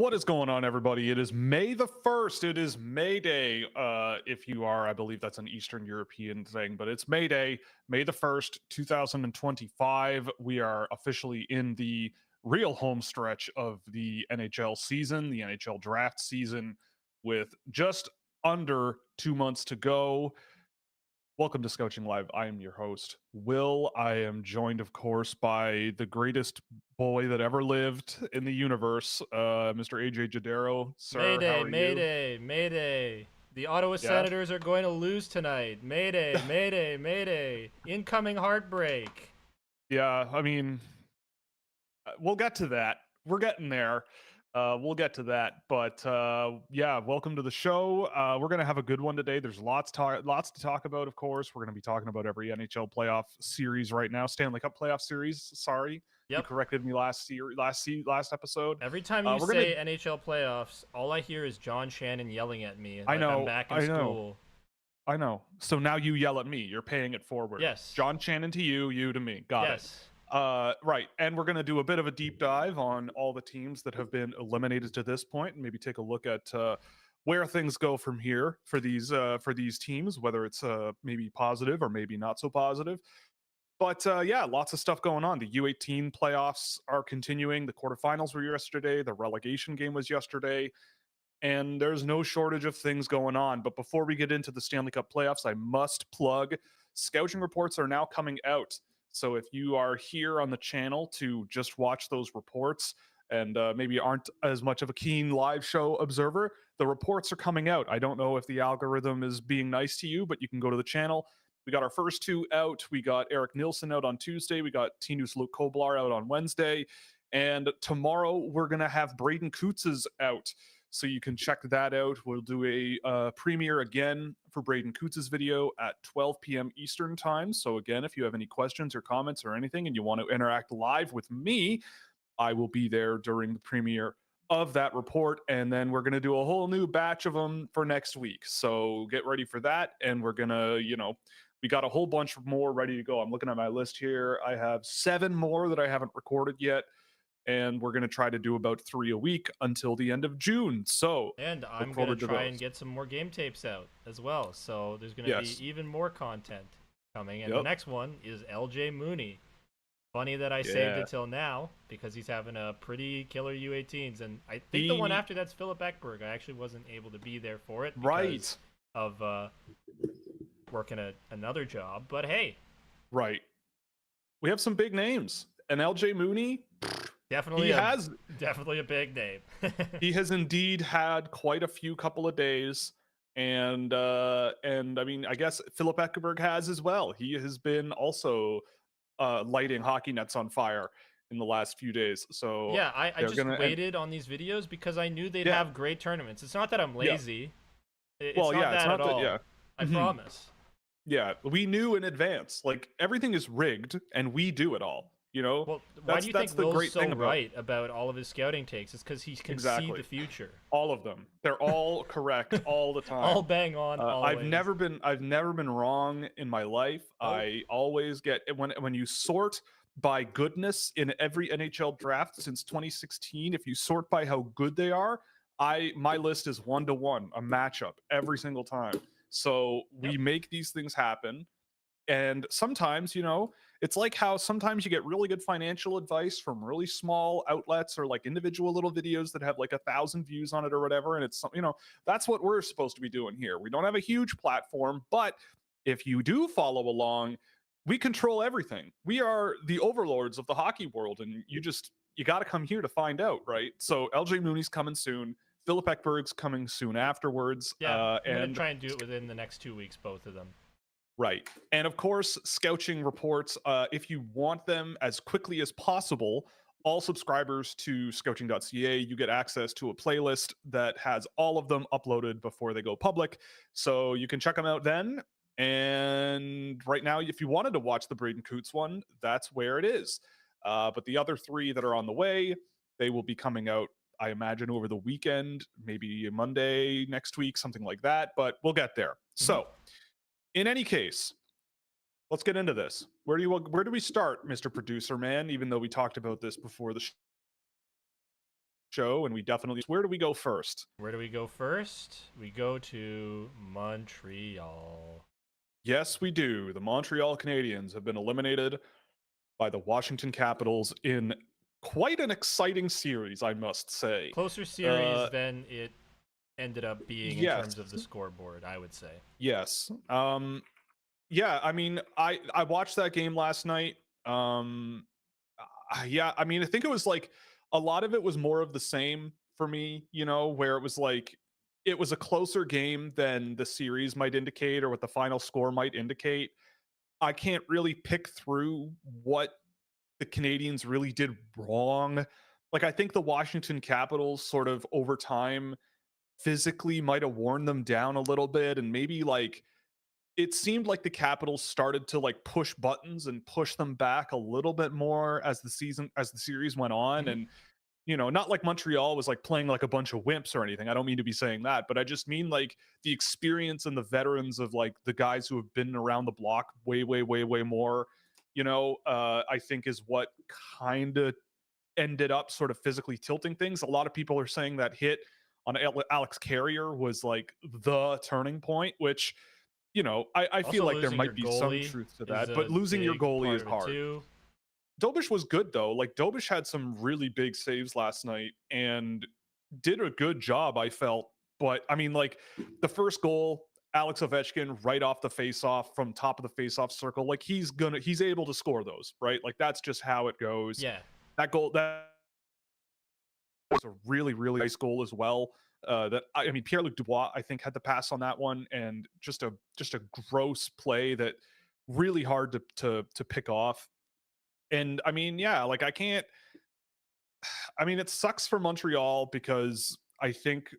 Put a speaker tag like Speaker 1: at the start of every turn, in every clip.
Speaker 1: What is going on, everybody? It is May the 1st. It is May Day. If you are, I believe that's an Eastern European thing, but it's May Day, May the 1st, 2025. We are officially in the real home stretch of the NHL season, the NHL draft season, with just under 2 months to go. Welcome to Scouching Live. I am your host, Will. I am joined, of course, by the greatest boy that ever lived in the universe, Mr. AJ Jadero. Sir,
Speaker 2: Mayday,
Speaker 1: how are
Speaker 2: Mayday, Mayday. The Ottawa Senators are going to lose tonight. Mayday, Mayday, Mayday. Incoming heartbreak.
Speaker 1: Yeah, I mean, we'll get to that. We're getting there. We'll get to that, but yeah, welcome to the show. We're gonna have a good one today. There's lots to talk about. Of course, we're gonna be talking about every NHL playoff series right now. Stanley Cup playoff series. Sorry, you corrected me last episode.
Speaker 2: Every time you say NHL playoffs, all I hear is John Shannon yelling at me.
Speaker 1: I know.
Speaker 2: I'm back in school.
Speaker 1: I know. So now you yell at me. You're paying it forward.
Speaker 2: Yes.
Speaker 1: John Shannon to you, you to me. Got it. Right. And we're going to do a bit of a deep dive on all the teams that have been eliminated to this point, and maybe take a look at where things go from here for these teams, whether it's maybe positive or maybe not so positive. But yeah, lots of stuff going on. The U18 playoffs are continuing. The quarterfinals were yesterday. The relegation game was yesterday. And there's no shortage of things going on. But before we get into the Stanley Cup playoffs, I must plug Scouching reports are now coming out. So if you are here on the channel to just watch those reports and maybe aren't as much of a keen live show observer, the reports are coming out. I don't know if the algorithm is being nice to you, but you can go to the channel. We got our first two out. We got Eric Nielsen out on Tuesday. We got Tinus Luke Koblar out on Wednesday. And tomorrow we're going to have Braden Kutz's out. So you can check that out. We'll do a premiere again for Braden Kutz's video at 12 p.m. Eastern time. So again, if you have any questions or comments or anything and you want to interact live with me, I will be there during the premiere of that report. And then we're going to do a whole new batch of them for next week. So get ready for that. And we're going to, we got a whole bunch more ready to go. I'm looking at my list here. I have 7 more that I haven't recorded yet. And we're going to try to do about 3 a week until the end of June. So,
Speaker 2: and I'm going to try and get some more game tapes out as well. So there's going to be even more content coming. And the next one is LJ Mooney. Funny that I saved it till now because he's having a pretty killer U18s. And I think the one after that's Philip Ekberg. I actually wasn't able to be there for it because of working another job. But hey.
Speaker 1: Right. We have some big names. And LJ Mooney...
Speaker 2: Definitely a big name.
Speaker 1: He has indeed had quite a few couple of days, and I mean, I guess Philip Ekberg has as well. He has been also lighting hockey nets on fire in the last few days. So
Speaker 2: yeah, I just waited on these videos because I knew they'd have great tournaments. It's not that I'm lazy. It's not that at all. I promise.
Speaker 1: Yeah, we knew in advance. Like everything is rigged, and we do it all.
Speaker 2: Well, why do you think Will's so right about all of his scouting takes? It's because he can see the future.
Speaker 1: All of them. They're all correct all the time.
Speaker 2: All bang on.
Speaker 1: I've never been wrong in my life. Oh. I always get when you sort by goodness in every NHL draft since 2016. If you sort by how good they are, my list is 1-to-1, a matchup every single time. So we make these things happen. And sometimes, it's like how sometimes you get really good financial advice from really small outlets or like individual little videos that have like 1,000 views on it or whatever. And it's, that's what we're supposed to be doing here. We don't have a huge platform, but if you do follow along, we control everything. We are the overlords of the hockey world. And you got to come here to find out, right? So LJ Mooney's coming soon. Philip Ekberg's coming soon afterwards.
Speaker 2: Yeah, I'm going to try and do it within the next 2 weeks, both of them.
Speaker 1: Right. And of course, Scouching reports, if you want them as quickly as possible, all subscribers to Scouching.ca, you get access to a playlist that has all of them uploaded before they go public. So you can check them out then. And right now, if you wanted to watch the Braden Kutz one, that's where it is. But the other 3 that are on the way, they will be coming out, I imagine, over the weekend, maybe Monday next week, something like that. But we'll get there. So... in any case, let's get into this. Where do we start, Mr. Producer Man? Even though we talked about this before the show, and we definitely. Where do we go first?
Speaker 2: Where do we go first? We go to Montreal.
Speaker 1: Yes, we do. The Montreal Canadiens have been eliminated by the Washington Capitals in quite an exciting series, I must say.
Speaker 2: Closer series than it ended up being in terms of the scoreboard, I would say.
Speaker 1: Yes. Yeah, I mean, I watched that game last night. Yeah, I mean, I think it was like a lot of it was more of the same for me, where it was like it was a closer game than the series might indicate or what the final score might indicate. I can't really pick through what the Canadians really did wrong. Like, I think the Washington Capitals sort of over time physically might have worn them down a little bit, and maybe like it seemed like the Capitals started to like push buttons and push them back a little bit more as the series went on. And not like Montreal was like playing like a bunch of wimps or anything. I don't mean to be saying that, but I just mean like the experience and the veterans of like the guys who have been around the block way more, I think is what kind of ended up sort of physically tilting things. A lot of people are saying that hit on Alex Carrier was like the turning point, which I feel like there might be some truth to that, but losing your goalie is hard. Dobish was good though. Like Dobish had some really big saves last night and did a good job, I felt. But I mean, like the first goal, Alex Ovechkin right off the face-off from top of the face-off circle, like he's able to score those, right? Like that's just how it goes.
Speaker 2: Yeah.
Speaker 1: That goal, that was a really, really nice goal as well. I mean, Pierre-Luc Dubois, I think, had the pass on that one, and just a gross play that really hard to pick off. And I mean, yeah, like I mean, it sucks for Montreal because I think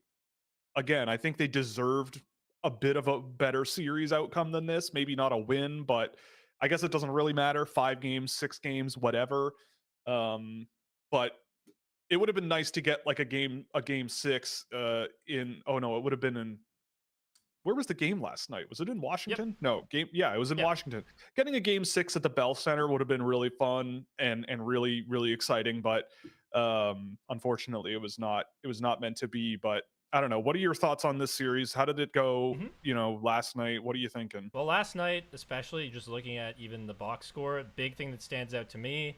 Speaker 1: they deserved a bit of a better series outcome than this. Maybe not a win, but I guess it doesn't really matter. 5 games, 6 games, whatever. But it would have been nice to get like a game 6 it would have been in, where was the game last night? Was it in Washington?
Speaker 2: Yep.
Speaker 1: No, it was in Washington. Getting a game 6 at the Bell Center would have been really fun and really, really exciting, but unfortunately it was not meant to be. But I don't know. What are your thoughts on this series? How did it go, last night? What are you thinking?
Speaker 2: Well, last night, especially just looking at even the box score, big thing that stands out to me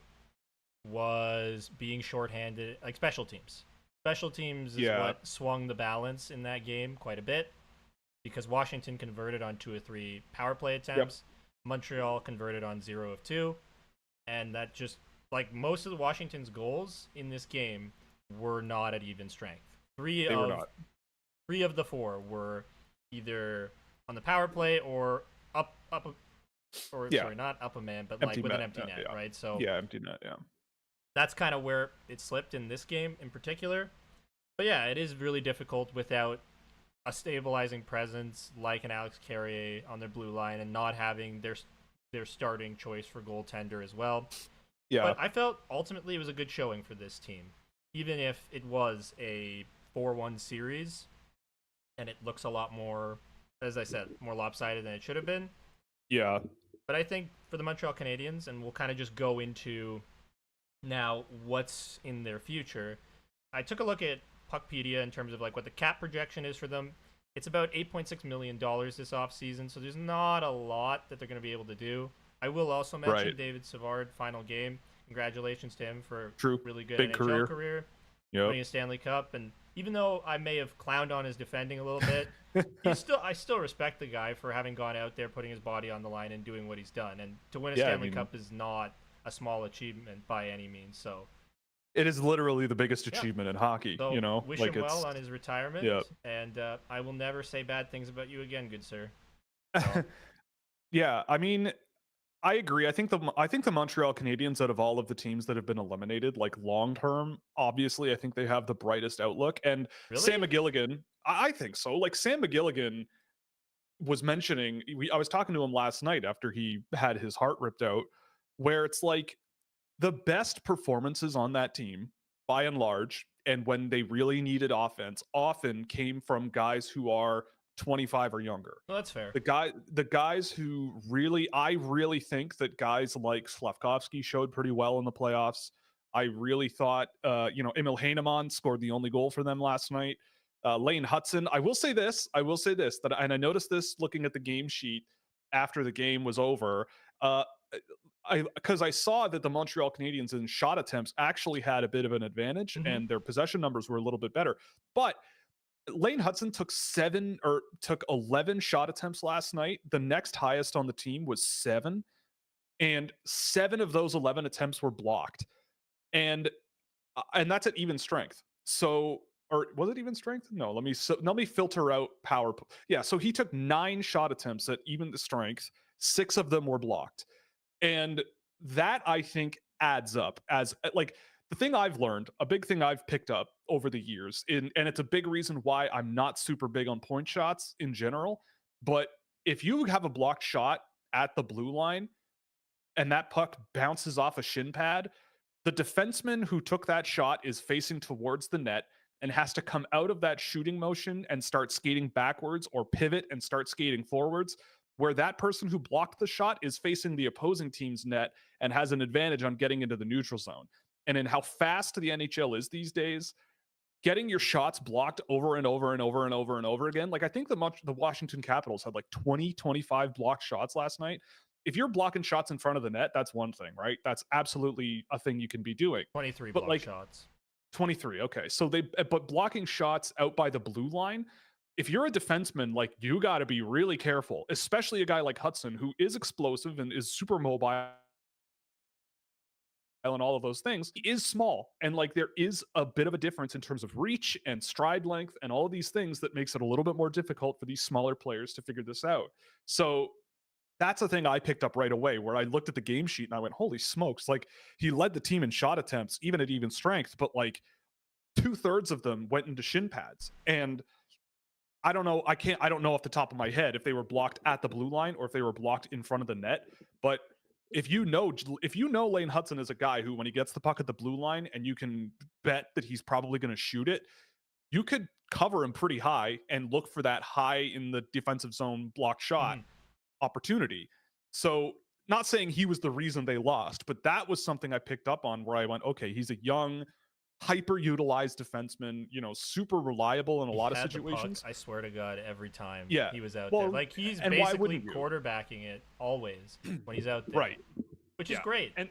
Speaker 2: was being shorthanded, like special teams. Special teams is what swung the balance in that game quite a bit, because Washington converted on 2 of 3 power play attempts. Montreal converted on 0 of 2. And that just, like, most of the Washington's goals in this game were not at even strength. 3 of the 4 were either on the power play or sorry, not up a man, but empty like with an empty net, right? So
Speaker 1: empty net,
Speaker 2: that's kind of where it slipped in this game in particular. But yeah, it is really difficult without a stabilizing presence like an Alex Carrier on their blue line and not having their starting choice for goaltender as well. Yeah. But I felt ultimately it was a good showing for this team, even if it was a 4-1 series and it looks a lot more, as I said, more lopsided than it should have been.
Speaker 1: Yeah.
Speaker 2: But I think for the Montreal Canadiens, and we'll kind of just go into now what's in their future, I took a look at Puckpedia in terms of like what the cap projection is for them. It's about $8.6 million this offseason, so there's not a lot that they're going to be able to do. I will also mention David Savard, final game. Congratulations to him for a really good NHL career. Winning a Stanley Cup. And even though I may have clowned on his defending a little bit, I still respect the guy for having gone out there, putting his body on the line and doing what he's done. And to win a Stanley Cup is not a small achievement by any means. So
Speaker 1: it is literally the biggest achievement in hockey.
Speaker 2: So wish him well on his retirement, and I will never say bad things about you again, good sir. So.
Speaker 1: Yeah, I mean, I agree. I think the Montreal Canadiens, out of all of the teams that have been eliminated, like long term, obviously, I think they have the brightest outlook. And Sam McGilligan, I think so. Like Sam McGilligan was mentioning, I was talking to him last night after he had his heart ripped out, where it's like the best performances on that team, by and large, and when they really needed offense, often came from guys who are 25 or younger.
Speaker 2: Well, that's fair.
Speaker 1: The guys who I really think that guys like Slavkovsky showed pretty well in the playoffs. I really thought, Emil Heinemann scored the only goal for them last night. Lane Hudson. I will say this, and I noticed this looking at the game sheet after the game was over. Because I saw that the Montreal Canadiens in shot attempts actually had a bit of an advantage, and their possession numbers were a little bit better. But Lane Hudson took 11 shot attempts last night. The next highest on the team was 7, and 7 of those 11 attempts were blocked. And that's at even strength. So, or was it even strength? No, let me filter out power. Yeah, so he took 9 shot attempts at even the strength. 6 of them were blocked. And that, I think, adds up as like the thing I've learned, a big thing I've picked up over the years, and it's a big reason why I'm not super big on point shots in general. But if you have a blocked shot at the blue line and that puck bounces off a shin pad, the defenseman who took that shot is facing towards the net and has to come out of that shooting motion and start skating backwards or pivot and start skating forwards, where that person who blocked the shot is facing the opposing team's net and has an advantage on getting into the neutral zone. And in how fast the NHL is these days, getting your shots blocked over and over and over and over and over again. Like, I think the Washington Capitals had like 25 blocked shots last night. If you're blocking shots in front of the net, that's one thing, right? That's absolutely a thing you can be doing.
Speaker 2: 23 blocked shots.
Speaker 1: 23. Okay. So but blocking shots out by the blue line, if you're a defenseman, like, you got to be really careful, especially a guy like Hudson, who is explosive and is super mobile and all of those things. He is small, and like, there is a bit of a difference in terms of reach and stride length and all of these things that makes it a little bit more difficult for these smaller players to figure this out. So that's a thing I picked up right away, where I looked at the game sheet and I went, holy smokes, like, he led the team in shot attempts, even at even strength, but like 2/3 of them went into shin pads. And I don't know off the top of my head if they were blocked at the blue line or if they were blocked in front of the net. But if you know Lane Hudson is a guy who, when he gets the puck at the blue line and you can bet that he's probably going to shoot it, you could cover him pretty high and look for that high in the defensive zone block shot opportunity. So, not saying he was the reason they lost, but that was something I picked up on, where I went, okay, he's a young, hyper utilized defenseman, super reliable in a lot of situations.
Speaker 2: I swear to God, every time he was out there, like, he's
Speaker 1: and
Speaker 2: basically quarterbacking it always when he's out there,
Speaker 1: right?
Speaker 2: Which is great,
Speaker 1: and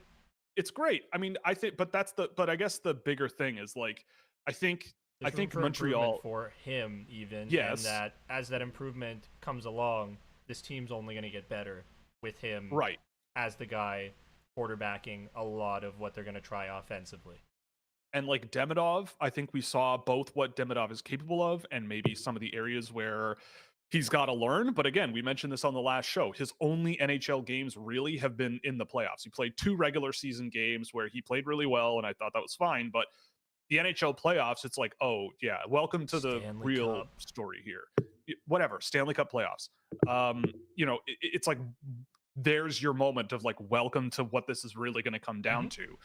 Speaker 1: it's great. I mean, I think, but I guess the bigger thing is, like, I think Montreal,
Speaker 2: for him, even,
Speaker 1: yes,
Speaker 2: and that as that improvement comes along, this team's only going to get better with him,
Speaker 1: right,
Speaker 2: as the guy quarterbacking a lot of what they're going to try offensively.
Speaker 1: And like Demidov, I think we saw both what Demidov is capable of and maybe some of the areas where he's got to learn. But again, we mentioned this on the last show. His only NHL games really have been in the playoffs. He played 2 regular season games where he played really well, and I thought that was fine. But the NHL playoffs, it's like, oh yeah, welcome to the real story here. Whatever, Stanley Cup playoffs. It's like, there's your moment of like, welcome to what this is really going to come down to.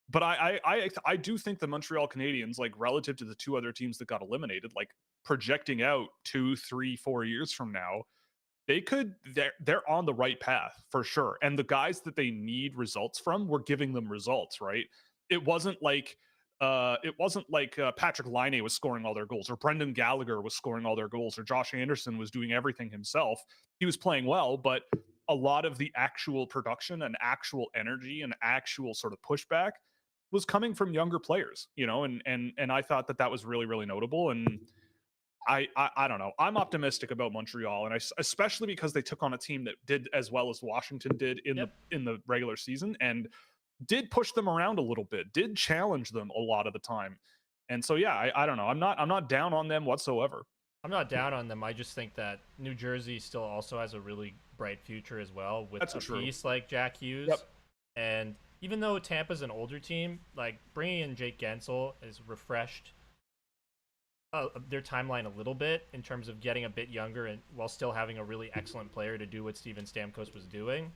Speaker 1: But I do think the Montreal Canadiens, like, relative to the 2 other teams that got eliminated, like, projecting out 2, 3, 4 years from now, they're on the right path for sure. And the guys that they need results from, were giving them results, right? It wasn't like Patrick Laine was scoring all their goals, or Brendan Gallagher was scoring all their goals, or Josh Anderson was doing everything himself. He was playing well, but a lot of the actual production and actual energy and actual sort of pushback was coming from younger players, and I thought that was really, really notable. And I don't know. I'm optimistic about Montreal, and especially because they took on a team that did as well as Washington did in the regular season, and did push them around a little bit, did challenge them a lot of the time. And so, yeah, I don't know. I'm not down on them whatsoever.
Speaker 2: I'm not down on them. I just think that New Jersey still also has a really bright future as well, with a piece like Jack Hughes. And even though Tampa's an older team, like, bringing in Jake Gensel has refreshed their timeline a little bit in terms of getting a bit younger, and while still having a really excellent player to do what Steven Stamkos was doing.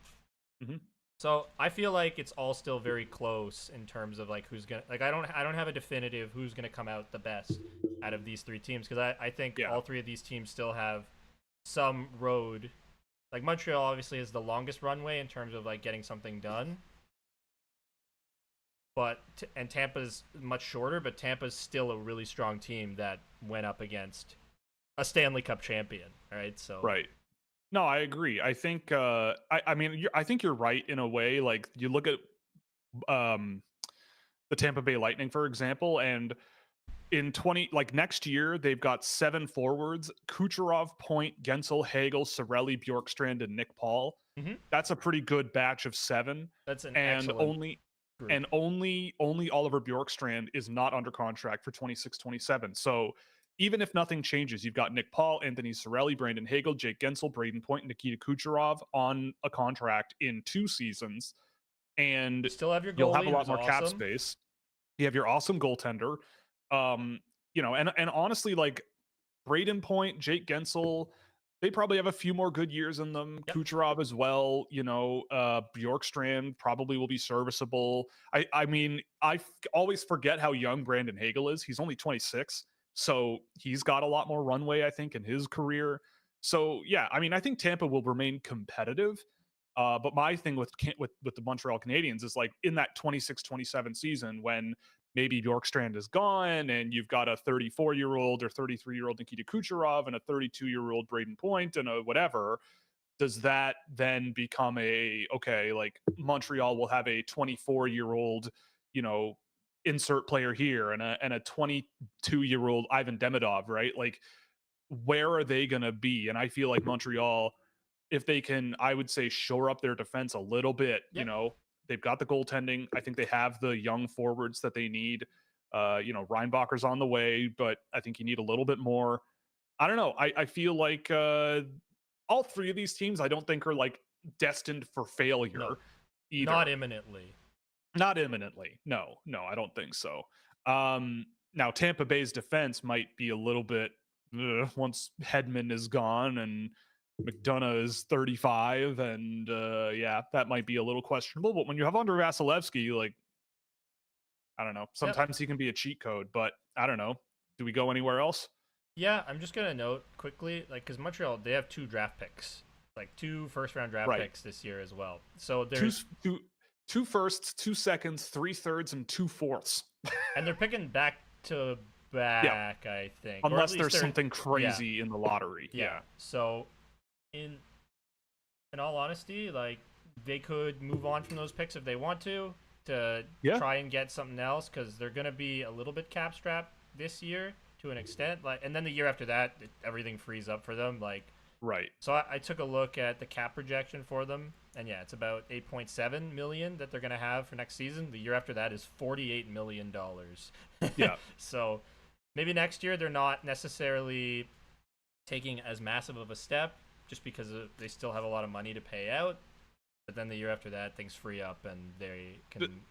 Speaker 2: So I feel like it's all still very close in terms of like who's gonna, like, I don't have a definitive who's gonna come out the best out of these 3 teams, because I think all 3 of these teams still have some road. Like, Montreal obviously is the longest runway in terms of like getting something done, But and Tampa's much shorter, but Tampa's still a really strong team that went up against a Stanley Cup champion. Right. So
Speaker 1: right. No, I agree. I think I mean I think you're right in a way. Like you look at um the Tampa Bay Lightning, for example, and in next year they've got 7 forwards: Kucherov, Point, Gensel, Hagel, Sorelli, Bjorkstrand, and Nick Paul.
Speaker 2: Mm-hmm.
Speaker 1: That's a pretty good batch of 7.
Speaker 2: That's an
Speaker 1: and
Speaker 2: excellent
Speaker 1: only
Speaker 2: group.
Speaker 1: and only Oliver Bjorkstrand is not under contract for 26-27. So even if nothing changes, you've got Nick Paul, Anthony Sorelli, Brandon Hagel, Jake Gensel, Braden Point, Nikita Kucherov on a contract in 2 seasons, and
Speaker 2: you still have your goalie,
Speaker 1: you'll have a lot more
Speaker 2: awesome.
Speaker 1: cap space. You have your awesome goaltender. And honestly, like Braden Point, Jake Gensel, they probably have a few more good years in them.
Speaker 2: Yep.
Speaker 1: Kucherov as well. Bjorkstrand probably will be serviceable. I mean, always forget how young Brandon Hagel is. He's only 26, so he's got a lot more runway, I think, in his career. So yeah, I mean, I think Tampa will remain competitive. But my thing with the Montreal Canadiens is like in that 26-27 season when maybe Bjorkstrand is gone and you've got a 34-year-old or 33-year-old Nikita Kucherov and a 32-year-old Braden Point and a whatever, does that then become like Montreal will have a 24-year-old, insert player here and a 22-year-old Ivan Demidov, right? Like where are they going to be? And I feel like Montreal, if they can, I would say, shore up their defense a little bit, they've got the goaltending. I think they have the young forwards that they need. Reinbacher's on the way, but I think you need a little bit more. I don't know. I feel like all 3 of these teams, I don't think are like destined for failure either.
Speaker 2: Not imminently.
Speaker 1: Not imminently. No, I don't think so. Now Tampa Bay's defense might be a little bit once Hedman is gone and McDonough is 35, and that might be a little questionable. But when you have Andrei Vasilevsky, like, I don't know, sometimes he can be a cheat code. But I don't know. Do we go anywhere else?
Speaker 2: Yeah, I'm just gonna note quickly, like, because Montreal, they have 2 draft picks, like 2 first-round draft picks this year as well. So there's
Speaker 1: two firsts, 2 seconds, 3 thirds, and 2 fourths.
Speaker 2: And they're picking back to back, I think,
Speaker 1: unless there's something crazy in the lottery. Yeah.
Speaker 2: So in all honesty, like, they could move on from those picks if they want to try and get something else, because they're going to be a little bit cap strapped this year to an extent. Like, and then the year after that, everything frees up for them. Like,
Speaker 1: right.
Speaker 2: So I took a look at the cap projection for them, and it's about $8.7 million that they're going to have for next season. The year after that is $48 million.
Speaker 1: Yeah.
Speaker 2: So maybe next year they're not necessarily taking as massive of a step, just because they still have a lot of money to pay out. But then the year after that, things free up and they can.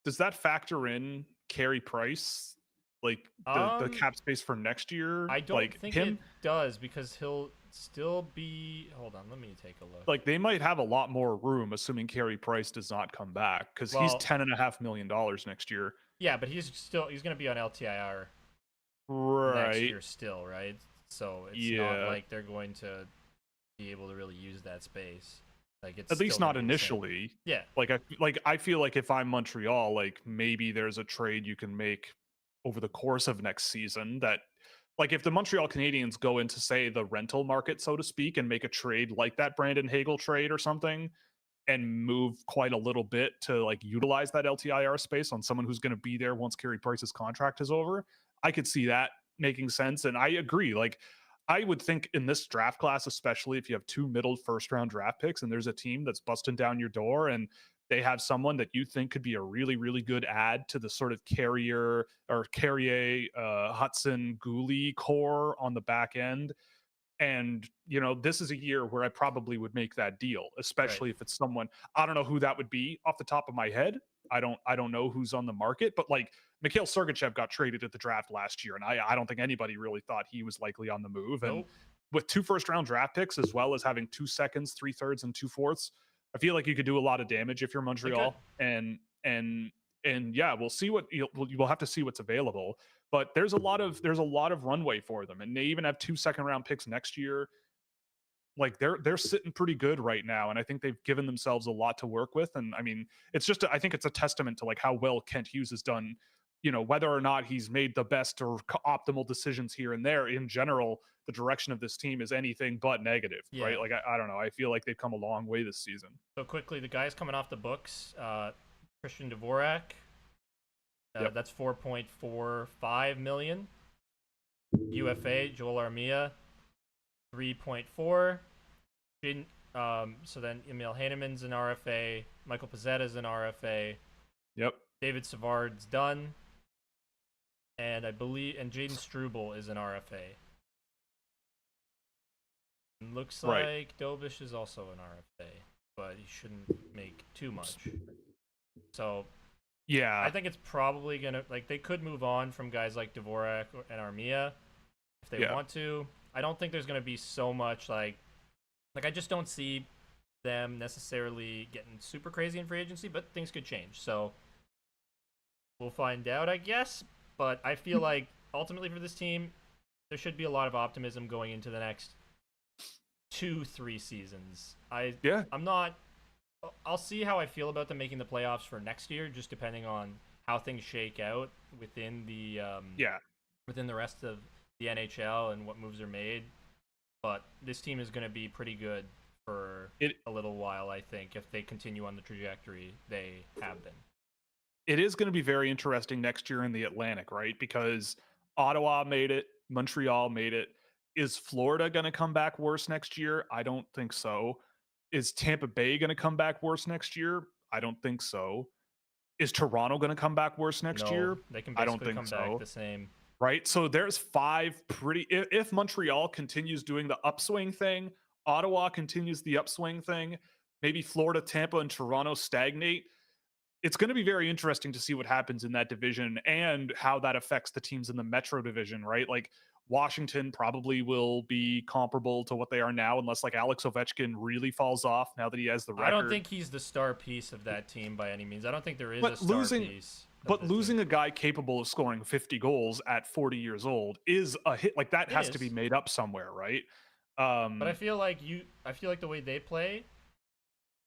Speaker 1: Does that factor in Carey Price, like the cap space for next year?
Speaker 2: I don't think it does, because he'll still be. Hold on, let me take a look.
Speaker 1: Like, they might have a lot more room, assuming Carey Price does not come back, because he's $10.5 million next year.
Speaker 2: Yeah, but he's going to be on LTIR next year still, right? So it's not like they're going to be able to really use that space. Like, it's
Speaker 1: at least not initially.
Speaker 2: Yeah.
Speaker 1: I feel like if I'm Montreal, like, maybe there's a trade you can make over the course of next season that, like, if the Montreal Canadiens go into, say, the rental market, so to speak, and make a trade like that Brandon Hagel trade or something, and move quite a little bit to, like, utilize that LTIR space on someone who's going to be there once Carey Price's contract is over, I could see that making sense. And I agree. Like, I would think in this draft class, especially if you have 2 middle first-round draft picks and there's a team that's busting down your door and they have someone that you think could be a really, really good add to the sort of Carrier, Hudson, Gooley core on the back end. And, this is a year where I probably would make that deal, especially if it's someone, I don't know who that would be off the top of my head. I don't know who's on the market, but like Mikhail Sergachev got traded at the draft last year, and I don't think anybody really thought he was likely on the move. And with 2 first-round draft picks, as well as having 2 seconds, 3 thirds, and 2 fourths, I feel like you could do a lot of damage if you're Montreal. And yeah, we'll see we'll have to see what's available. But there's a lot of runway for them, and they even have 2 second-round picks next year. like they're sitting pretty good right now, and I think they've given themselves a lot to work with. And I mean, it's just I think it's a testament to like how well Kent Hughes has done. Whether or not he's made the best or optimal decisions here and there, in general, the direction of this team is anything but negative, right? Like I don't know. I feel like they've come a long way this season.
Speaker 2: So quickly, the guys coming off the books, Christian Dvorak, that's $4.45 million. UFA, Joel Armia, 3.4. So then Emil Heinemann's an RFA, Michael Pezzetta's an RFA.
Speaker 1: Yep.
Speaker 2: David Savard's done. And I believe Jaden Struble is an RFA. It looks like Dobish is also an RFA, but he shouldn't make too much. So
Speaker 1: yeah,
Speaker 2: I think it's probably gonna they could move on from guys like Dvorak and Armia if they want to. I don't think there's gonna be so much like I just don't see them necessarily getting super crazy in free agency, but things could change. So we'll find out, I guess. But I feel like ultimately for this team, there should be a lot of optimism going into the next 2-3 seasons. I'm not. I'll see how I feel about them making the playoffs for next year, just depending on how things shake out within the within the rest of the NHL and what moves are made. But this team is going to be pretty good for a little while, I think, if they continue on the trajectory they have been.
Speaker 1: It is going to be very interesting next year in the Atlantic, right? Because Ottawa made it, Montreal made it. Is Florida going to come back worse next year? I don't think so. Is Tampa Bay going to come back worse next year? I don't think so. Is Toronto going to come back worse next year?
Speaker 2: They can basically come back the same.
Speaker 1: Right? So there's 5 pretty... If Montreal continues doing the upswing thing, Ottawa continues the upswing thing, maybe Florida, Tampa, and Toronto stagnate, it's going to be very interesting to see what happens in that division and how that affects the teams in the Metro division, right? Like Washington probably will be comparable to what they are now, unless like Alex Ovechkin really falls off now that he has the record.
Speaker 2: I don't think he's the star piece of that team by any means. I don't think there is a star piece.
Speaker 1: But losing a guy capable of scoring 50 goals at 40 years old is a hit. Like that has to be made up somewhere, right?
Speaker 2: But I feel like the way they play,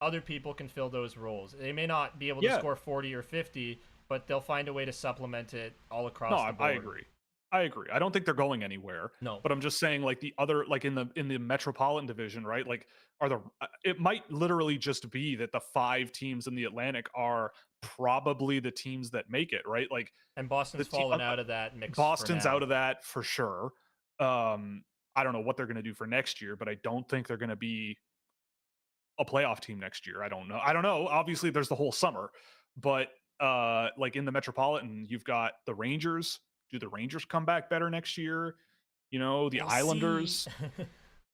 Speaker 2: other people can fill those roles. They may not be able to score 40 or 50, but they'll find a way to supplement it all across the board.
Speaker 1: I agree. I don't think they're going anywhere.
Speaker 2: No.
Speaker 1: But I'm just saying, like the other, like in the Metropolitan Division, right? Like it might literally just be that the 5 teams in the Atlantic are probably the teams that make it, right? Like,
Speaker 2: and Boston's fallen out of that mix.
Speaker 1: Boston's out of that for sure. I don't know what they're going to do for next year, but I don't think they're going to be a playoff team next year. I don't know. Obviously there's the whole summer, but like in the Metropolitan, you've got the Rangers. Do the Rangers come back better next year? The Islanders.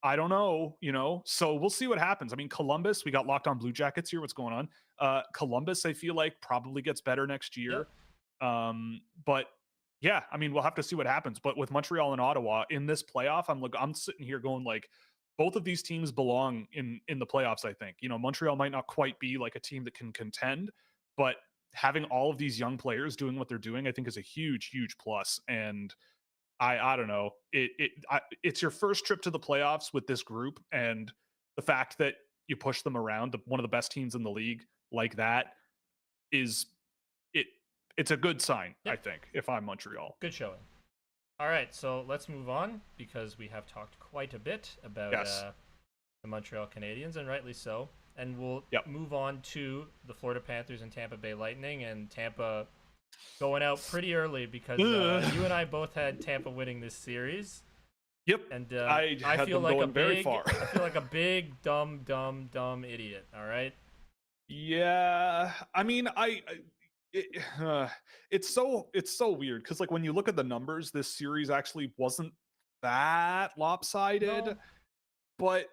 Speaker 1: I don't know, so we'll see what happens. I mean, Columbus, we got Locked On Blue Jackets here. What's going on? Columbus, I feel like probably gets better next year. Yep. But yeah, I mean, we'll have to see what happens. But with Montreal and Ottawa in this playoff, I'm sitting here going like, both of these teams belong in the playoffs, I think. Montreal might not quite be like a team that can contend, but having all of these young players doing what they're doing, I think is a huge, huge plus. And I don't know. It's your first trip to the playoffs with this group, and the fact that you push them around, one of the best teams in the league like that, it's a good sign, I think, if I'm Montreal.
Speaker 2: Good showing. All right, so let's move on because we have talked quite a bit about the Montreal Canadiens, and rightly so. And we'll move on to the Florida Panthers and Tampa Bay Lightning, and Tampa going out pretty early because you and I both had Tampa winning this series.
Speaker 1: Yep.
Speaker 2: And
Speaker 1: I feel like very far.
Speaker 2: I feel like a big dumb idiot. All right.
Speaker 1: Yeah, I mean, it's so weird because like when you look at the numbers, this series actually wasn't that lopsided, but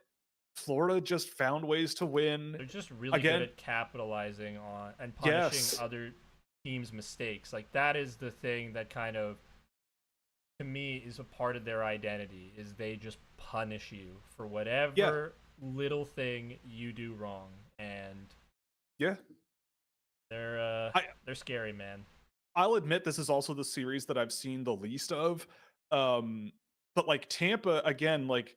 Speaker 1: Florida just found ways to win.
Speaker 2: They're just really good at capitalizing on and punishing other teams' mistakes. Like that is the thing that kind of, to me, is a part of their identity, is they just punish you for whatever little thing you do wrong. And they're scary, man.
Speaker 1: I'll admit this is also the series that I've seen the least of. But like Tampa, again, like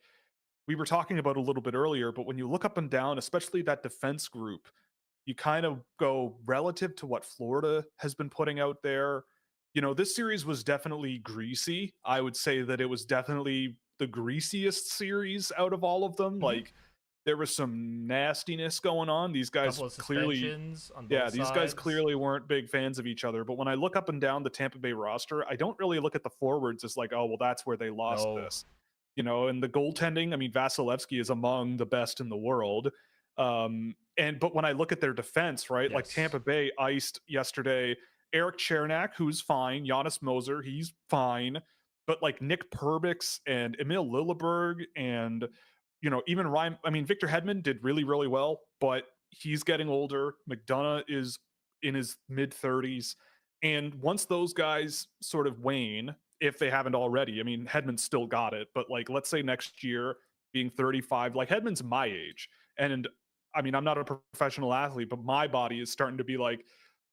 Speaker 1: we were talking about a little bit earlier, but when you look up and down, especially that defense group, you kind of go relative to what Florida has been putting out there. This series was definitely greasy. I would say that it was definitely the greasiest series out of all of them.
Speaker 2: Mm-hmm.
Speaker 1: Like, there was some nastiness going on. These guys
Speaker 2: couple of
Speaker 1: clearly,
Speaker 2: suspensions on both
Speaker 1: yeah, these guys
Speaker 2: sides.
Speaker 1: clearly weren't big fans of each other. But when I look up and down the Tampa Bay roster, I don't really look at the forwards as like, oh, well, that's where they lost this. And the goaltending, I mean, Vasilevsky is among the best in the world. But when I look at their defense, right, like
Speaker 2: Yes.
Speaker 1: Tampa Bay iced yesterday Eric Chernak, who's fine, Giannis Moser, he's fine, but like Nick Perbix and Emil Lilleberg and even Ryan, I mean, Victor Hedman did really, really well, but he's getting older. McDonough is in his mid 30s. And once those guys sort of wane, if they haven't already, I mean, Hedman's still got it, but like, let's say next year being 35, like Hedman's my age. And I mean, I'm not a professional athlete, but my body is starting to be like,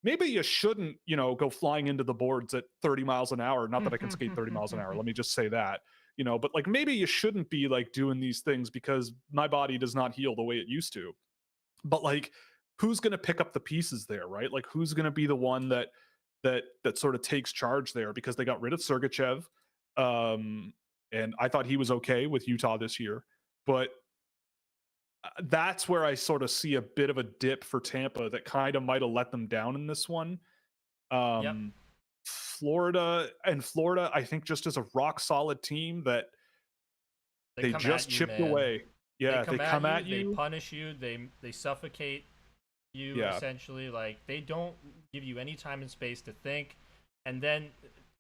Speaker 1: maybe you shouldn't, go flying into the boards at 30 miles an hour. Not that I can skate 30 miles an hour. Let me just say that. But like maybe you shouldn't be like doing these things because my body does not heal the way it used to. But like, who's going to pick up the pieces there, right? Like, who's going to be the one that sort of takes charge there? Because they got rid of Sergachev, and I thought he was okay with Utah this year, but that's where I sort of see a bit of a dip for Tampa that kind of might have let them down in this one.
Speaker 2: Yep.
Speaker 1: Florida, I think, just as a rock solid team that they just chipped away. Yeah,
Speaker 2: they come at you, they punish you, they suffocate you essentially. Like, they don't give you any time and space to think, and then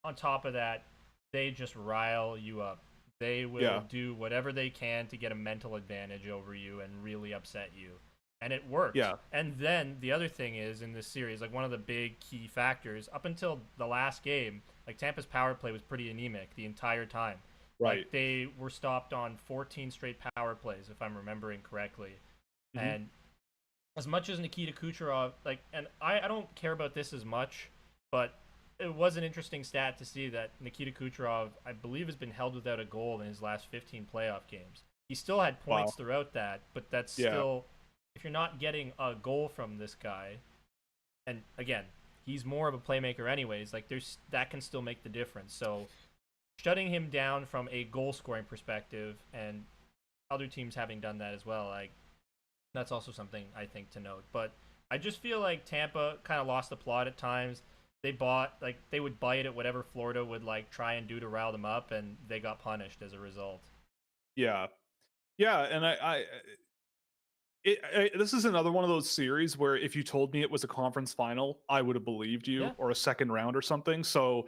Speaker 2: on top of that, they just rile you up. They will do whatever they can to get a mental advantage over you and really upset you. And it worked.
Speaker 1: Yeah.
Speaker 2: And then the other thing is, in this series, like, one of the big key factors, up until the last game, like, Tampa's power play was pretty anemic the entire time.
Speaker 1: Right.
Speaker 2: Like, they were stopped on 14 straight power plays, if I'm remembering correctly. Mm-hmm. And as much as Nikita Kucherov, like, and I don't care about this as much, but it was an interesting stat to see that Nikita Kucherov, I believe, has been held without a goal in his last 15 playoff games. He still had points throughout that, but that's still, if you're not getting a goal from this guy, and again, he's more of a playmaker anyways, like, that can still make the difference. So shutting him down from a goal scoring perspective, and other teams having done that as well, like, that's also something I think to note. But I just feel like Tampa kind of lost the plot at times. They would bite at whatever Florida would like try and do to rile them up, and they got punished as a result.
Speaker 1: Yeah, and this is another one of those series where if you told me it was a conference final, I would have believed you, or a second round or something. So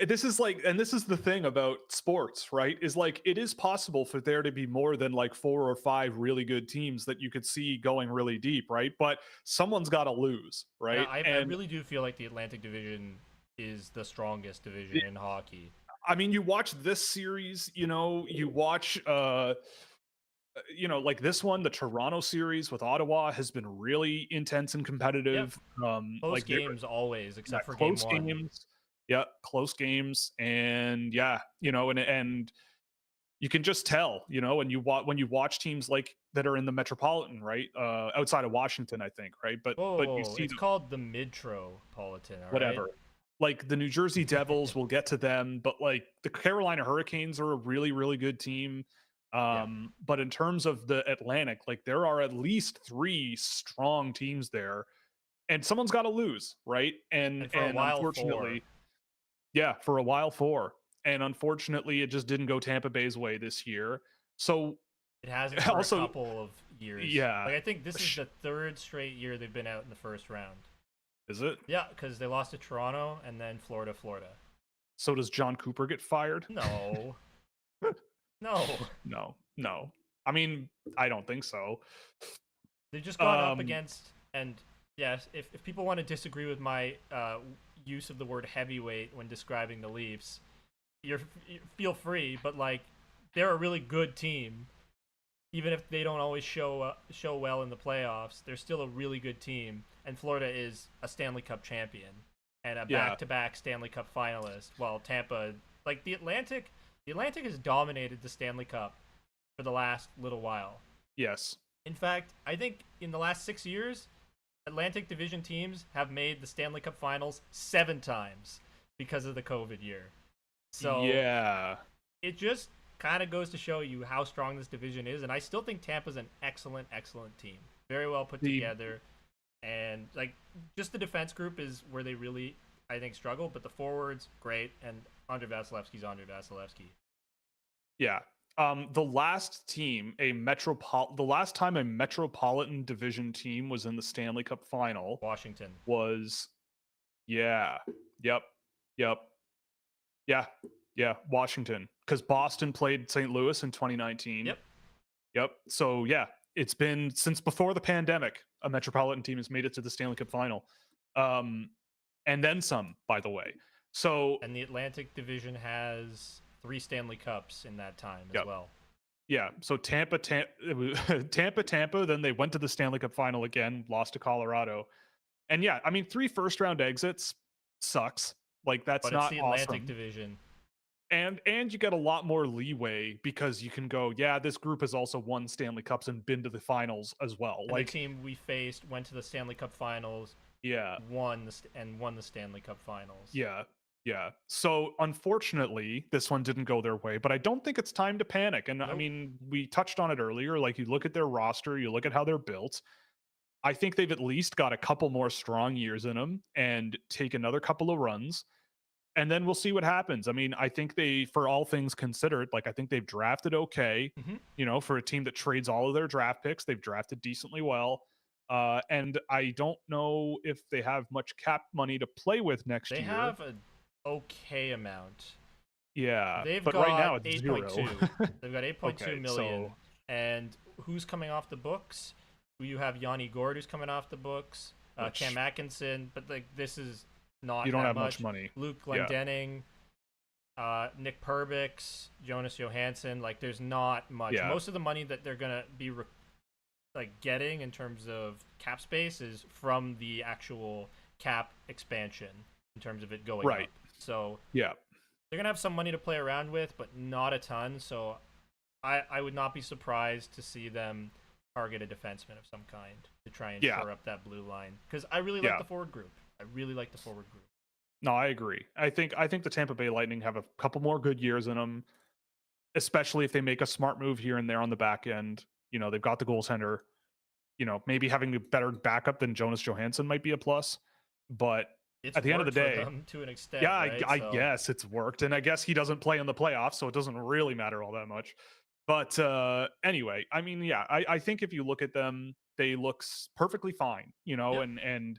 Speaker 1: this is like, and this is the thing about sports, right? Is like, it is possible for there to be more than like 4 or 5 really good teams that you could see going really deep, right? But someone's got to lose, right?
Speaker 2: Yeah, I really do feel like the Atlantic Division is the strongest division in hockey.
Speaker 1: I mean, you watch this series, you watch like this one, the Toronto series with Ottawa has been really intense and competitive.
Speaker 2: Close
Speaker 1: like
Speaker 2: games always, except for
Speaker 1: close
Speaker 2: game 1.
Speaker 1: games. Yeah, close games, and and you can just tell, when you watch teams like that are in the Metropolitan, right, outside of Washington, I think, right, but you see
Speaker 2: it's called the Metropolitan,
Speaker 1: whatever.
Speaker 2: Right?
Speaker 1: Like the New Jersey Devils, we'll get to them, but like the Carolina Hurricanes are a really, really good team. But in terms of the Atlantic, like there are at least 3 strong teams there, and someone's got to lose, right? And unfortunately.
Speaker 2: 4.
Speaker 1: Yeah, for a while 4. And unfortunately, it just didn't go Tampa Bay's way this year. So
Speaker 2: it hasn't for a couple of years.
Speaker 1: Yeah.
Speaker 2: Like, I think this is the 3rd straight year they've been out in the first round.
Speaker 1: Is it?
Speaker 2: Yeah, because they lost to Toronto and then Florida.
Speaker 1: So does John Cooper get fired?
Speaker 2: No.
Speaker 1: No. I mean, I don't think so.
Speaker 2: They've just gone up against, and yes, if people want to disagree with my use of the word heavyweight when describing the Leafs, you feel free, but like, they're a really good team. Even if they don't always show well in the playoffs, they're still a really good team. And Florida is a Stanley Cup champion and a back-to-back Stanley Cup finalist. While Tampa, like the Atlantic, The Atlantic has dominated the Stanley Cup for the last little while.
Speaker 1: Yes.
Speaker 2: In fact, I think in the last 6 years, Atlantic Division teams have made the Stanley Cup Finals 7 times because of the COVID year. So
Speaker 1: yeah,
Speaker 2: it just kind of goes to show you how strong this division is, and I still think Tampa's an excellent team. Very well put together, and like just the defense group is where they really, I think, struggle, but the forwards, great, and Andre Vasilevsky's Andre Vasilevsky.
Speaker 1: Yeah. The last time a Metropolitan Division team was in the Stanley Cup Final,
Speaker 2: Washington
Speaker 1: was, yeah, yep, Washington, because Boston played St. Louis in 2019. Yep. So yeah, it's been since before the pandemic. A Metropolitan team has made it to the Stanley Cup Final, and then some, by the way. So
Speaker 2: and the Atlantic Division has 3 Stanley Cups in that time as well.
Speaker 1: Yeah, so Tampa, then they went to the Stanley Cup Final again, lost to Colorado. And yeah, I mean, 3 first-round exits sucks. Like, that's not awesome.
Speaker 2: But it's the Atlantic Division.
Speaker 1: And you get a lot more leeway because you can go, yeah, this group has also won Stanley Cups and been to the finals as well.
Speaker 2: And like the team we faced went to the Stanley Cup Finals.
Speaker 1: Yeah.
Speaker 2: Won the Stanley Cup Finals.
Speaker 1: Yeah. Yeah. So unfortunately, this one didn't go their way, but I don't think it's time to panic. And I mean, we touched on it earlier. Like, you look at their roster, you look at how they're built. I think they've at least got a couple more strong years in them and take another couple of runs. And then we'll see what happens. I mean, I think for all things considered, like, I think they've drafted okay. For a team that trades all of their draft picks, they've drafted decently well. And I don't know if they have much cap money to play with next year.
Speaker 2: They have an okay amount.
Speaker 1: Yeah,
Speaker 2: but got
Speaker 1: right now it's
Speaker 2: 8.2. They've got 8.2 million. And who's coming off the books? You have Yanni Gord, who's coming off the books. Cam Atkinson, but like, this is not.
Speaker 1: You don't have much money.
Speaker 2: Luke Glendening, Nick Perbix, Jonas Johansson. Like, there's not much.
Speaker 1: Yeah.
Speaker 2: Most of the money that they're gonna be getting in terms of cap space is from the actual cap expansion in terms of it going up. So
Speaker 1: yeah,
Speaker 2: they're gonna have some money to play around with, but not a ton. So I would not be surprised to see them target a defenseman of some kind to try and shore up that blue line, because I really like the forward group. No,
Speaker 1: I agree. I think the Tampa Bay Lightning have a couple more good years in them, especially if they make a smart move here and there on the back end. They've got the goaltender. Maybe having a better backup than Jonas Johansson might be a plus, but
Speaker 2: it's
Speaker 1: at the end of the day,
Speaker 2: to an extent,
Speaker 1: yeah,
Speaker 2: right?
Speaker 1: I guess it's worked, and I guess he doesn't play in the playoffs, so it doesn't really matter all that much. But anyway, I mean, yeah, I think if you look at them, they look perfectly fine, and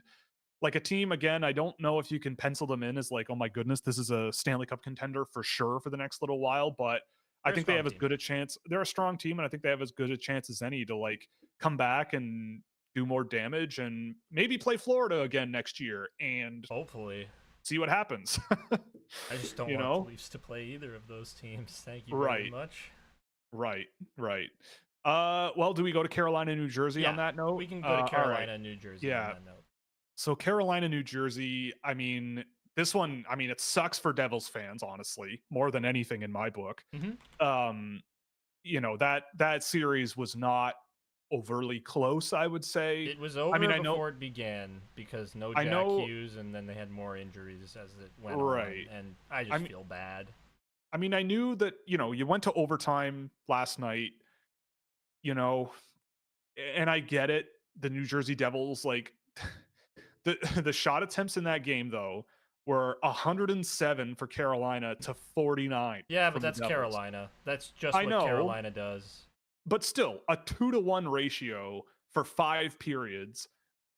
Speaker 1: like a team, again, I don't know if you can pencil them in as like, oh my goodness, this is a Stanley Cup contender for sure for the next little while, but I think they have as good a chance. They're a strong team, and I think they have as good a chance as any to like come back and do more damage and maybe play Florida again next year and
Speaker 2: hopefully
Speaker 1: see what happens.
Speaker 2: I just don't want the Leafs to play either of those teams. Thank you very much.
Speaker 1: Right. Well, do we go to Carolina, New Jersey on that note?
Speaker 2: We can go to Carolina, New Jersey on that note.
Speaker 1: So Carolina, New Jersey, I mean, this one, I mean, it sucks for Devils fans, honestly, more than anything in my book. That series was not overly close, I would say.
Speaker 2: It was over before it began because no Jack Hughes, and then they had more injuries as it went on, and I just feel bad.
Speaker 1: I mean, I knew that, you went to overtime last night, and I get it. The New Jersey Devils, like, the shot attempts in that game, though, were 107 for Carolina to 49.
Speaker 2: Yeah, but that's Carolina. That's just what Carolina does.
Speaker 1: But still, a 2-to-1 ratio for 5 periods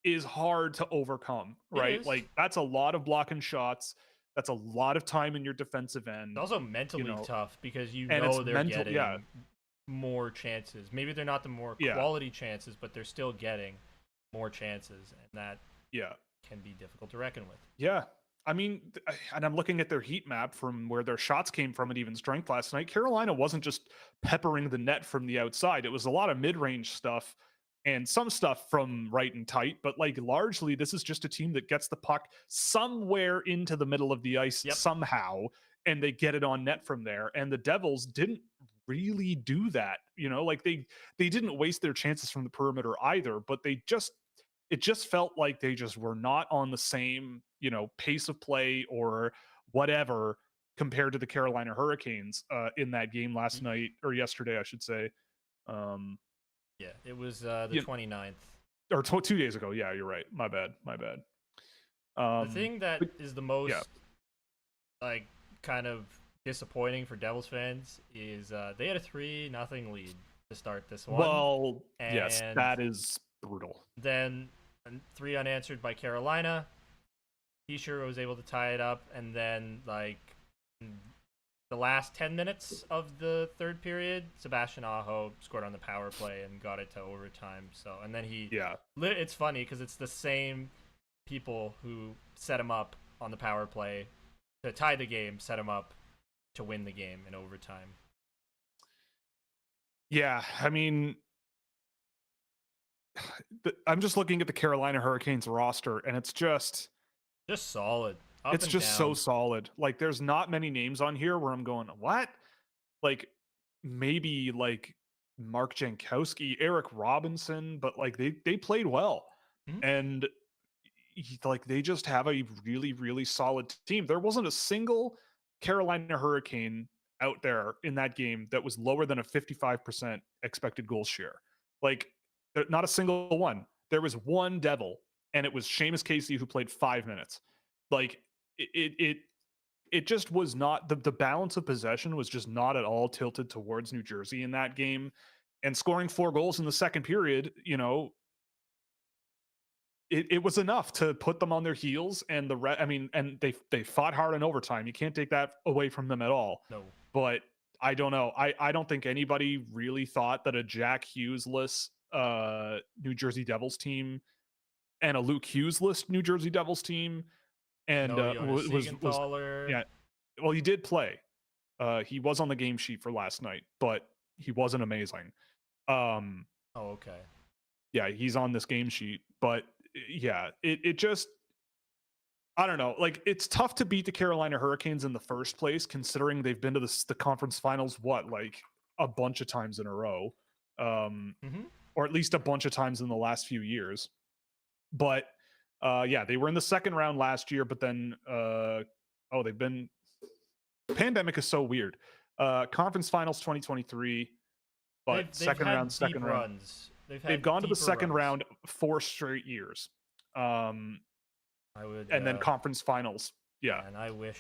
Speaker 1: is hard to overcome, right? Like, that's a lot of blocking shots. That's a lot of time in your defensive end.
Speaker 2: It's also mentally tough because they're getting more chances. Maybe they're not the more quality chances, but they're still getting more chances, and that can be difficult to reckon with.
Speaker 1: Yeah. I mean, and I'm looking at their heat map from where their shots came from at even strength last night. Carolina wasn't just peppering the net from the outside. It was a lot of mid-range stuff and some stuff from right and tight, but like largely this is just a team that gets the puck somewhere into the middle of the ice somehow and they get it on net from there. And the Devils didn't really do that. Like they didn't waste their chances from the perimeter either, but it just felt like they just were not on the same, pace of play or whatever compared to the Carolina Hurricanes in that game last night, or yesterday, I should say.
Speaker 2: Yeah, it was the 29th.
Speaker 1: Or 2 days ago. Yeah, you're right. My bad.
Speaker 2: The thing that is the most, like, kind of disappointing for Devils fans is they had a 3-0 lead to start this one.
Speaker 1: Well, yes, that is brutal.
Speaker 2: Then 3 unanswered by Carolina. Hischier was able to tie it up, and then, like, the last 10 minutes of the third period, Sebastian Aho scored on the power play and got it to overtime. So, and then it's funny because it's the same people who set him up on the power play to tie the game, set him up to win the game in overtime.
Speaker 1: Yeah, I mean, I'm just looking at the Carolina Hurricanes roster, and it's just
Speaker 2: solid.
Speaker 1: It's just so solid. Like, there's not many names on here where I'm going, what? Like, maybe like Mark Jankowski, Eric Robinson, but like they played well. Mm-hmm. And like they just have a really, really solid team. There wasn't a single Carolina Hurricane out there in that game that was lower than a 55% expected goal share. Like, not a single one. There was one Devil, and it was Seamus Casey, who played 5 minutes. Like, it just was not, the balance of possession was just not at all tilted towards New Jersey in that game. And scoring 4 goals in the second period, it was enough to put them on their heels. And and they fought hard in overtime. You can't take that away from them at all.
Speaker 2: No.
Speaker 1: But I don't know. I don't think anybody really thought that a Jack Hughes-less New Jersey Devils team and a Luke Hughes-less New Jersey Devils team and
Speaker 2: yeah.
Speaker 1: Well, he did play. He was on the game sheet for last night, but he wasn't amazing.
Speaker 2: Okay.
Speaker 1: Yeah, he's on this game sheet, but yeah, it just, I don't know. Like, it's tough to beat the Carolina Hurricanes in the first place, considering they've been to the conference finals like a bunch of times in a row, or at least a bunch of times in the last few years. But yeah, they were in the second round last year, but then they've been, pandemic is so weird. Conference finals 2023, but second round. They've gone to the second round 4 straight years. And then conference finals. Yeah.
Speaker 2: And I wish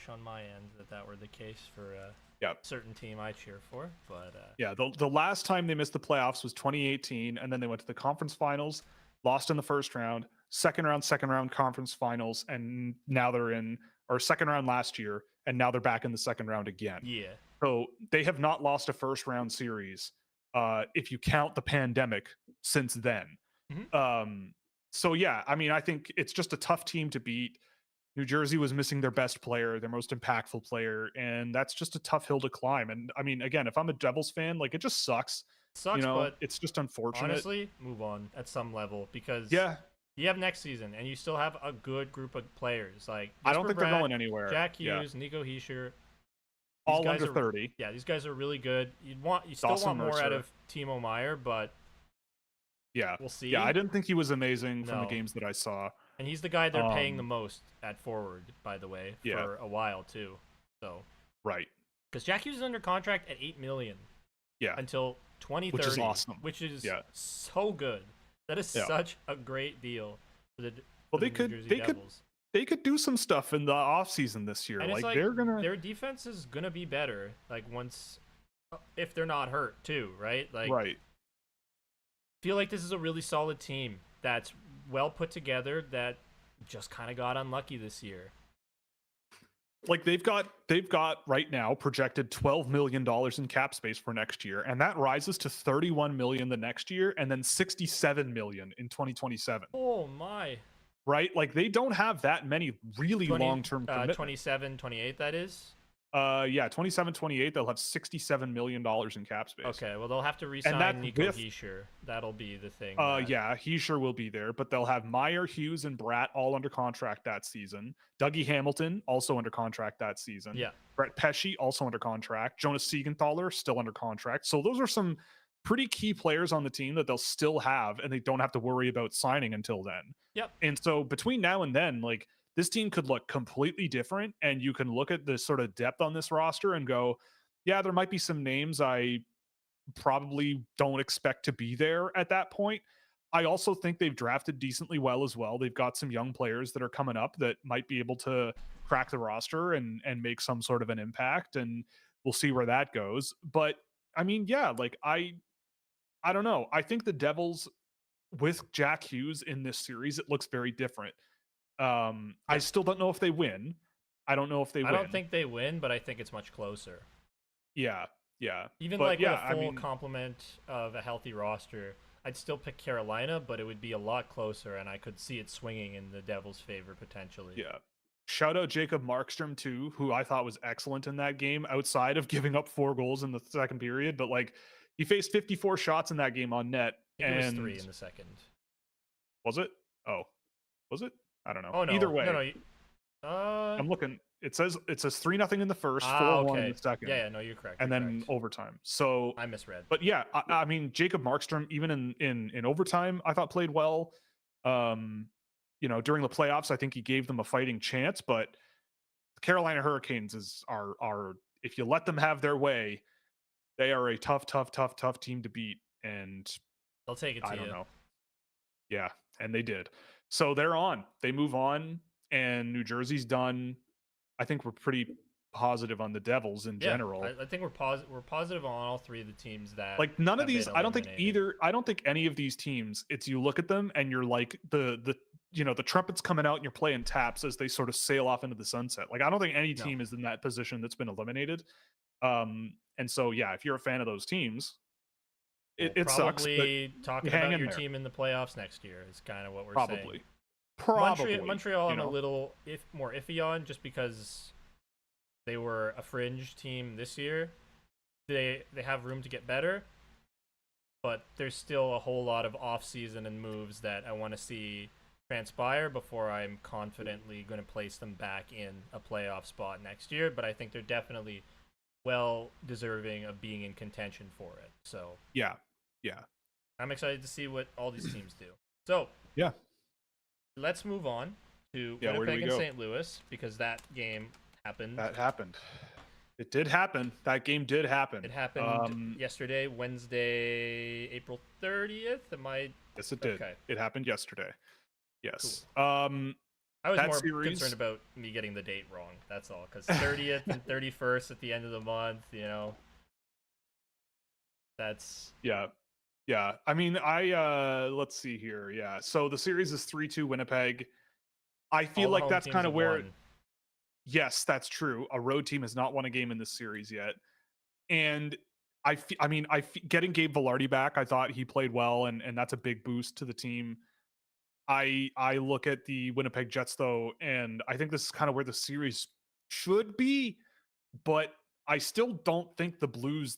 Speaker 2: on my end that were the case for a certain team I cheer for. But
Speaker 1: yeah, the last time they missed the playoffs was 2018, and then they went to the conference finals, lost in the first round, second round conference finals, and now they're in, or second round last year, and now they're back in the second round again.
Speaker 2: Yeah.
Speaker 1: So they have not lost a first round series, if you count the pandemic, since then.
Speaker 2: Mm-hmm.
Speaker 1: So yeah, I mean, I think it's just a tough team to beat. New Jersey was missing their best player, their most impactful player, and that's just a tough hill to climb. And I mean, again, if I'm a Devils fan, like, it just sucks.
Speaker 2: But
Speaker 1: it's just unfortunate.
Speaker 2: Honestly, move on at some level, because you have next season, and you still have a good group of players. Like,
Speaker 1: I don't think they're going anywhere.
Speaker 2: Jack Hughes, Nico Hischier,
Speaker 1: all under 30.
Speaker 2: Yeah, these guys are really good. You still want more out of Timo Meier, but
Speaker 1: yeah,
Speaker 2: we'll see.
Speaker 1: Yeah, I didn't think he was amazing from the games that I saw.
Speaker 2: And he's the guy they're paying the most at forward, by the way, for a while too. So
Speaker 1: right,
Speaker 2: because Jack Hughes is under contract at $8 million.
Speaker 1: Yeah,
Speaker 2: until 2030,
Speaker 1: which is awesome.
Speaker 2: Which is so good. That is such a great deal for the Devils.
Speaker 1: They could do some stuff in the offseason this year.
Speaker 2: And their defense is gonna be better. Like, once, if they're not hurt too, right? Like,
Speaker 1: right.
Speaker 2: Feel like this is a really solid team that's well put together, that just kind of got unlucky this year.
Speaker 1: Like, they've got right now projected $12 million in cap space for next year, and that rises to $31 million the next year, and then $67 million in 2027.
Speaker 2: Oh my.
Speaker 1: Right? Like, they don't have that many really long-term commitments.
Speaker 2: 27, 28, that is?
Speaker 1: Yeah, 27-28. They'll have $67 million in cap space.
Speaker 2: Okay, well they'll have to re-sign Nico Hischier. That'll be the thing.
Speaker 1: Yeah, Hischier will be there, but they'll have Meyer, Hughes, and Bratt all under contract that season. Dougie Hamilton also under contract that season.
Speaker 2: Yeah.
Speaker 1: Brett Pesce also under contract. Jonas Siegenthaler still under contract. So those are some pretty key players on the team that they'll still have, and they don't have to worry about signing until then.
Speaker 2: Yep.
Speaker 1: And so between now and then, like, this team could look completely different, and you can look at the sort of depth on this roster and go, yeah, there might be some names I probably don't expect to be there at that point. I also think they've drafted decently well as well. They've got some young players that are coming up that might be able to crack the roster and make some sort of an impact, and we'll see where that goes. But I mean, yeah, like I don't know. I think the Devils with Jack Hughes in this series, it looks very different. I still don't know if they win. I don't know if they win.
Speaker 2: I don't think they win, but I think it's much closer.
Speaker 1: Yeah.
Speaker 2: Even with a full complement of a healthy roster, I'd still pick Carolina, but it would be a lot closer, and I could see it swinging in the Devils' favor potentially.
Speaker 1: Yeah. Shout out Jacob Markstrom too, who I thought was excellent in that game outside of giving up 4 goals in the second period, but like he faced 54 shots in that game on net.
Speaker 2: And it was 3 in the second.
Speaker 1: Was it? Oh, was it? I don't know.
Speaker 2: Oh, no.
Speaker 1: Either way.
Speaker 2: No.
Speaker 1: I'm looking. It says 3-0 in the first, 4-1 in the second.
Speaker 2: Yeah, no, you're correct.
Speaker 1: And then overtime. So
Speaker 2: I misread.
Speaker 1: But yeah, I mean Jacob Markstrom, even in overtime, I thought played well. You know, during the playoffs, I think he gave them a fighting chance. But the Carolina Hurricanes are if you let them have their way, they are a tough team to beat, and
Speaker 2: they'll take it to you.
Speaker 1: I don't know. Yeah, and they did. So they're on. They move on, and New Jersey's done. I think we're pretty positive on the Devils in general.
Speaker 2: I think we're positive on all 3 of the teams that
Speaker 1: like none of these. I don't think any of these teams. It's you look at them and you're like the trumpets coming out and you're playing taps as they sort of sail off into the sunset. Like I don't think any team is in that position that's been eliminated. And so yeah, if you're a fan of those teams, it sucks.
Speaker 2: Probably talking about your team in the playoffs next year is kind of what we're saying.
Speaker 1: Probably.
Speaker 2: Montreal I'm a little more iffy on just because they were a fringe team this year. They have room to get better, but there's still a whole lot of off-season and moves that I want to see transpire before I'm confidently going to place them back in a playoff spot next year. But I think they're definitely well deserving of being in contention for it. So
Speaker 1: yeah,
Speaker 2: I'm excited to see what all these teams do. So
Speaker 1: yeah.
Speaker 2: Let's move on to Winnipeg and St. Louis because that game happened.
Speaker 1: That happened. It did happen. That game did happen.
Speaker 2: It happened yesterday, Wednesday, April 30th.
Speaker 1: Yes, it did. Okay. It happened yesterday. Yes.
Speaker 2: Cool. I was more concerned about me getting the date wrong. That's all. Because 30th and 31st at the end of the month, that's...
Speaker 1: Yeah, I mean, let's see here. Yeah, so the series is 3-2 Winnipeg. I feel like that's kind of where... Yes, that's true. A road team has not won a game in this series yet. And getting Gabe Vilardi back, I thought he played well, and that's a big boost to the team. I look at the Winnipeg Jets, though, and I think this is kind of where the series should be, but I still don't think the Blues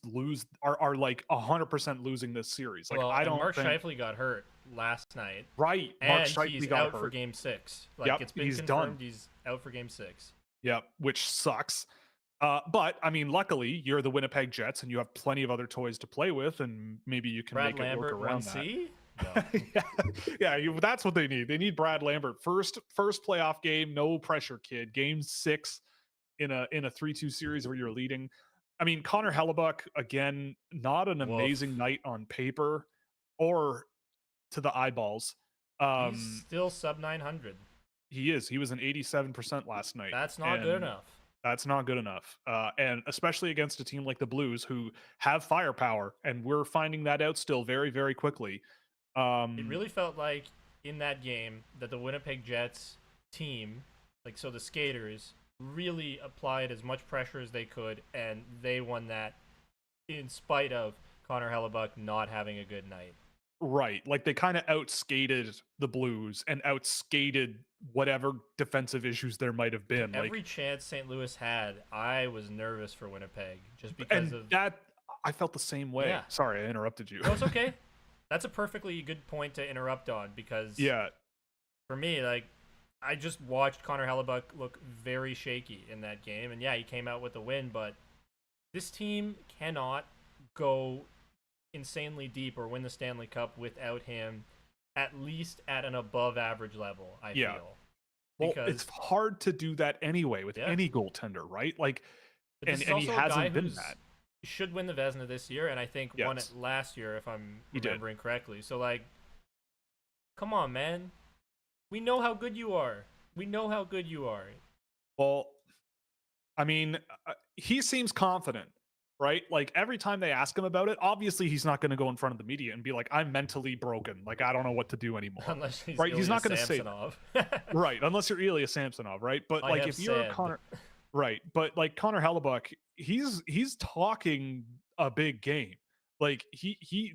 Speaker 1: are like 100% losing this series. Like I don't.
Speaker 2: Mark Scheifele got hurt last night.
Speaker 1: Right,
Speaker 2: Mark Scheifele got hurt for Game 6. Like it's been confirmed
Speaker 1: done.
Speaker 2: He's out for Game 6.
Speaker 1: Yep, which sucks. But I mean, luckily you're the Winnipeg Jets and you have plenty of other toys to play with, and maybe you can make it work around that. Yeah, that's what they need. They need Brad Lambert. First playoff game, no pressure, kid. Game 6 in a 3-2 series where you're leading. I mean, Connor Hellebuck, again, not an amazing night on paper or to the eyeballs.
Speaker 2: He's still sub 900.
Speaker 1: He is. He was an 87% last night.
Speaker 2: That's not good enough.
Speaker 1: That's not good enough. And especially against a team like the Blues who have firepower, and we're finding that out still very, very quickly.
Speaker 2: It really felt like in that game that the Winnipeg Jets team, so the skaters, really applied as much pressure as they could, and they won that in spite of Connor Hellebuck not having a good night.
Speaker 1: Right. Like they kind of outskated the Blues and outskated whatever defensive issues there might have been.
Speaker 2: Every chance St. Louis had, I was nervous for Winnipeg just because of
Speaker 1: that. I felt the same way. Yeah. Sorry, I interrupted you.
Speaker 2: No, it's okay. That's a perfectly good point to interrupt on because for me, like, I just watched Connor Hellebuyck look very shaky in that game, and he came out with the win, but this team cannot go insanely deep or win the Stanley Cup without him at least at an above average level, I feel.
Speaker 1: Well, it's hard to do that anyway with any goaltender, right? Like, and he hasn't been that.
Speaker 2: He should win the Vezina this year, and I think won it last year, if I'm remembering correctly. So, like, come on, man. We know how good you are.
Speaker 1: Well, I mean, he seems confident, right? Like, every time they ask him about it, obviously he's not going to go in front of the media and be like, I'm mentally broken. Like, I don't know what to do anymore.
Speaker 2: Unless he's
Speaker 1: right?
Speaker 2: Ilya
Speaker 1: He's not going to say
Speaker 2: that.
Speaker 1: Right. Unless you're Ilya Samsonov, right? But like, if you're Connor, right. But like Connor Hellebuyck, he's talking a big game. Like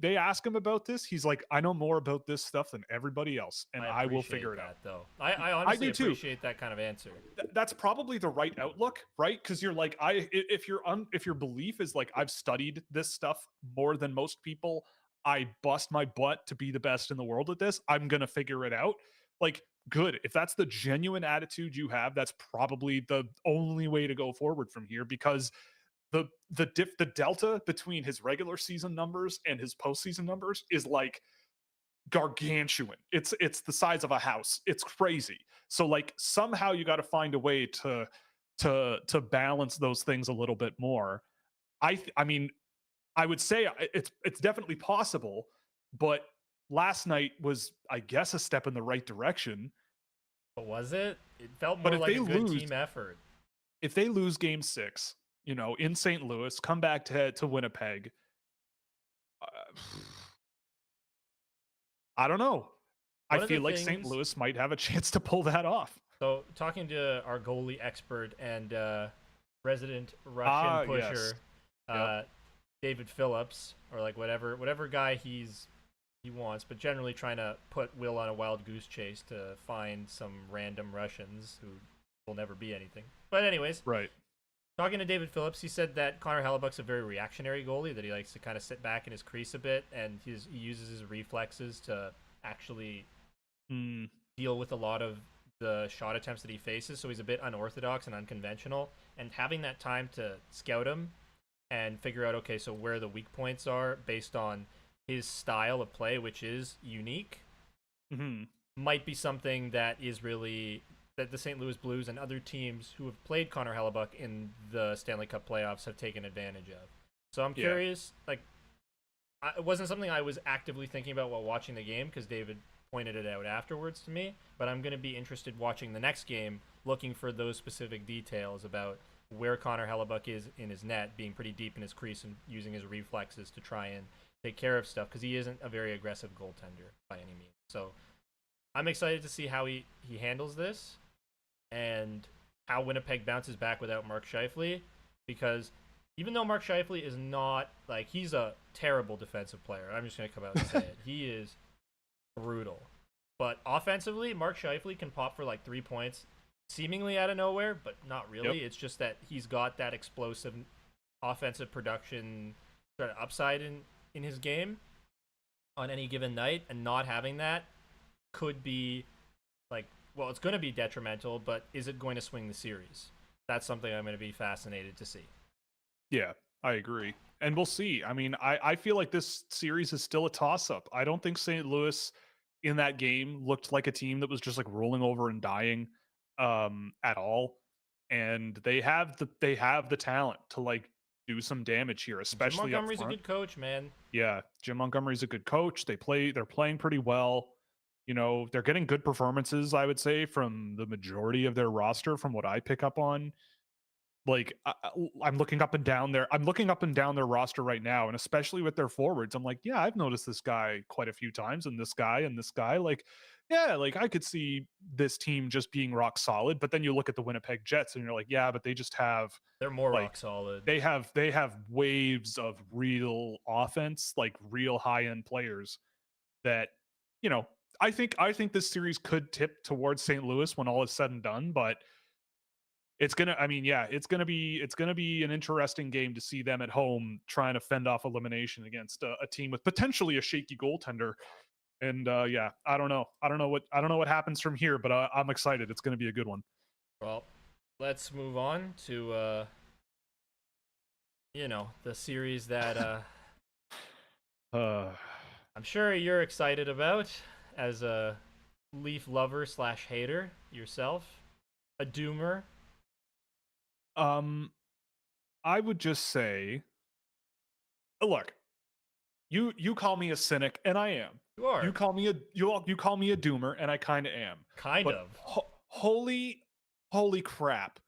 Speaker 1: they ask him about this. He's like, I know more about this stuff than everybody else, and I will figure it out.
Speaker 2: Though I honestly appreciate that kind of answer.
Speaker 1: That's probably the right outlook, right? Because you're like, if your belief is like, I've studied this stuff more than most people, I bust my butt to be the best in the world at this, I'm gonna figure it out. Like, good. If that's the genuine attitude you have, that's probably the only way to go forward from here, because the delta between his regular season numbers and his postseason numbers is like gargantuan. It's the size of a house. It's crazy. So like, somehow you got to find a way to balance those things a little bit more. I mean, I would say it's definitely possible, but last night was, I guess, a step in the right direction.
Speaker 2: But was it? It felt more like a good team effort.
Speaker 1: If they lose Game 6, in St. Louis, come back to Winnipeg, I don't know. I feel like St. Louis might have a chance to pull that off.
Speaker 2: So, talking to our goalie expert and resident Russian pusher, David Phillips, or like whatever guy he wants, but generally trying to put Will on a wild goose chase to find some random Russians who will never be anything. But anyways,
Speaker 1: right.
Speaker 2: Talking to David Phillips, he said that Connor Hellebuyck's a very reactionary goalie, that he likes to kind of sit back in his crease a bit, and he uses his reflexes to actually deal with a lot of the shot attempts that he faces, so he's a bit unorthodox and unconventional, and having that time to scout him and figure out, okay, so where the weak points are based on his style of play, which is unique, might be something that is really... that the St. Louis Blues and other teams who have played Connor Hellebuyck in the Stanley Cup playoffs have taken advantage of. So I'm curious, like, it wasn't something I was actively thinking about while watching the game, because David pointed it out afterwards to me, but I'm going to be interested watching the next game, looking for those specific details about where Connor Hellebuyck is in his net, being pretty deep in his crease and using his reflexes to try and take care of stuff, because he isn't a very aggressive goaltender by any means. So I'm excited to see how he handles this, and how Winnipeg bounces back without Mark Scheifele, because even though Mark Scheifele is not, like, he's a terrible defensive player, I'm just going to come out and say it. He is brutal. But offensively, Mark Scheifele can pop for like 3 points seemingly out of nowhere, but not really. It's just that he's got that explosive offensive production sort of upside in his game on any given night, and not having that could be like, well, it's going to be detrimental, but is it going to swing the series? That's something I'm going to be fascinated to see.
Speaker 1: Yeah, I agree. And we'll see. I mean, I feel like this series is still a toss-up. I don't think St. Louis in that game looked like a team that was just like rolling over and dying at all. And they have the talent to like do some damage here, especially
Speaker 2: Jim Montgomery's a good coach, man.
Speaker 1: Yeah, Jim Montgomery's a good coach. They're playing pretty well. They're getting good performances, I would say, from the majority of their roster, from what I pick up on. Like, I'm looking up and down their roster right now, and especially with their forwards, I'm like, yeah, I've noticed this guy quite a few times, and this guy. Like, yeah, like I could see this team just being rock solid. But then you look at the Winnipeg Jets, and you're like, yeah, but they're more
Speaker 2: rock solid.
Speaker 1: They have waves of real offense, like real high end players that I think this series could tip towards St. Louis when all is said and done, but it's gonna be an interesting game to see them at home trying to fend off elimination against a team with potentially a shaky goaltender. And I don't know what happens from here, but I'm excited. It's gonna be a good one.
Speaker 2: Well, let's move on to the series that I'm sure you're excited about as a Leaf lover / hater yourself, a doomer.
Speaker 1: I would just say, look, you call me a cynic, and I am.
Speaker 2: You are.
Speaker 1: You call me a doomer, and I kind of am.
Speaker 2: Kind of.
Speaker 1: Holy crap!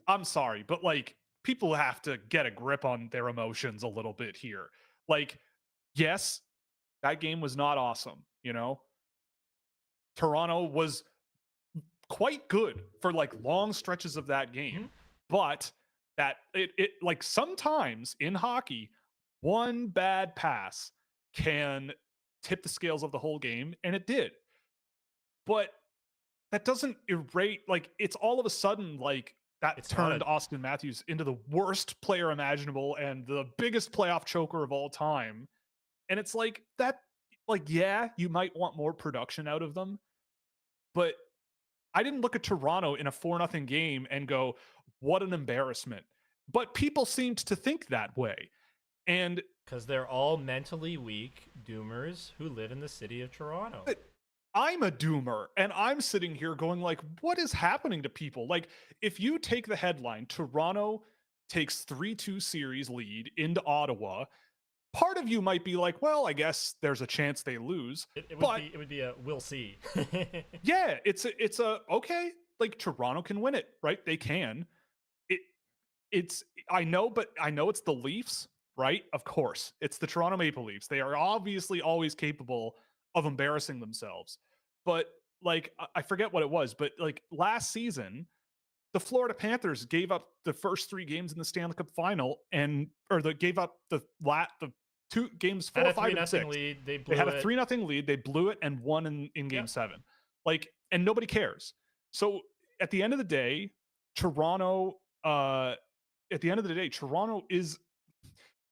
Speaker 1: I'm sorry, but like, people have to get a grip on their emotions a little bit here. Like, yes, that game was not awesome. Toronto was quite good for like long stretches of that game, but that it like sometimes in hockey, one bad pass can tip the scales of the whole game, and it did. But that doesn't erase, like, it's all of a sudden like that turned Austin Matthews into the worst player imaginable and the biggest playoff choker of all time. And it's like that, like, yeah, you might want more production out of them, but I didn't look at Toronto in a 4-0 game and go, what an embarrassment. But people seemed to think that way. And
Speaker 2: because they're all mentally weak doomers who live in the city of Toronto.
Speaker 1: I'm a doomer, and I'm sitting here going like, what is happening to people? Like, if you take the headline, Toronto takes 3-2 series lead into Ottawa, part of you might be like, well, I guess there's a chance they lose.
Speaker 2: It would be a we'll see.
Speaker 1: Yeah, it's a okay, like, Toronto can win it, right? They can. I know it's the Leafs, right? Of course. It's the Toronto Maple Leafs. They are obviously always capable of embarrassing themselves. But like, I forget what it was, but like last season, the Florida Panthers gave up the first 3 games in the Stanley Cup final, they gave up the 2 games, 4, 5, and 6.
Speaker 2: Lead. They
Speaker 1: had a 3-0 lead. They blew it and won in game 7. Like, and nobody cares. So at the end of the day, Toronto is,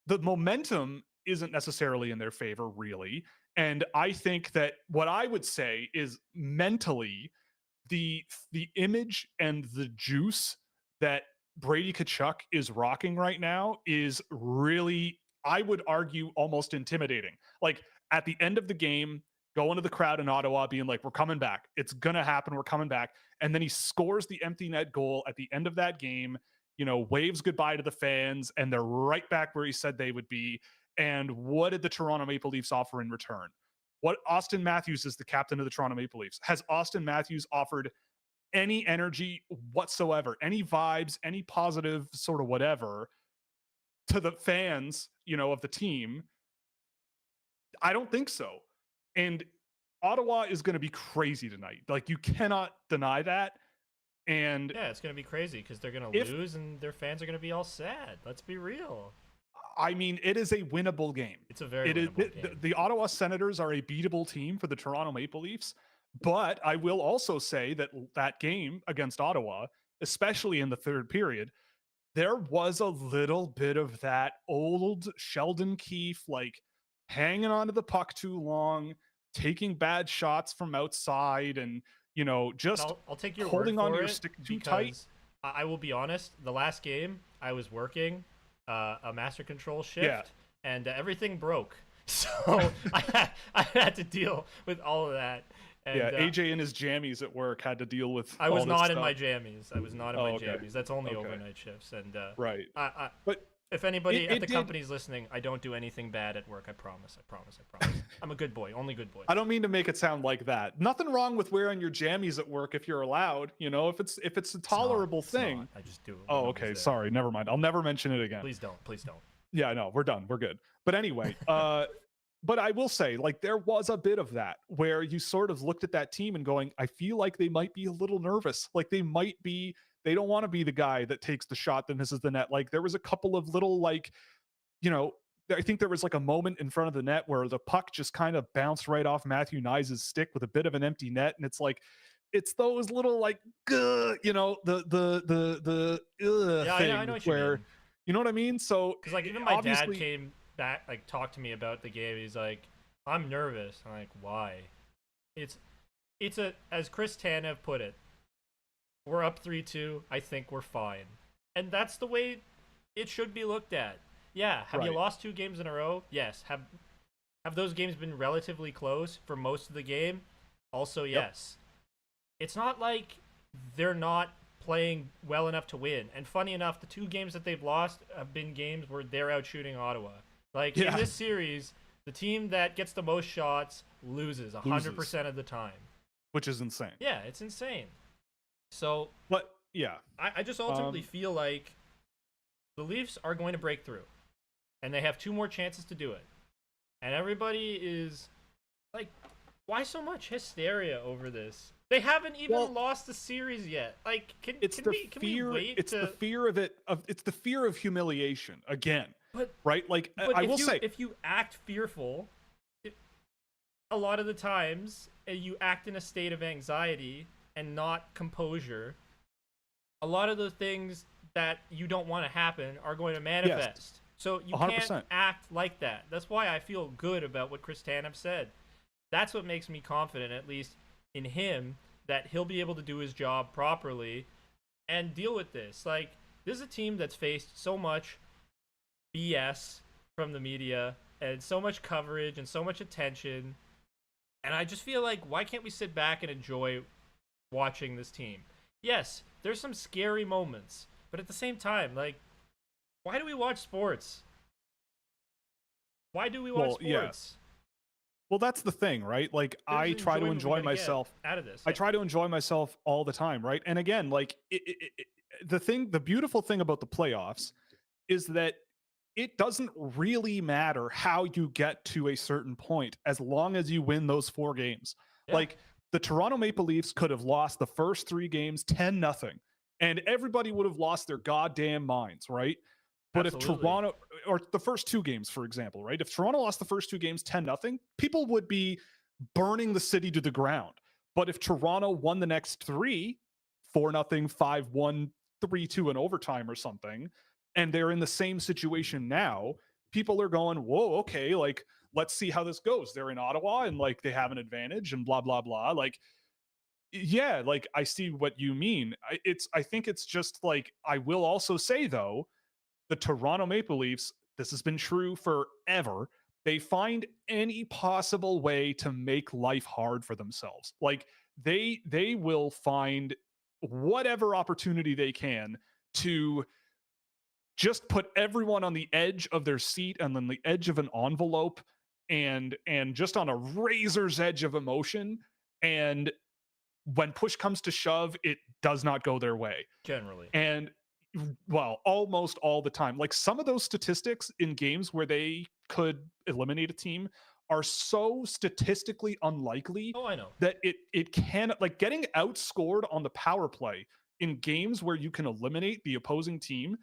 Speaker 1: the momentum isn't necessarily in their favor, really. And I think that what I would say is mentally, the image and the juice that Brady Tkachuk is rocking right now is really, I would argue, almost intimidating. Like, at the end of the game, going to the crowd in Ottawa being like, we're coming back. It's going to happen. We're coming back. And then he scores the empty net goal at the end of that game, waves goodbye to the fans, and they're right back where he said they would be. And what did the Toronto Maple Leafs offer in return? What Austin Matthews is the captain of the Toronto Maple Leafs. Has Austin Matthews offered any energy whatsoever, any vibes, any positive sort of whatever to the fans, of the team? I don't think so. And Ottawa is going to be crazy tonight. Like, you cannot deny that. And
Speaker 2: yeah, it's going to be crazy because they're going to lose and their fans are going to be all sad. Let's be real.
Speaker 1: I mean, it is a winnable game.
Speaker 2: It's a very winnable game.
Speaker 1: The Ottawa Senators are a beatable team for the Toronto Maple Leafs. But I will also say that game against Ottawa, especially in the third period, there was a little bit of that old Sheldon Keefe, like, hanging onto the puck too long, taking bad shots from outside, and just
Speaker 2: I'll take your
Speaker 1: holding
Speaker 2: on
Speaker 1: to your stick too tight.
Speaker 2: I will be honest, the last game I was working a master control shift, and everything broke, so I had to deal with all of that. And,
Speaker 1: AJ and his jammies at work had to deal with.
Speaker 2: I was not in my jammies. Jammies. That's only overnight shifts, and
Speaker 1: right.
Speaker 2: But if anybody at the company's listening, I don't do anything bad at work. I promise. I'm a good boy. Only good boy.
Speaker 1: I don't mean to make it sound like that. Nothing wrong with wearing your jammies at work if you're allowed. If it's a tolerable thing.
Speaker 2: I just do it.
Speaker 1: Oh, okay. Sorry. Never mind. I'll never mention it again.
Speaker 2: Please don't.
Speaker 1: Yeah, no, we're done. We're good. But anyway, but I will say, like, there was a bit of that where you sort of looked at that team and going, I feel like they might be a little nervous. Like, they don't want to be the guy that takes the shot that misses the net. Like, there was a couple of little, like, I think there was like a moment in front of the net where the puck just kind of bounced right off Matthew Nyes' stick with a bit of an empty net, and it's like, it's those little like, you know, the
Speaker 2: yeah,
Speaker 1: thing
Speaker 2: I know what
Speaker 1: where,
Speaker 2: you mean.
Speaker 1: you know what I mean? So
Speaker 2: because like even my dad came back, like talked to me about the game. He's like, I'm nervous. I'm like, why? It's as Chris Tanev put it, we're up 3-2. I think we're fine, and that's the way it should be looked at. Yeah, have you lost 2 games in a row? Yes. Have those games been relatively close for most of the game? Also, yes. Yep. It's not like they're not playing well enough to win. And funny enough, the 2 games that they've lost have been games where they're out shooting Ottawa. Like in this series, the team that gets the most shots loses 100% of the time.
Speaker 1: Which is insane.
Speaker 2: Yeah, it's insane. So,
Speaker 1: but yeah,
Speaker 2: I just ultimately feel like the Leafs are going to break through. And they have 2 more chances to do it. And everybody is like, why so much hysteria over this? They haven't even lost the series yet. Like, can we wait?
Speaker 1: It's the fear of it. It's the fear of humiliation again. Right? Like, I will say,
Speaker 2: if you act fearful, a lot of the times you act in a state of anxiety and not composure. A lot of the things that you don't want to happen are going to manifest. Yes. So you 100%. Can't act like that. That's why I feel good about what Chris Tanev said. That's what makes me confident, at least in him, that he'll be able to do his job properly and deal with this. Like, this is a team that's faced so much BS from the media and so much coverage and so much attention. And I just feel like, why can't we sit back and enjoy watching this team? Yes, there's some scary moments, but at the same time, like, why do we watch sports? Why do we watch sports?
Speaker 1: Yeah. Well, that's the thing, right? Like, I try to enjoy myself
Speaker 2: out of this.
Speaker 1: I try to enjoy myself all the time, right? And again, like, the beautiful thing about the playoffs is that it doesn't really matter how you get to a certain point as long as you win those 4 games. Yeah. Like, the Toronto Maple Leafs could have lost the first 3 games 10-0, and everybody would have lost their goddamn minds, right? But Absolutely. If Toronto, or the first 2 games, for example, right? If Toronto lost the first 2 games 10-0, people would be burning the city to the ground. But if Toronto won the next 3, 4-0, 5-1, 3-2 in overtime or something, and they're in the same situation now, people are going, whoa, okay, like, let's see how this goes. They're in Ottawa and like they have an advantage and blah, blah, blah. Like, yeah, like, I see what you mean. I think it's just like, I will also say though, the Toronto Maple Leafs, this has been true forever. They find any possible way to make life hard for themselves. Like, they will find whatever opportunity they can to just put everyone on the edge of their seat and then the edge of an envelope and just on a razor's edge of emotion. And when push comes to shove, it does not go their way.
Speaker 2: Generally.
Speaker 1: And well, almost all the time. Like, some of those statistics in games where they could eliminate a team are so statistically unlikely.
Speaker 2: Oh, I know.
Speaker 1: That it can, like, getting outscored on the power play in games where you can eliminate the opposing team.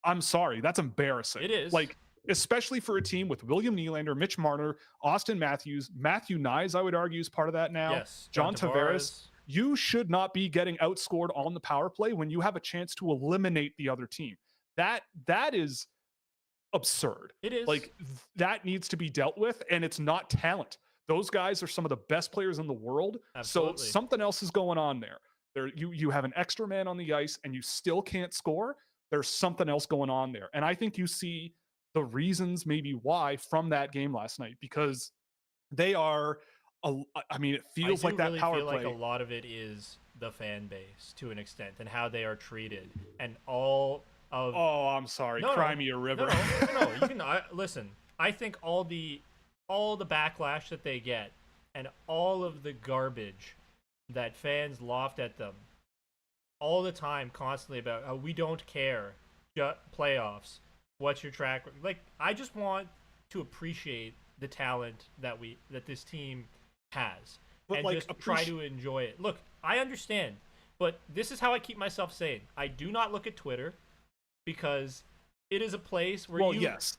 Speaker 1: I'm sorry, that's embarrassing.
Speaker 2: It is.
Speaker 1: Like, especially for a team with William Nylander, Mitch Marner, Austin Matthews, Matthew Nyes, I would argue, is part of that now.
Speaker 2: Yes.
Speaker 1: John Tavares. You should not be getting outscored on the power play when you have a chance to eliminate the other team. That is absurd.
Speaker 2: It is.
Speaker 1: Like, that needs to be dealt with, and it's not talent. Those guys are some of the best players in the world.
Speaker 2: Absolutely.
Speaker 1: So something else is going on there. You have an extra man on the ice and you still can't score. There's something else going on there. And I think you see the reasons maybe why from that game last night, because they are, I mean, it feels like that
Speaker 2: really
Speaker 1: power
Speaker 2: feel
Speaker 1: play.
Speaker 2: Like a lot of it is the fan base to an extent and how they are treated and all of.
Speaker 1: Oh, I'm sorry. Cry me a river.
Speaker 2: No. You can listen. I think all the backlash that they get and all of the garbage that fans loft at them all the time, constantly about how we don't care, playoffs. What's your track? Like, I just want to appreciate the talent that this team has, but and like, just try to enjoy it. Look, I understand, but this is how I keep myself sane. I do not look at Twitter because it is a place where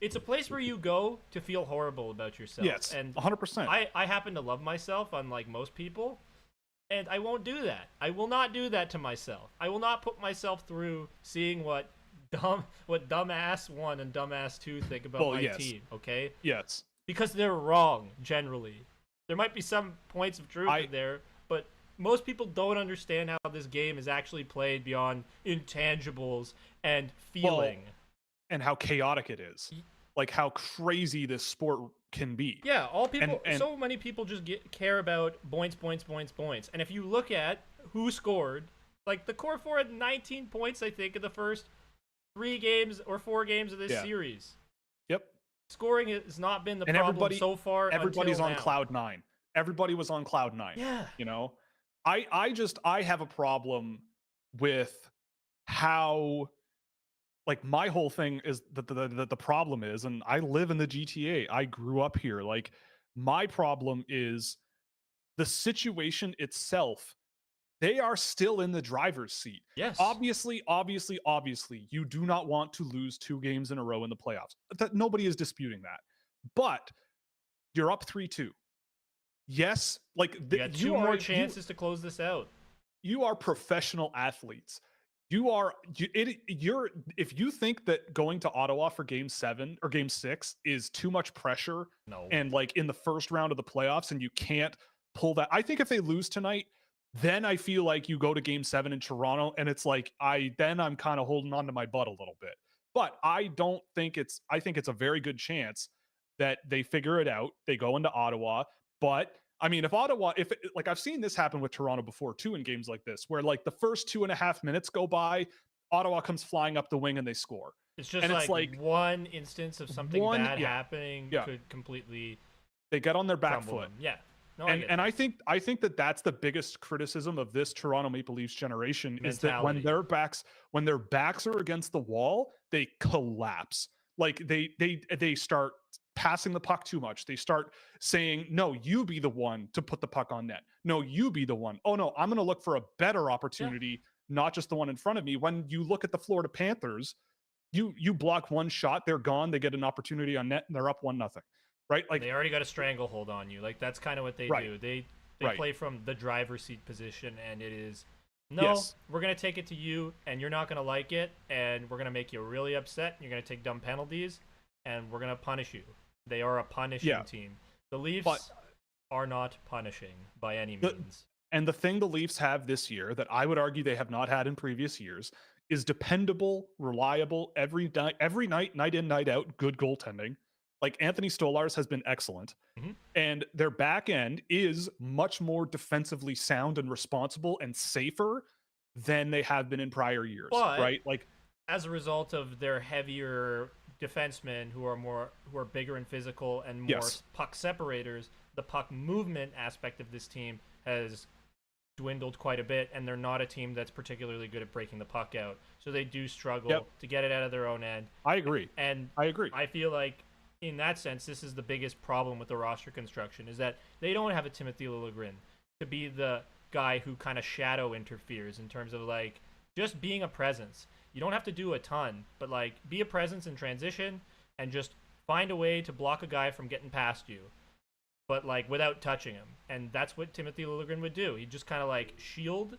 Speaker 2: it's a place where you go to feel horrible about yourself.
Speaker 1: Yes,
Speaker 2: and
Speaker 1: 100%.
Speaker 2: I happen to love myself, unlike most people, and I won't do that. I will not do that to myself. I will not put myself through seeing what dumbass 1 and dumbass 2 think about my team. Okay.
Speaker 1: Yes.
Speaker 2: Because they're wrong generally. There might be some points of truth in there, but most people don't understand how this game is actually played beyond intangibles and feeling.
Speaker 1: And how chaotic it is. Like how crazy this sport can be.
Speaker 2: Yeah, all people, so many people just care about points. And if you look at who scored, like the core 4 had 19 points, I think, in the first 3 games or 4 games of this series.
Speaker 1: Yep.
Speaker 2: Scoring has not been the problem so far.
Speaker 1: Everybody's on cloud 9. Everybody was on cloud 9.
Speaker 2: Yeah.
Speaker 1: You know, I have a problem with how, like, my whole thing is that the problem is, and I live in the GTA. I grew up here. Like, my problem is the situation itself. They are still in the driver's seat.
Speaker 2: Yes.
Speaker 1: Obviously, you do not want to lose 2 games in a row in the playoffs. Nobody is disputing that. But you're up 3-2. Yes, like
Speaker 2: you got 2 more chances to close this out.
Speaker 1: You are professional athletes. If you think that going to Ottawa for game 7 or game 6 is too much pressure, and like in the first round of the playoffs, and you can't pull that. I think if they lose tonight, then I feel like you go to game 7 in Toronto, and it's like I'm kind of holding on to my butt a little bit. But I think it's a very good chance that they figure it out. They go into Ottawa. But I mean, if I've seen this happen with Toronto before too, in games like this, where like the first 2.5 minutes go by, Ottawa comes flying up the wing and they score.
Speaker 2: It's just like one instance of something bad happening could completely.
Speaker 1: They get on their back foot.
Speaker 2: Them. Yeah. No,
Speaker 1: and I think that that's the biggest criticism of this Toronto Maple Leafs generation is that when their backs are against the wall, they collapse. Like they start passing the puck too much. They start saying, "No, you be the one to put the puck on net. No, you be the one. Oh no, I'm going to look for a better opportunity, not just the one in front of me." When you look at the Florida Panthers, you block one shot, they're gone. They get an opportunity on net, and they're up 1-0. Right? Like
Speaker 2: they already got a stranglehold on you. Like that's kind of what they do. They play from the driver's seat position, and it is we're gonna take it to you, and you're not gonna like it, and we're gonna make you really upset. And you're gonna take dumb penalties, and we're gonna punish you. They are a punishing team. The Leafs are not punishing by any means.
Speaker 1: And the thing the Leafs have this year that I would argue they have not had in previous years is dependable, reliable, every night, night in, night out, good goaltending. Like Anthony Stolarz has been excellent, and their back end is much more defensively sound and responsible and safer than they have been in prior years.
Speaker 2: But
Speaker 1: right? Like
Speaker 2: as a result of their heavier defensemen who are bigger and physical and more puck separators, the puck movement aspect of this team has dwindled quite a bit, and they're not a team that's particularly good at breaking the puck out. So they do struggle to get it out of their own end.
Speaker 1: I agree.
Speaker 2: I feel like in that sense, this is the biggest problem with the roster construction, is that they don't have a Timothy Liljegren to be the guy who kind of shadow interferes in terms of like just being a presence. You don't have to do a ton, but like be a presence in transition and just find a way to block a guy from getting past you, but like without touching him. And that's what Timothy Liljegren would do. He'd just kind of like shield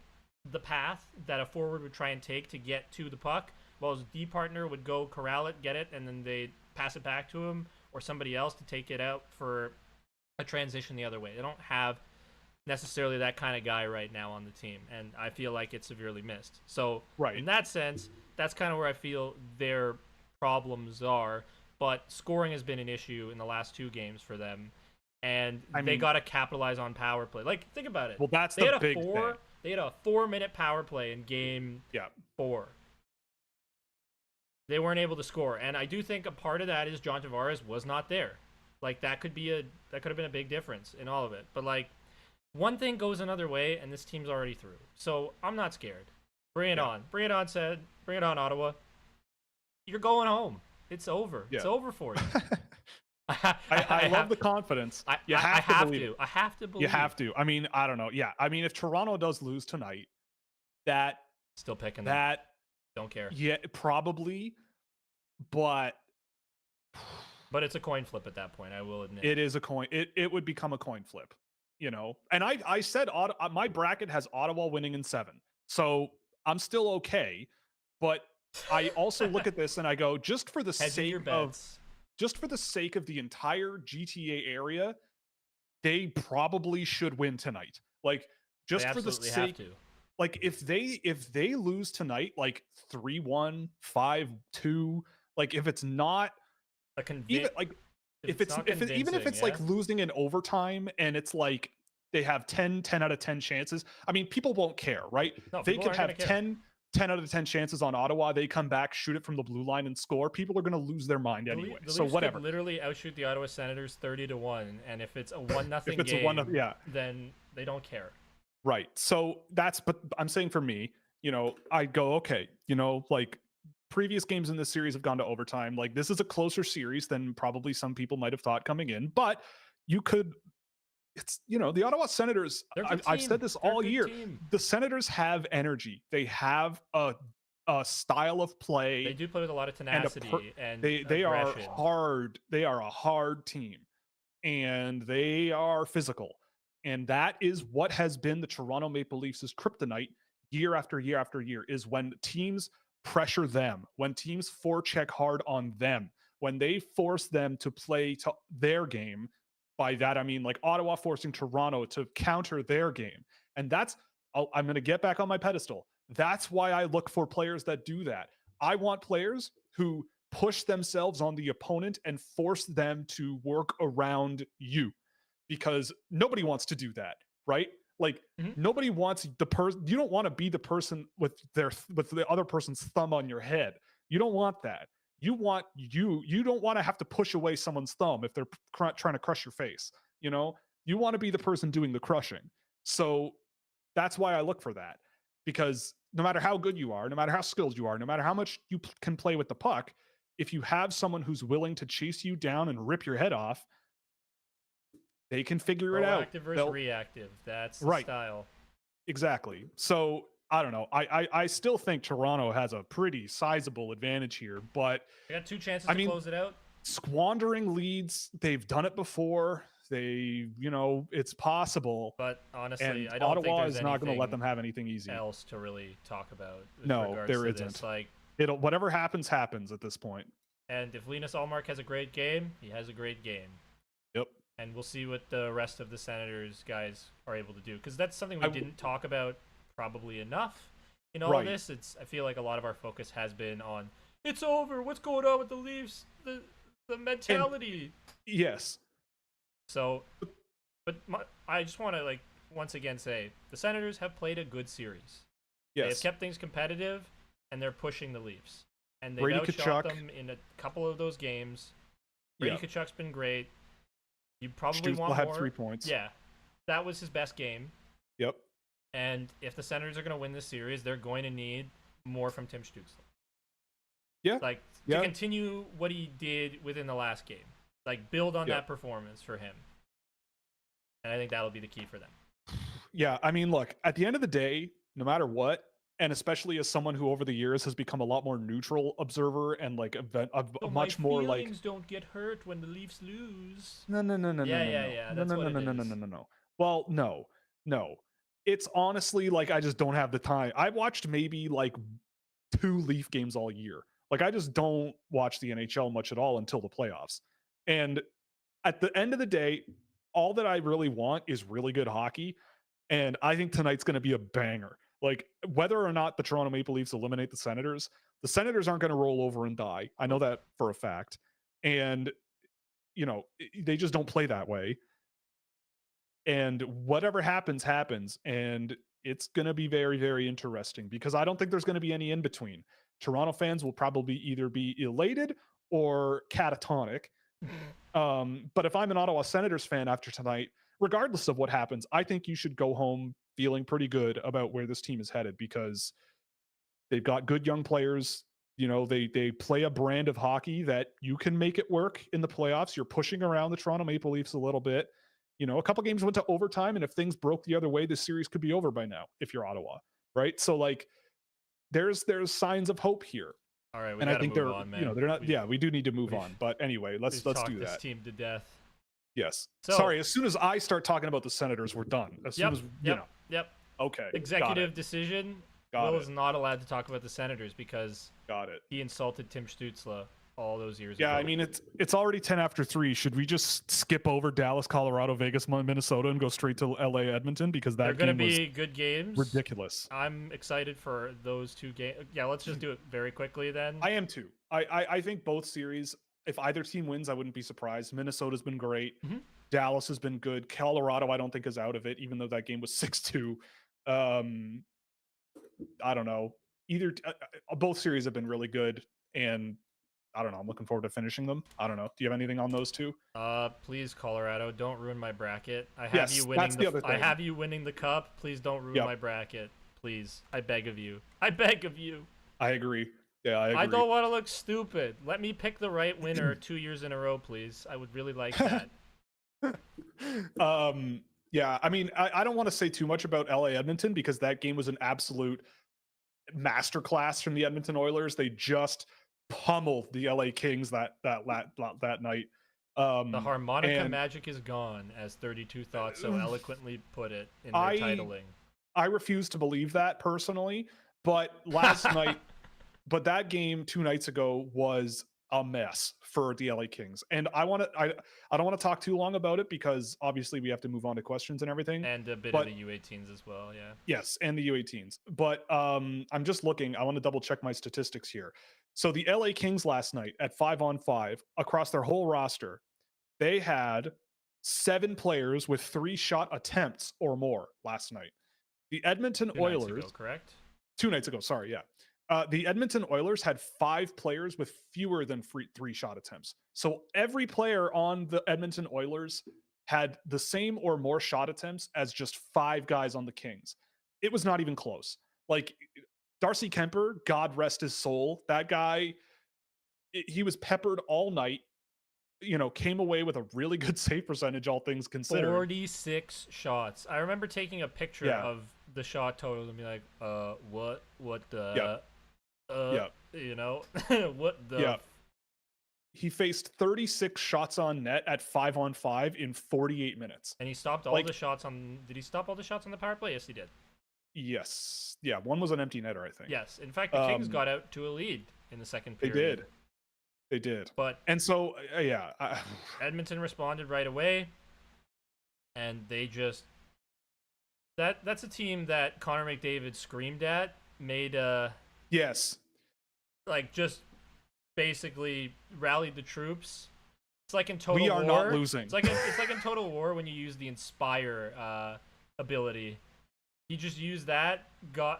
Speaker 2: the path that a forward would try and take to get to the puck, while his D partner would go corral it, get it, and then they'd pass it back to him or somebody else to take it out for a transition the other way. They don't have necessarily that kind of guy right now on the team, and I feel like it's severely missed. So in that sense, that's kind of where I feel their problems are, but scoring has been an issue in the last 2 games for them, and they got to capitalize on power play. Like, think about it.
Speaker 1: Well, that's the big thing.
Speaker 2: They had a 4-minute power play in game 4. They weren't able to score, and I do think a part of that is John Tavares was not there. Like that could have been a big difference in all of it. But like one thing goes another way, and this team's already through. So I'm not scared. Bring it on. Bring it on, Bring it on, Ottawa. You're going home. It's over. It's over for you.
Speaker 1: I love the confidence.
Speaker 2: I have to believe.
Speaker 1: You have to. I mean, I don't know. Yeah. I mean, if Toronto does lose tonight, that
Speaker 2: still picking that. Don't care.
Speaker 1: Yeah, probably. but
Speaker 2: it's a coin flip at that point, I will admit.
Speaker 1: It is a coin. It would become a coin flip, And I said my bracket has Ottawa winning in 7. So I'm still okay. But I also look at this and I go, just for the sake of the entire GTA area, they probably should win tonight. Like, just for the sake, like if they lose tonight, like 3-1, 5-2, like if it's not even like if it's like losing in overtime and it's like they have 10 out of 10 chances. I mean, people won't care, right?
Speaker 2: No,
Speaker 1: they could have 10 out of 10 chances on Ottawa. They come back, shoot it from the blue line, and score. People are going to lose their mind anyway. So whatever.
Speaker 2: Could literally outshoot the Ottawa Senators 30-1, and if it's a 1-0 game, then they don't care.
Speaker 1: Right. So but I'm saying for me, I go, okay, like previous games in this series have gone to overtime. Like, this is a closer series than probably some people might have thought coming in, but the Ottawa Senators, I've said this all year. The Senators have energy. They have a style of play.
Speaker 2: They do play with a lot of tenacity and
Speaker 1: they are hard. They are a hard team, and they are physical. And that is what has been the Toronto Maple Leafs' kryptonite year after year after year, is when teams pressure them, when teams forecheck hard on them, when they force them to play to their game. By that, I mean like Ottawa forcing Toronto to counter their game. And I'm going to get back on my pedestal. That's why I look for players that do that. I want players who push themselves on the opponent and force them to work around you, because nobody wants to do that, right? Like, nobody wants you don't want to be the person with the other person's thumb on your head. You don't want that. You don't want to have to push away someone's thumb if they're trying to crush your face. You want to be the person doing the crushing. So that's why I look for that, because no matter how good you are, no matter how skilled you are, no matter how much you can play with the puck, if you have someone who's willing to chase you down and rip your head off, they can figure it out.
Speaker 2: Proactive versus reactive. That's the style.
Speaker 1: Exactly. So I don't know. I still think Toronto has a pretty sizable advantage here, but
Speaker 2: they got 2 chances to close it out.
Speaker 1: Squandering leads, they've done it before. It's possible.
Speaker 2: But honestly, I
Speaker 1: don't think Ottawa is not going to let them have anything easy
Speaker 2: else to really talk about.
Speaker 1: No, there isn't. Like, whatever happens at this point.
Speaker 2: And if Linus Ullmark has a great game, he has a great game.
Speaker 1: Yep.
Speaker 2: And we'll see what the rest of the Senators guys are able to do, because that's something we didn't talk about probably enough in all this. I feel like a lot of our focus has been on it's over, what's going on with the Leafs, the mentality.
Speaker 1: Yes.
Speaker 2: So, I just want to once again say the Senators have played a good series.
Speaker 1: Yes.
Speaker 2: They have kept things competitive, and they're pushing the Leafs. And they've outshot them in a couple of those games. Brady Tkachuk's been great. You probably want more.
Speaker 1: Had 3 points.
Speaker 2: Yeah, that was his best game.
Speaker 1: Yep.
Speaker 2: And if the Senators are going to win this series, they're going to need more from Tim Stützle.
Speaker 1: Yeah.
Speaker 2: To continue what he did within the last game. Build on that performance for him. And I think that'll be the key for them.
Speaker 1: Yeah, I mean, look, at the end of the day, no matter what, and especially as someone who over the years has become a lot more neutral observer and much more
Speaker 2: my feelings don't get hurt when the Leafs lose.
Speaker 1: No.
Speaker 2: Yeah. That's what it is.
Speaker 1: No. Well, no. It's honestly I just don't have the time. I watched maybe 2 Leaf games all year. I just don't watch the NHL much at all until the playoffs. And at the end of the day, all that I really want is really good hockey. And I think tonight's going to be a banger. Whether or not the Toronto Maple Leafs eliminate the Senators aren't going to roll over and die. I know that for a fact. And, they just don't play that way. And whatever happens. And it's going to be very, very interesting, because I don't think there's going to be any in between. Toronto fans will probably either be elated or catatonic. But if I'm an Ottawa Senators fan after tonight, regardless of what happens, I think you should go home feeling pretty good about where this team is headed, because they've got good young players. They play a brand of hockey that you can make it work in the playoffs. You're pushing around the Toronto Maple Leafs a little bit. A couple games went to overtime, and if things broke the other way, this series could be over by now if you're Ottawa, right? So there's signs of hope here.
Speaker 2: All right, we
Speaker 1: and I
Speaker 2: gotta
Speaker 1: think
Speaker 2: move
Speaker 1: they're,
Speaker 2: on, man.
Speaker 1: they're not. Yeah, we do need to move on. But anyway, let's do that.
Speaker 2: This team to death.
Speaker 1: Yes.
Speaker 2: So,
Speaker 1: sorry. As soon as I start talking about the Senators, we're done. As soon as
Speaker 2: Yep.
Speaker 1: Okay.
Speaker 2: Executive decision. Will is not allowed to talk about the Senators because he insulted Tim Stützle all those years ago.
Speaker 1: Yeah, I mean, it's already 10 after 3. Should we just skip over Dallas, Colorado, Vegas, Minnesota, and go straight to LA, Edmonton? Because that
Speaker 2: they're going to be good games.
Speaker 1: Ridiculous.
Speaker 2: I'm excited for those 2 games. Yeah, let's just do it very quickly then.
Speaker 1: I am too. I think both series, if either team wins, I wouldn't be surprised. Minnesota's been great.
Speaker 2: Mm-hmm.
Speaker 1: Dallas has been good. Colorado, I don't think is out of it, even though that game was 6-2. I don't know. Both series have been really good, and I don't know. I'm looking forward to finishing them. I don't know. Do you have anything on those 2?
Speaker 2: Please, Colorado, don't ruin my bracket. I have you winning I have you winning the cup. Please don't ruin my bracket. Please, I beg of you. I beg of you.
Speaker 1: I agree. Yeah, I agree.
Speaker 2: I don't want to look stupid. Let me pick the right winner 2 years in a row, please. I would really like that.
Speaker 1: Yeah, I mean, I don't want to say too much about LA Edmonton because that game was an absolute masterclass from the Edmonton Oilers. They just pummeled the LA Kings that night.
Speaker 2: The harmonica magic is gone, as 32 Thoughts so eloquently put it in their titling.
Speaker 1: I refuse to believe that personally, but last night, but that game 2 nights ago was a mess for the LA Kings. And I don't want to talk too long about it because obviously we have to move on to questions and everything.
Speaker 2: And a bit of the U18s as well, yeah.
Speaker 1: Yes, and the U18s. But I'm just looking, I want to double check my statistics here. So the LA Kings last night at 5-on-5 across their whole roster, they had 7 players with 3 shot attempts or more last night. The Edmonton Oilers,
Speaker 2: 2 nights ago, correct?
Speaker 1: 2 nights ago, sorry, yeah. The Edmonton Oilers had 5 players with fewer than 3 shot attempts. So every player on the Edmonton Oilers had the same or more shot attempts as just 5 guys on the Kings. It was not even close. Like Darcy Kemper, God rest his soul, that guy, he was peppered all night. Came away with a really good save percentage, all things considered.
Speaker 2: 46 shots. I remember taking a picture of the shot totals and be like, what the, what the.
Speaker 1: He faced 36 shots on net at 5-on-5 in 48 minutes.
Speaker 2: And he stopped all the shots on. Did he stop all the shots on the power play? Yes, he did.
Speaker 1: Yes. Yeah, one was an empty netter, I think.
Speaker 2: Yes. In fact, the Kings got out to a lead in the second period.
Speaker 1: They did.
Speaker 2: And
Speaker 1: so,
Speaker 2: Edmonton responded right away, and they just that's a team that Connor McDavid screamed at, made
Speaker 1: yes,
Speaker 2: like just basically rallied the troops. It's like in Total War.
Speaker 1: We are not losing.
Speaker 2: It's like in Total War when you use the Inspire ability. He just used that,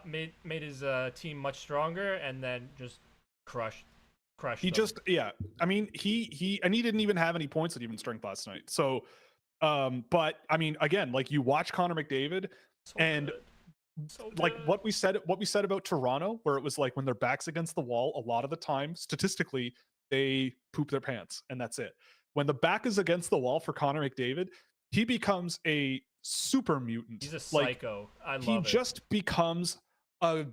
Speaker 2: made his team much stronger, and then just crushed.
Speaker 1: He
Speaker 2: them.
Speaker 1: I mean, he didn't even have any points at even strength last night. So, but I mean, again, like you watch Connor McDavid, like what we said about Toronto, where it was like when their back's against the wall, a lot of the time, statistically, they poop their pants, and that's it. When the back is against the wall for Connor McDavid, he becomes a super mutant.
Speaker 2: He's a psycho. I love it.
Speaker 1: He just becomes a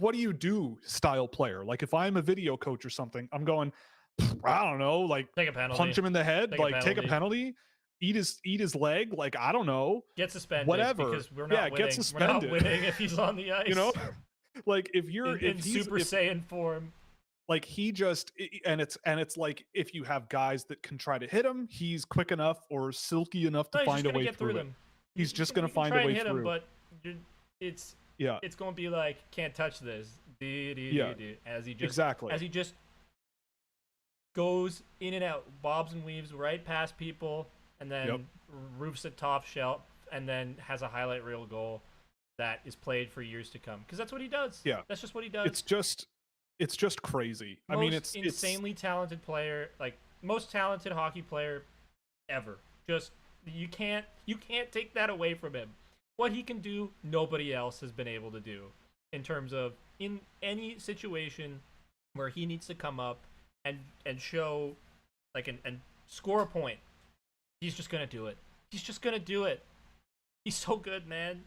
Speaker 1: what do you do style player. Like if I'm a video coach or something, I'm going, I don't know, like
Speaker 2: take a penalty,
Speaker 1: punch him in the head, take a penalty, eat his leg, like I don't know,
Speaker 2: get suspended,
Speaker 1: whatever.
Speaker 2: Because we're not winning.
Speaker 1: Get suspended.
Speaker 2: We're not winning if he's on the ice.
Speaker 1: Like if you're
Speaker 2: in Super Saiyan form.
Speaker 1: Like he just and it's like if you have guys that can try to hit him, he's quick enough or silky enough to find a way through them. He's just going to find a way through.
Speaker 2: Him, but it's going to be like can't touch this. As he just goes in and out, bobs and weaves right past people, and then roofs a top shelf, and then has a highlight reel goal that is played for years to come. Because that's what he does.
Speaker 1: Yeah,
Speaker 2: that's just what he does.
Speaker 1: It's just crazy. I mean, it's
Speaker 2: insanely talented player, like most talented hockey player ever. Just you can't take that away from him. What he can do, nobody else has been able to do. In terms of in any situation where he needs to come up and show like and score a point, he's just gonna do it. He's just gonna do it. He's so good, man.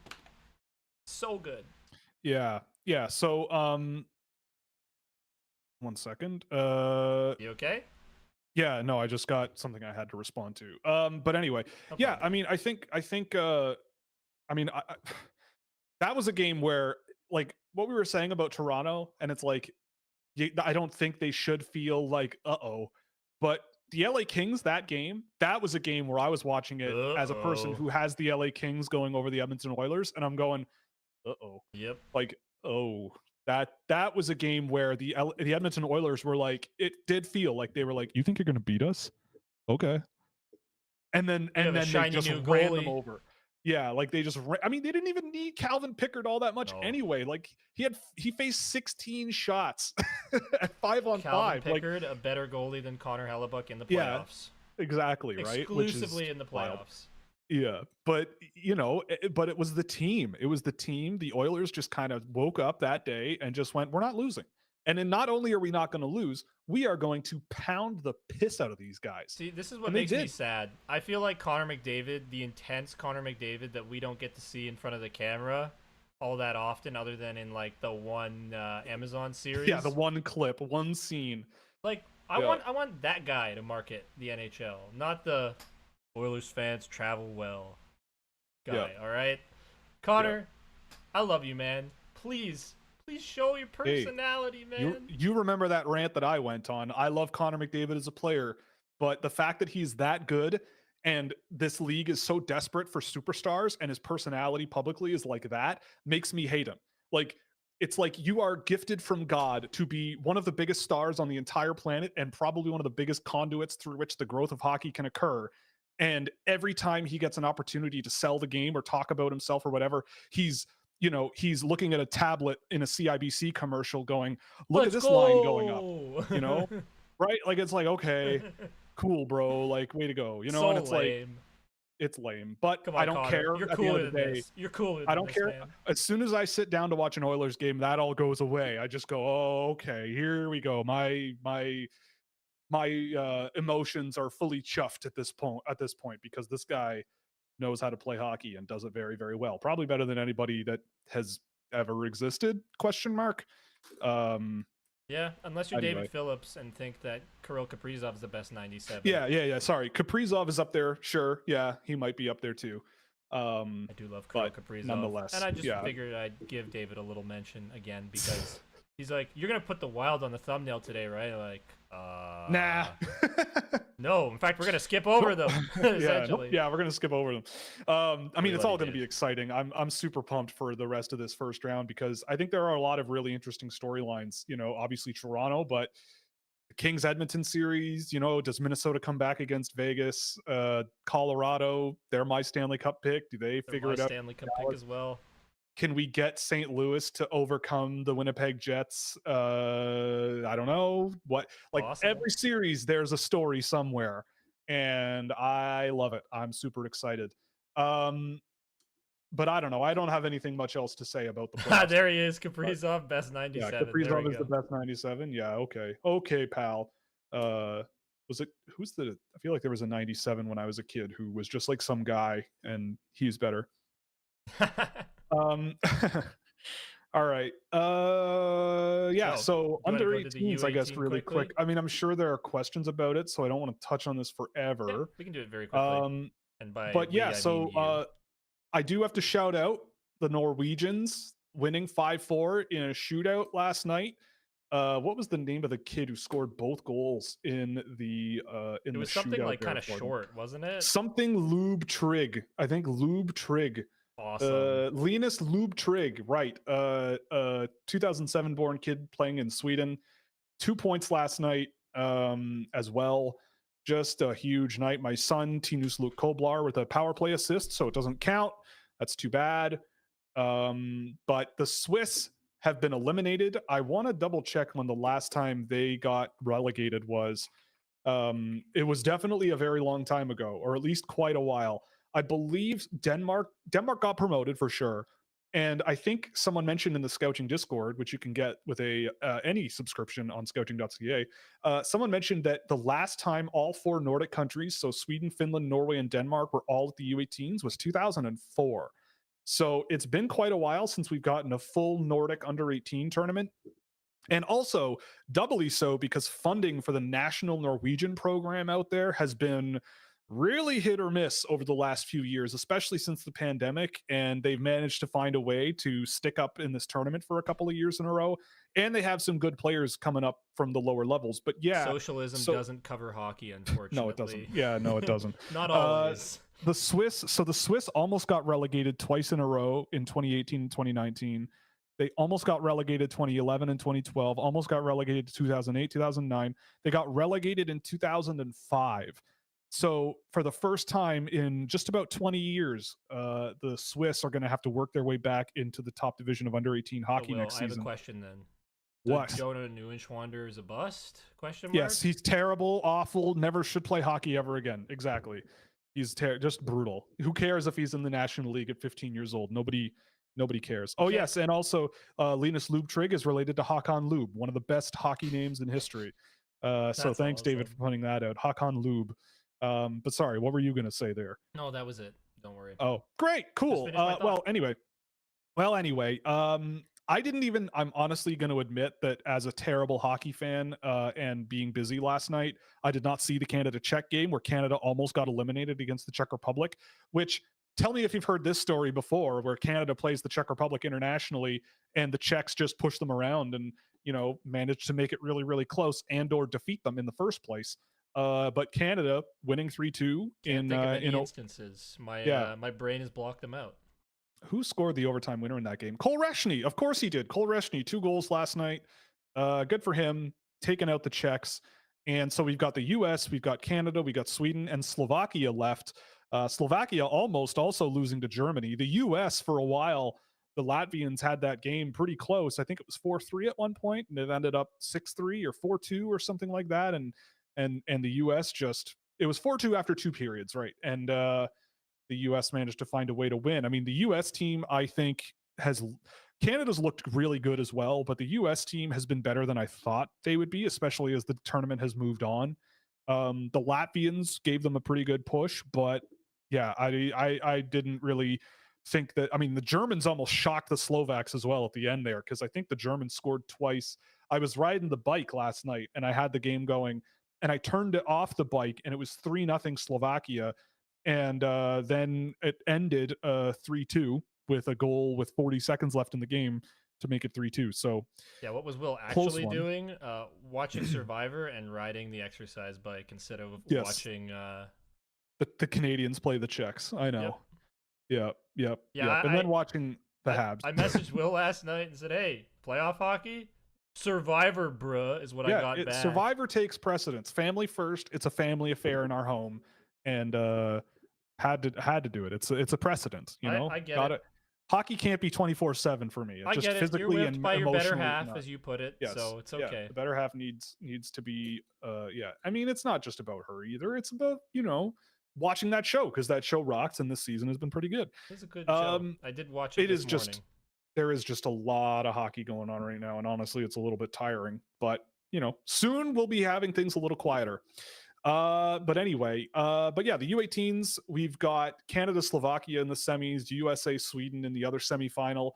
Speaker 2: So good.
Speaker 1: Yeah. So 1 second.
Speaker 2: You okay?
Speaker 1: Yeah, no, I just got something I had to respond to. But anyway,
Speaker 2: No
Speaker 1: yeah,
Speaker 2: problem.
Speaker 1: I mean, I think, I mean, that was a game where, like, what we were saying about Toronto, and it's like, I don't think they should feel like, uh-oh. But the LA Kings, that game, that was a game where I was watching it as a person who has the LA Kings going over the Edmonton Oilers, and I'm going, uh-oh.
Speaker 2: Yep.
Speaker 1: Like, oh, that was a game where the Edmonton Oilers were like, it did feel like they were like, you think you're going to beat us? Okay. And then they just ran them over. Yeah, like they just I mean, they didn't even need Calvin Pickard all that much anyway. Like he faced 16 shots at 5-on-5.
Speaker 2: Calvin Pickard, a better goalie than Connor Hellebuyck in the playoffs.
Speaker 1: Yeah, exactly, right?
Speaker 2: Exclusively in the playoffs. Wild.
Speaker 1: Yeah, but but it was the team. It was the team. The Oilers just kind of woke up that day and just went, we're not losing. And then not only are we not going to lose, we are going to pound the piss out of these guys.
Speaker 2: See, this is what makes me sad. I feel like Connor McDavid, the intense Connor McDavid that we don't get to see in front of the camera all that often, other than in like the one Amazon series.
Speaker 1: Yeah, the one clip, one scene.
Speaker 2: Like I want that guy to market the NHL, not the Oilers fans travel well guy. All right, Connor, I love you, man. Please show your personality, man.
Speaker 1: You remember that rant that I went on. I love Connor McDavid as a player, but the fact that he's that good and this league is so desperate for superstars and his personality publicly is like that makes me hate him. Like, it's like you are gifted from God to be one of the biggest stars on the entire planet and probably one of the biggest conduits through which the growth of hockey can occur. And every time he gets an opportunity to sell the game or talk about himself or whatever, he's looking at a tablet in a CIBC commercial going, look at this line going up, right? Like, it's like, okay, cool, bro. Like, way to go,
Speaker 2: so
Speaker 1: and it's
Speaker 2: lame.
Speaker 1: like, it's lame, but
Speaker 2: come on,
Speaker 1: I don't
Speaker 2: Connor.
Speaker 1: care.
Speaker 2: You're cooler than this. You're cooler than
Speaker 1: I don't
Speaker 2: this,
Speaker 1: care.
Speaker 2: Man.
Speaker 1: As soon as I sit down to watch an Oilers game, that all goes away. I just go, oh, okay, here we go. My emotions are fully chuffed at this point because this guy knows how to play hockey and does it very, very well. Probably better than anybody that has ever existed, ?
Speaker 2: Yeah, unless you're David Phillips and think that Kirill Kaprizov is the best 97.
Speaker 1: Yeah. Sorry, Kaprizov is up there. Sure, yeah, he might be up there too.
Speaker 2: I do love Kirill Kaprizov,
Speaker 1: nonetheless.
Speaker 2: And I just figured I'd give David a little mention again because he's like, "You're gonna put the Wild on the thumbnail today, right?" Like,
Speaker 1: nah.
Speaker 2: No, in fact, we're gonna skip over them. Essentially.
Speaker 1: Yeah, we're gonna skip over them. I mean, it's all gonna be exciting. I'm super pumped for the rest of this first round because I think there are a lot of really interesting storylines. Obviously Toronto, but the Kings Edmonton series. Does Minnesota come back against Vegas? Colorado, they're my Stanley Cup pick. Do they figure it out?
Speaker 2: Stanley Cup pick as well.
Speaker 1: Can we get St. Louis to overcome the Winnipeg Jets? I don't know. Every series, there's a story somewhere, and I love it. I'm super excited. But I don't know. I don't have anything much else to say about the playoffs.
Speaker 2: There he is, Kaprizov, best 97.
Speaker 1: Yeah, Kaprizov is the best 97. Yeah, okay, pal. Was it I feel like there was a 97 when I was a kid who was just like some guy, and he's better. All right. So under 18s, I guess, really quick. I mean, I'm sure there are questions about it, so I don't want to touch on this forever.
Speaker 2: Yeah, we can do it very quickly.
Speaker 1: I do have to shout out the Norwegians winning 5-4 in a shootout last night. What was the name of the kid who scored both goals in the
Speaker 2: it was something like kind of short, wasn't it?
Speaker 1: Something Lube Trigg. I think Lube Trigg.
Speaker 2: Awesome.
Speaker 1: Linus Lube Trigg, right. 2007 born kid playing in Sweden. 2 points last night as well. Just a huge night. My son, Tinus Luke Koblar, with a power play assist, so it doesn't count. That's too bad. But the Swiss have been eliminated. I want to double check when the last time they got relegated was. It was definitely a very long time ago, or at least quite a while. I believe Denmark got promoted for sure. And I think someone mentioned in the Scouching Discord, which you can get with any subscription on scouching.ca, someone mentioned that the last time all 4 Nordic countries, so Sweden, Finland, Norway, and Denmark, were all at the U18s was 2004. So it's been quite a while since we've gotten a full Nordic under 18 tournament. And also doubly so because funding for the national Norwegian program out there has been really hit or miss over the last few years, especially since the pandemic. And they've managed to find a way to stick up in this tournament for a couple of years in a row. And they have some good players coming up from the lower levels. But yeah,
Speaker 2: socialism doesn't cover hockey, unfortunately.
Speaker 1: No, it doesn't. Yeah, no, it doesn't.
Speaker 2: Not always.
Speaker 1: The Swiss almost got relegated twice in a row in 2018 and 2019. They almost got relegated 2011 and 2012, almost got relegated to 2008, 2009. They got relegated in 2005. So for the first time in just about 20 years, the Swiss are going to have to work their way back into the top division of under 18 hockey next season.
Speaker 2: I have a question then.
Speaker 1: What?
Speaker 2: Jonah Neuenschwander is a bust? Question mark?
Speaker 1: Yes, he's terrible, awful, never should play hockey ever again. Exactly. He's just brutal. Who cares if he's in the National League at 15 years old? Nobody cares. Oh, yes, and also Linus Lubtrig is related to Håkan Lube, one of the best hockey names in history. So thanks, awesome, David, for pointing that out. Håkan Lube. But sorry, what were you going to say there?
Speaker 2: No, that was it. Don't worry.
Speaker 1: Oh, great, cool. Well, anyway, I'm honestly going to admit that as a terrible hockey fan and being busy last night, I did not see the Canada-Czech game where Canada almost got eliminated against the Czech Republic, which, tell me if you've heard this story before, where Canada plays the Czech Republic internationally and the Czechs just push them around and, manage to make it really, really close and or defeat them in the first place. But Canada winning 3-2
Speaker 2: in instances. My brain has blocked them out.
Speaker 1: Who scored the overtime winner in that game? Cole Reshny. Of course he did. Cole Reshny, 2 goals last night. Good for him, taking out the Czechs. And so we've got the U.S., we've got Canada, we got Sweden, and Slovakia left. Slovakia almost also losing to Germany. The U.S., for a while, the Latvians had that game pretty close. I think it was 4-3 at one point, and it ended up 6-3 or 4-2 or something like that. And the U.S. it was 4-2 after 2 periods, right? And the U.S. managed to find a way to win. I mean, the U.S. team, I think, Canada's looked really good as well, but the U.S. team has been better than I thought they would be, especially as the tournament has moved on. The Latvians gave them a pretty good push, but yeah, I didn't really think that. I mean, the Germans almost shocked the Slovaks as well at the end there, because I think the Germans scored twice. I was riding the bike last night and I had the game going, and I turned it off the bike, and it was 3-0 Slovakia. And then it ended 3-2 with a goal with 40 seconds left in the game to make it 3-2. So
Speaker 2: yeah, what was Will actually doing? Watching Survivor and riding the exercise bike instead of watching
Speaker 1: the Canadians play the Czechs. I know. Yep. And then watching the Habs.
Speaker 2: I messaged Will last night and said, "Hey, playoff hockey? Survivor, bruh," is what I got back.
Speaker 1: Survivor takes precedence. Family first. It's a family affair in our home. And had to do it. It's a precedent,
Speaker 2: I get it.
Speaker 1: Hockey can't be 24/7 for me.
Speaker 2: I get it. You're whipped by your better half, as you put it. Yes. So it's okay.
Speaker 1: Yeah, the better half needs to be. I mean, it's not just about her either. It's about watching that show, because that show rocked, and this season has been pretty good.
Speaker 2: It's a good show. I did watch it.
Speaker 1: There is just a lot of hockey going on right now, and honestly, it's a little bit tiring. But soon we'll be having things a little quieter. But anyway, yeah, the U18s, we've got Canada, Slovakia in the semis, USA, Sweden in the other semifinal.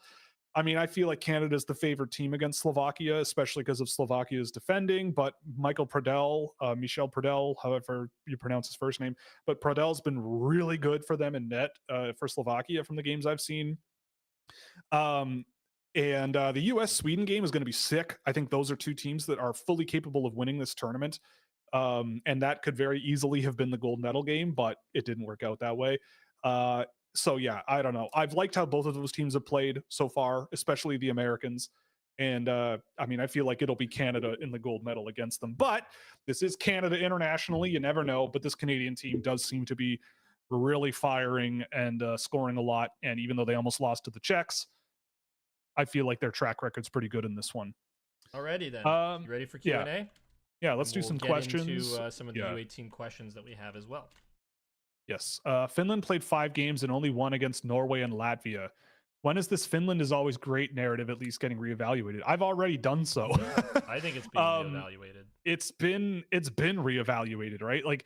Speaker 1: I mean, I feel like Canada's the favored team against Slovakia, especially because of Slovakia's defending, but Michel Pradel, however you pronounce his first name, but Pradel's been really good for them in net for Slovakia from the games I've seen. And the US-Sweden game is going to be sick. I think those are 2 teams that are fully capable of winning this tournament. And that could very easily have been the gold medal game, but it didn't work out that way. So yeah, I don't know. I've liked how both of those teams have played so far, especially the Americans. And I mean, I feel like it'll be Canada in the gold medal against them. But this is Canada internationally. You never know. But this Canadian team does seem to be really firing and scoring a lot. And even though they almost lost to the Czechs, I feel like their track record's pretty good in this one.
Speaker 2: Alrighty then. You ready for Q&A?
Speaker 1: Yeah, let's do some questions.
Speaker 2: Into some of the U18 questions that we have as well.
Speaker 1: Yes. Finland played 5 games and only won against Norway and Latvia. When is this Finland is always great narrative at least getting reevaluated? I've already done so.
Speaker 2: I think it's being reevaluated.
Speaker 1: It's been reevaluated, right? Like,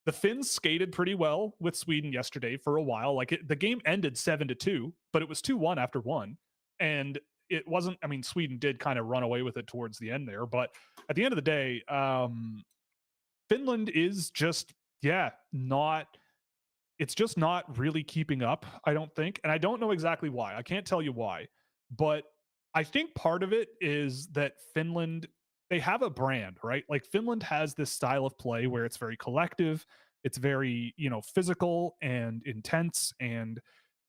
Speaker 1: the Finns skated pretty well with Sweden yesterday for a while. Like, the game ended 7-2, but it was 2-1 after 1. And it wasn't, I mean, Sweden did kind of run away with it towards the end there, but at the end of the day, Finland is just, it's just not really keeping up, I don't think. And I don't know exactly why. I can't tell you why, but I think part of it is that Finland, they have a brand, right? Like Finland has this style of play where it's very collective, it's very, physical and intense and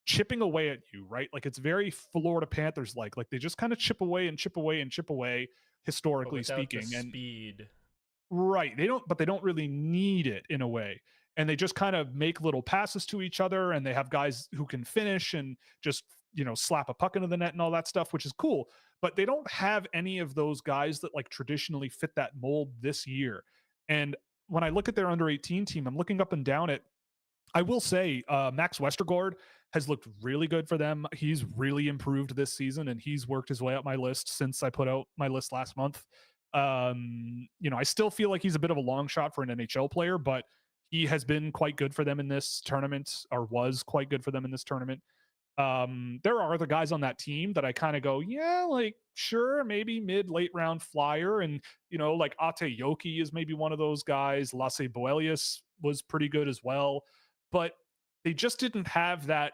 Speaker 1: chipping away at you, right? Like it's very Florida Panthers like they just kind of chip away and chip away and chip away, historically speaking.
Speaker 2: And speed.
Speaker 1: Right. They don't really need it in a way. And they just kind of make little passes to each other, and they have guys who can finish and just, slap a puck into the net and all that stuff, which is cool. But they don't have any of those guys that like traditionally fit that mold this year. And when I look at their under 18 team, I'm looking up and down it. I will say Max Westergaard has looked really good for them. He's really improved this season, and he's worked his way up my list since I put out my list last month. I still feel like he's a bit of a long shot for an NHL player, but he has been quite good for them in this tournament, or was quite good for them in this tournament. There are other guys on that team that I kind of go, yeah, like sure, maybe late round flyer. And, like Ate Yoki is maybe one of those guys. Lasse Boelius was pretty good as well, but they just didn't have the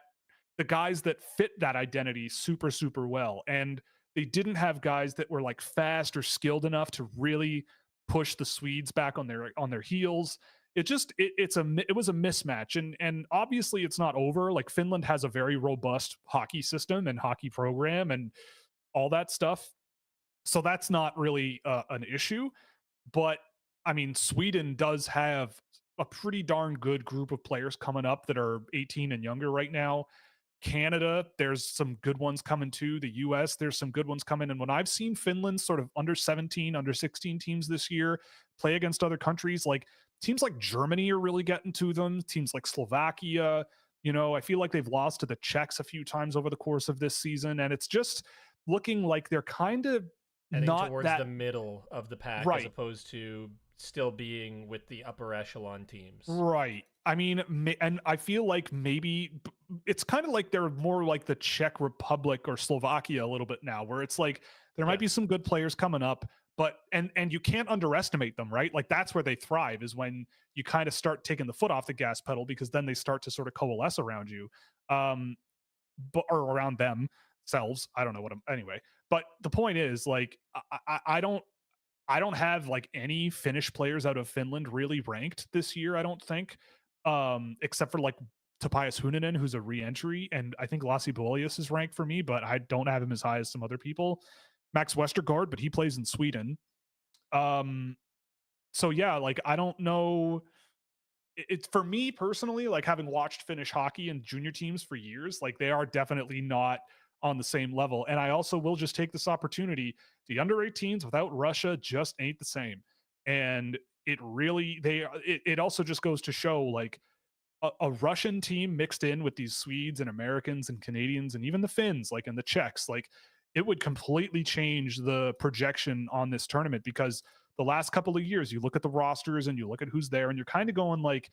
Speaker 1: guys that fit that identity super, super well. And they didn't have guys that were like fast or skilled enough to really push the Swedes back on their heels. It was a mismatch, and obviously it's not over. Like Finland has a very robust hockey system and hockey program and all that stuff, so that's not really an issue. But I mean, Sweden does have a pretty darn good group of players coming up that are 18 and younger right now. Canada, there's some good ones coming too. The US, there's some good ones coming. And when I've seen Finland sort of under 17, under 16 teams this year play against other countries, like teams like Germany are really getting to them. Teams like Slovakia, I feel like they've lost to the Czechs a few times over the course of this season. And it's just looking like they're kind of
Speaker 2: heading
Speaker 1: not
Speaker 2: towards the middle of the pack,
Speaker 1: right,
Speaker 2: as opposed to still being with the upper echelon teams.
Speaker 1: Right. I mean, and I feel like maybe it's kind of like they're more like the Czech Republic or Slovakia a little bit now, where it's like there might be some good players coming up, but and you can't underestimate them, right? Like that's where they thrive, is when you kind of start taking the foot off the gas pedal, because then they start to sort of coalesce around you, or around themselves. I don't know anyway. But the point is, like, I don't have like any Finnish players out of Finland really ranked this year, I don't think, except for like Topias Huninen, who's a re-entry, and I think Lassi Boelius is ranked for me, but I don't have him as high as some other people. Max Westergaard, but he plays in Sweden. So yeah, like I don't know. It's for me personally, like having watched Finnish hockey and junior teams for years, like they are definitely not on the same level. And I also will just take this opportunity. The under 18s without Russia just ain't the same. And it really, it also just goes to show, like, a Russian team mixed in with these Swedes and Americans and Canadians and even the Finns, like, and the Czechs, like it would completely change the projection on this tournament, because the last couple of years you look at the rosters and you look at who's there and you're kind of going like,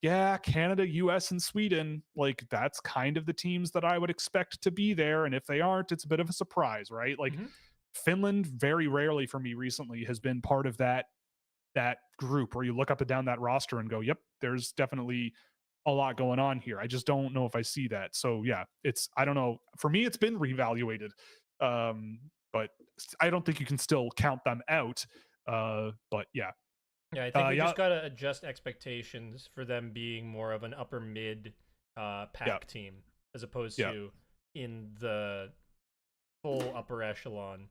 Speaker 1: yeah, Canada, US, and Sweden, like that's kind of the teams that I would expect to be there. And if they aren't, it's a bit of a surprise, right? Like Finland very rarely for me recently has been part of that group where you look up and down that roster and go, yep, there's definitely a lot going on here. I just don't know if I see that. So yeah, I don't know. For me, it's been reevaluated. But I don't think you can still count them out. But yeah.
Speaker 2: Yeah, I think we just got to adjust expectations for them being more of an upper mid pack team, as opposed to in the full upper echelon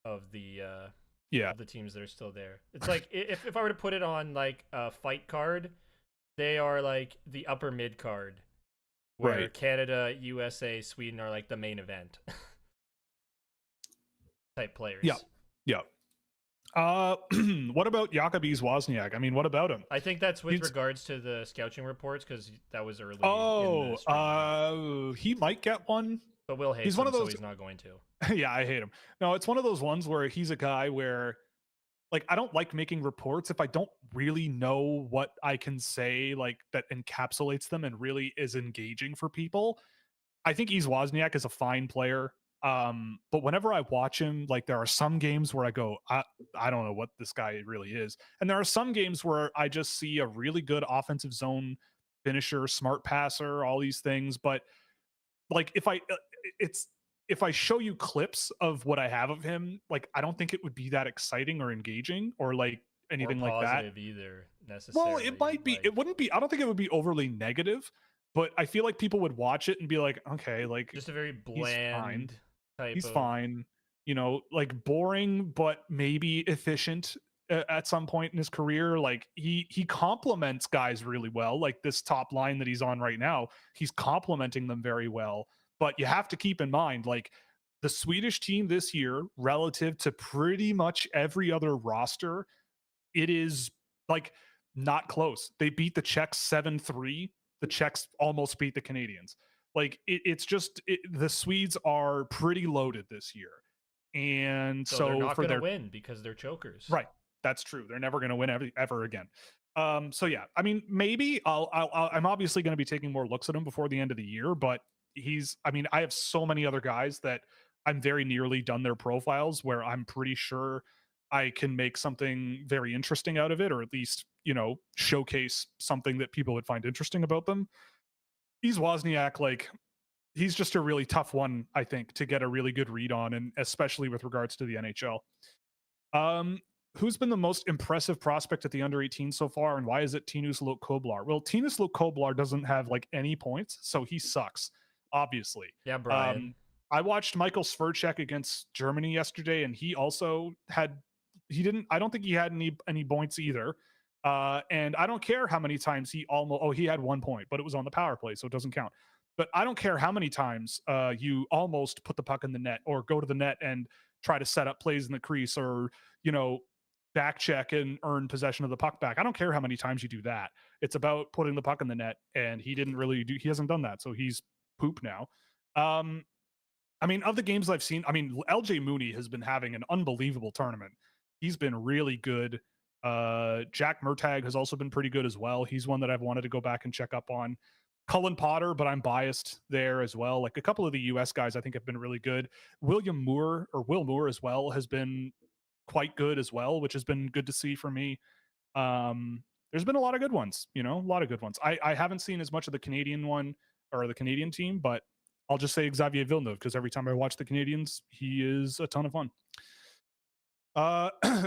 Speaker 2: of the of the teams that are still there. It's like if I were to put it on like a fight card, they are like the upper mid card, where Canada, USA, Sweden are like the main event type players.
Speaker 1: Yeah. What about Jakubis Wozniak? I mean, what about him?
Speaker 2: I think that's with regards to the scouting reports, because that was early.
Speaker 1: He might get one,
Speaker 2: but Will hates him, so he's not going to.
Speaker 1: Yeah, I hate him. No, it's one of those ones where he's a guy where, like, I don't like making reports if I don't really know what I can say, like, that encapsulates them and really is engaging for people. I think Wozniak is a fine player. But whenever I watch him, like there are some games where I go, I don't know what this guy really is. And there are some games where I just see a really good offensive zone finisher, smart passer, all these things. But like if I show you clips of what I have of him, like I don't think it would be that exciting or engaging or like anything like that.
Speaker 2: Either necessarily.
Speaker 1: Well, it might be. Like, it wouldn't be. I don't think it would be overly negative, but I feel like people would watch it and be like, okay, like
Speaker 2: just a very bland type.
Speaker 1: He's fine. You know, like boring, but maybe efficient at some point in his career. Like he complements guys really well. Like this top line that he's on right now, he's complementing them very well. But you have to keep in mind, like the Swedish team this year, relative to pretty much every other roster, it is like not close. They beat the Czechs 7-3. The Czechs almost beat the Canadians. Like it's just the Swedes are pretty loaded this year, and so
Speaker 2: they're not going to win because they're chokers.
Speaker 1: Right, that's true. They're never going to win ever again. So yeah, I mean, maybe I'm obviously going to be taking more looks at him before the end of the year, but I mean, I have so many other guys that I'm very nearly done their profiles where I'm pretty sure I can make something very interesting out of it, or at least, you know, showcase something that people would find interesting about them. He's Wozniak, like he's just a really tough one, I think, to get a really good read on, and especially with regards to the NHL. Who's been the most impressive prospect at the under 18 so far, and why is it Tinus Lokoblar? Well, Tinus Lokoblar doesn't have like any points, so he sucks, obviously.
Speaker 2: Yeah, Brian.
Speaker 1: I watched Michael Sverchek against Germany yesterday, and he also I don't think he had any points either. And I don't care how many times he had 1 point, but it was on the power play, so it doesn't count. But I don't care how many times you almost put the puck in the net or go to the net and try to set up plays in the crease, or, you know, back check and earn possession of the puck back. I don't care how many times you do that. It's about putting the puck in the net, and he hasn't done that, so he's poop now. I mean, of the games I've seen, I mean, LJ Mooney has been having an unbelievable tournament. He's been really good. Jack Murtagh has also been pretty good as well. He's one that I've wanted to go back and check up on. Cullen Potter, but I'm biased there as well. Like a couple of the US guys I think have been really good. Will Moore as well has been quite good as well, which has been good to see for me. There's been a lot of good ones, you know, a lot of good ones. I haven't seen as much of the Canadian one or the Canadian team, but I'll just say Xavier Villeneuve, because every time I watch the Canadians, he is a ton of fun.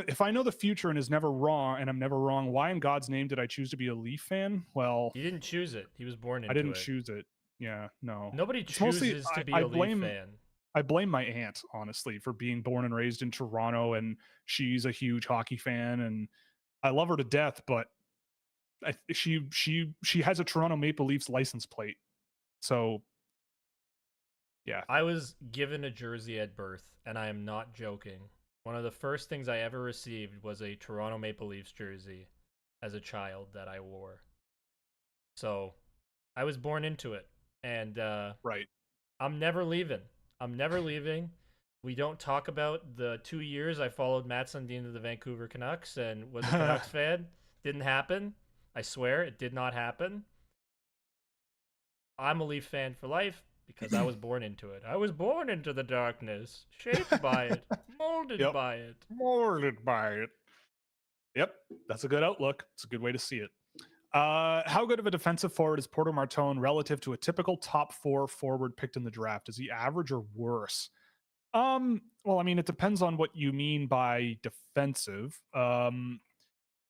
Speaker 1: If I know the future and I'm never wrong, why in God's name did I choose to be a Leaf fan? Well,
Speaker 2: he didn't choose it. He was born into it.
Speaker 1: I didn't choose it. Yeah, no.
Speaker 2: Nobody chooses to be a Leaf fan.
Speaker 1: I blame my aunt, honestly, for being born and raised in Toronto, and she's a huge hockey fan, and I love her to death, but she has a Toronto Maple Leafs license plate. So yeah.
Speaker 2: I was given a jersey at birth, and I am not joking. One of the first things I ever received was a Toronto Maple Leafs jersey as a child that I wore. So I was born into it, and
Speaker 1: right.
Speaker 2: I'm never leaving. We don't talk about the 2 years I followed Matt Sundin to the Vancouver Canucks and was a Canucks fan. Didn't happen. I swear it did not happen. I'm a Leaf fan for life because I was born into it. I was born into the darkness, shaped by it, molded by it.
Speaker 1: Molded by it. Yep, that's a good outlook. It's a good way to see it. How good of a defensive forward is Porter Martone relative to a typical top 4 forward picked in the draft? Is he average or worse? Well, I mean, it depends on what you mean by defensive.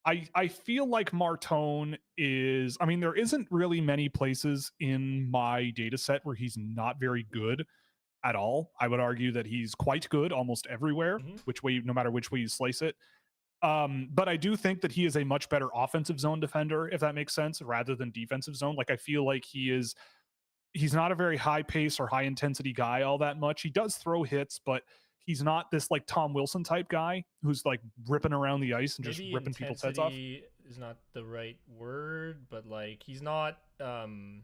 Speaker 1: I feel like Martone is, I mean, there isn't really many places in my data set where he's not very good at all. I would argue that he's quite good almost everywhere, no matter which way you slice it. But I do think that he is a much better offensive zone defender, if that makes sense, rather than defensive zone. Like I feel like he's not a very high pace or high intensity guy all that much. He does throw hits, but he's not this like Tom Wilson type guy who's like ripping around the ice and
Speaker 2: maybe
Speaker 1: just ripping people's heads off.
Speaker 2: Is not the right word, but like he's not because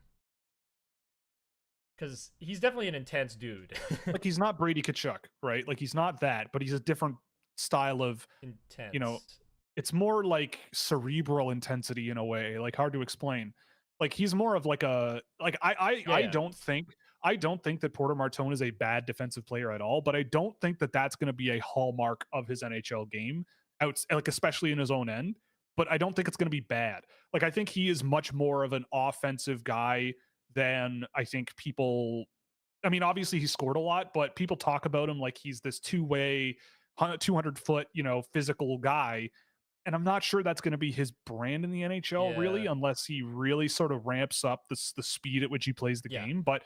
Speaker 2: he's definitely an intense dude.
Speaker 1: Like he's not Brady Tkachuk, right? Like he's not that, but he's a different style of
Speaker 2: intense.
Speaker 1: You know, it's more like cerebral intensity in a way, like hard to explain. Like he's more of like a like I I don't think that Porter Martone is a bad defensive player at all, but I don't think that that's going to be a hallmark of his NHL game, like especially in his own end. But I don't think it's going to be bad. Like I think he is much more of an offensive guy than I think people. I mean, obviously he scored a lot, but people talk about him like he's this two-way, 200-foot, physical guy. And I'm not sure that's going to be his brand in the NHL, really, unless he really sort of ramps up the speed at which he plays the game. But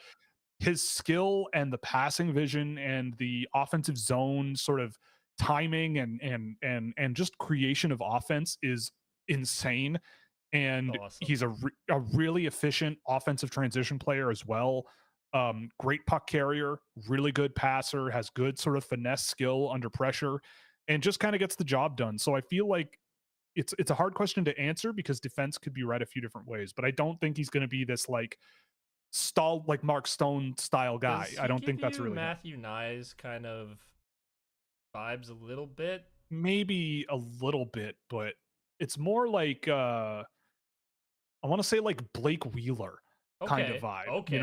Speaker 1: his skill and the passing vision and the offensive zone sort of timing and just creation of offense is insane. And
Speaker 2: awesome.
Speaker 1: He's a really efficient offensive transition player as well. Great puck carrier, really good passer, has good sort of finesse skill under pressure, and just kind of gets the job done. So I feel like it's a hard question to answer because defense could be read a few different ways, but I don't think he's going to be this like like Mark Stone style guy. I don't think that's really
Speaker 2: Matthew Knies kind of vibes a little bit.
Speaker 1: Maybe a little bit, but it's more like I want to say like Blake Wheeler kind of vibe.
Speaker 2: Okay.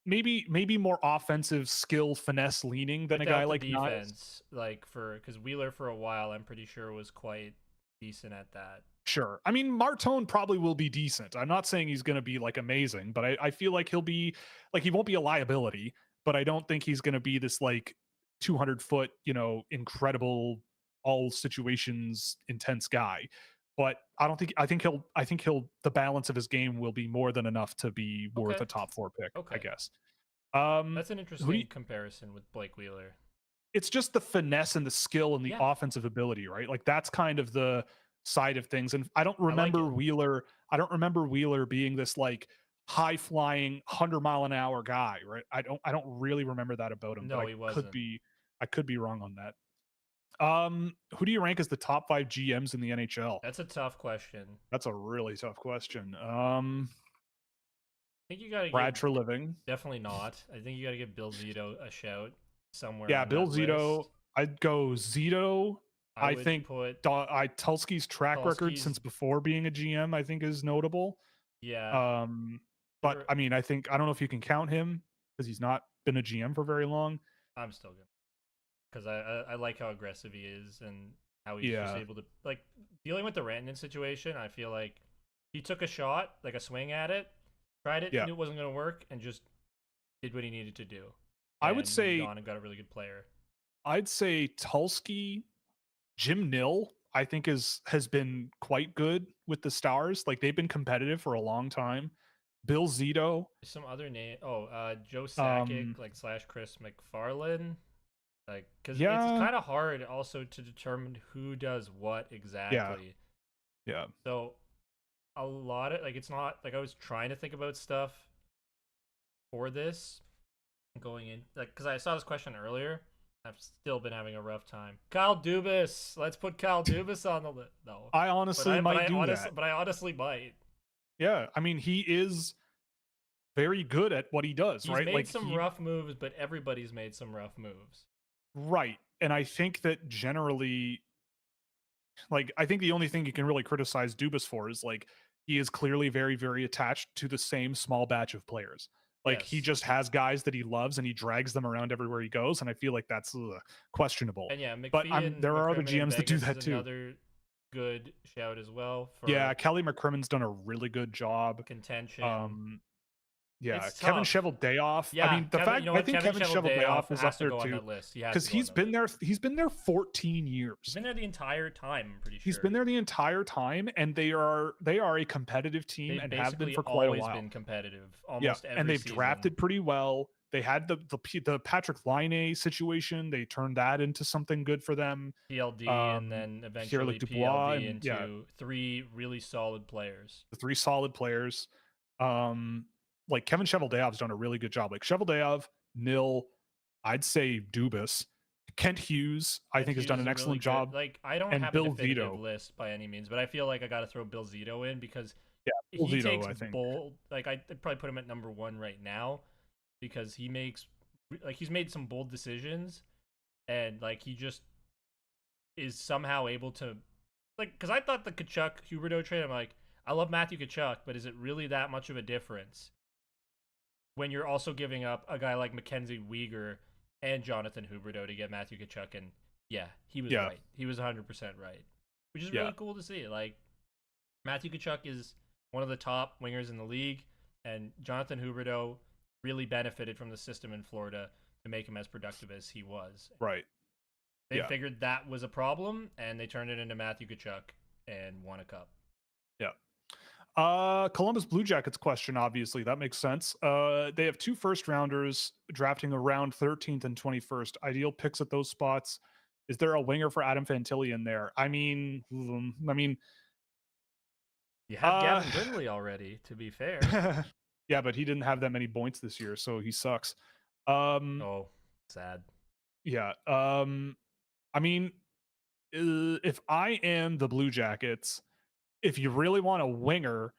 Speaker 1: Maybe more offensive skill finesse leaning than
Speaker 2: without
Speaker 1: a guy like
Speaker 2: defense,
Speaker 1: Knies.
Speaker 2: Because Wheeler for a while I'm pretty sure was quite decent at that.
Speaker 1: Sure. I mean, Martone probably will be decent. I'm not saying he's going to be like amazing, but I feel like he'll be like, he won't be a liability, but I don't think he's going to be this like 200-foot, incredible, all situations intense guy. But I think the balance of his game will be more than enough to be worth a top 4 pick, I guess.
Speaker 2: That's an interesting comparison with Blake Wheeler.
Speaker 1: It's just the finesse and the skill and the offensive ability, right? Like that's kind of the side of things. And I don't remember Wheeler. I don't remember Wheeler being this like high flying 100-mile-an-hour guy, right? I don't really remember that about him.
Speaker 2: No,
Speaker 1: but
Speaker 2: he wasn't.
Speaker 1: I could be wrong on that. Who do you rank as the top 5 GMs in the NHL?
Speaker 2: That's a tough question.
Speaker 1: That's a really tough question.
Speaker 2: I think you gotta
Speaker 1: Brad Treliving.
Speaker 2: Definitely not. I think you gotta give Bill Zito a shout somewhere.
Speaker 1: Yeah, Bill Zito. I'd go Zito. I think Tulski's track record since before being a GM, I think, is notable.
Speaker 2: Yeah.
Speaker 1: But I mean, I don't know if you can count him because he's not been a GM for very long.
Speaker 2: I'm still good because I like how aggressive he is and how he's just able to like dealing with the Rantanen situation. I feel like he took a shot, like a swing at it, tried it, knew it wasn't going to work, and just did what he needed to do.
Speaker 1: I would say
Speaker 2: gone and got a really good player.
Speaker 1: I'd say Tulski, Jim Nill, I think has been quite good with the Stars. Like they've been competitive for a long time. Bill Zito.
Speaker 2: Some other name. Joe Sakic, / Chris McFarland. Like, because it's kind of hard also to determine who does what exactly.
Speaker 1: Yeah.
Speaker 2: So a lot of it's not like I was trying to think about stuff for this going in, because I saw this question earlier. I've still been having a rough time. Kyle Dubas. Let's put Kyle Dubas on the list. No,
Speaker 1: I honestly might do
Speaker 2: that. But I honestly might.
Speaker 1: Yeah, I mean, he is very good at what he does, right?
Speaker 2: He's made some rough moves, but everybody's made some rough moves.
Speaker 1: Right. And I think that generally, I think the only thing you can really criticize Dubas for is he is clearly very, very attached to the same small batch of players. He just has guys that he loves and he drags them around everywhere he goes. And I feel like that's questionable.
Speaker 2: And yeah,
Speaker 1: but there are other GMs that do that too.
Speaker 2: Another good shout as well.
Speaker 1: Kelly McCrimmon's done a really good job.
Speaker 2: Contention.
Speaker 1: Yeah, Kevin Cheveldayoff.
Speaker 2: Yeah,
Speaker 1: I mean, I think Kevin Cheveldayoff is up there too because he's been there. He's been there 14 years.
Speaker 2: He's been there the entire time. I'm pretty sure
Speaker 1: he's been there the entire time, and they are a competitive team and have been for quite a while.
Speaker 2: Always been competitive. Almost every
Speaker 1: and they've
Speaker 2: season.
Speaker 1: Drafted pretty well. They had the Patrick Laine situation. They turned that into something good for them.
Speaker 2: PLD and then eventually PLD into 3 really solid players.
Speaker 1: The 3 solid players. Kevin Cheveldayoff's done a really good job. Cheveldayoff, Nil, I'd say Dubas, Kent Hughes, I think has done an excellent job.
Speaker 2: I don't have a definitive list by any means, but I feel like I got to throw Bill Zito in because
Speaker 1: Bill
Speaker 2: he
Speaker 1: Zito,
Speaker 2: takes
Speaker 1: I think.
Speaker 2: bold. I'd probably put him at number 1 right now because he makes he's made some bold decisions and he just is somehow able to because I thought the Tkachuk Huberdeau trade. I'm I love Matthew Tkachuk, but is it really that much of a difference? when you're also giving up a guy like Mackenzie Weegar and Jonathan Huberdeau to get Matthew Tkachuk, and yeah, he was right. He was 100% right, which is really cool to see. Like, Matthew Tkachuk is one of the top wingers in the league, and Jonathan Huberdeau really benefited from the system in Florida to make him as productive as he was.
Speaker 1: Right.
Speaker 2: They figured that was a problem, and they turned it into Matthew Tkachuk and won a cup.
Speaker 1: Yeah. Columbus Blue Jackets question, obviously. That makes sense. They have 2 first-rounders drafting around 13th and 21st. Ideal picks at those spots. Is there a winger for Adam Fantilli in there? I mean...
Speaker 2: You have Gavin Brindley already, to be fair.
Speaker 1: Yeah, but he didn't have that many points this year, so he sucks.
Speaker 2: Oh, sad.
Speaker 1: Yeah. I mean, if I am the Blue Jackets, if you really want a winger,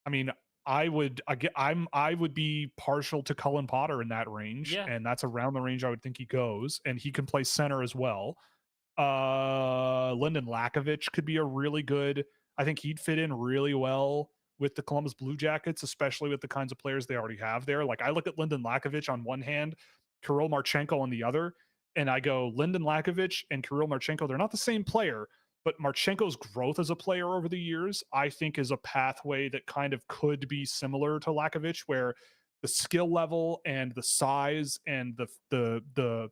Speaker 1: I mean, I would be partial to Cullen Potter in that range, and that's around the range I would think he goes, and he can play center as well. Lyndon Lakovic could be a really good. I think he'd fit in really well with the Columbus Blue Jackets, especially with the kinds of players they already have there. Like, I look at Lyndon Lakovic on one hand, Kirill Marchenko on the other, and I go, Lyndon Lakovic and Kirill Marchenko, they're not the same player, but Marchenko's growth as a player over the years, I think, is a pathway that kind of could be similar to Lakovic, where the skill level and the size and the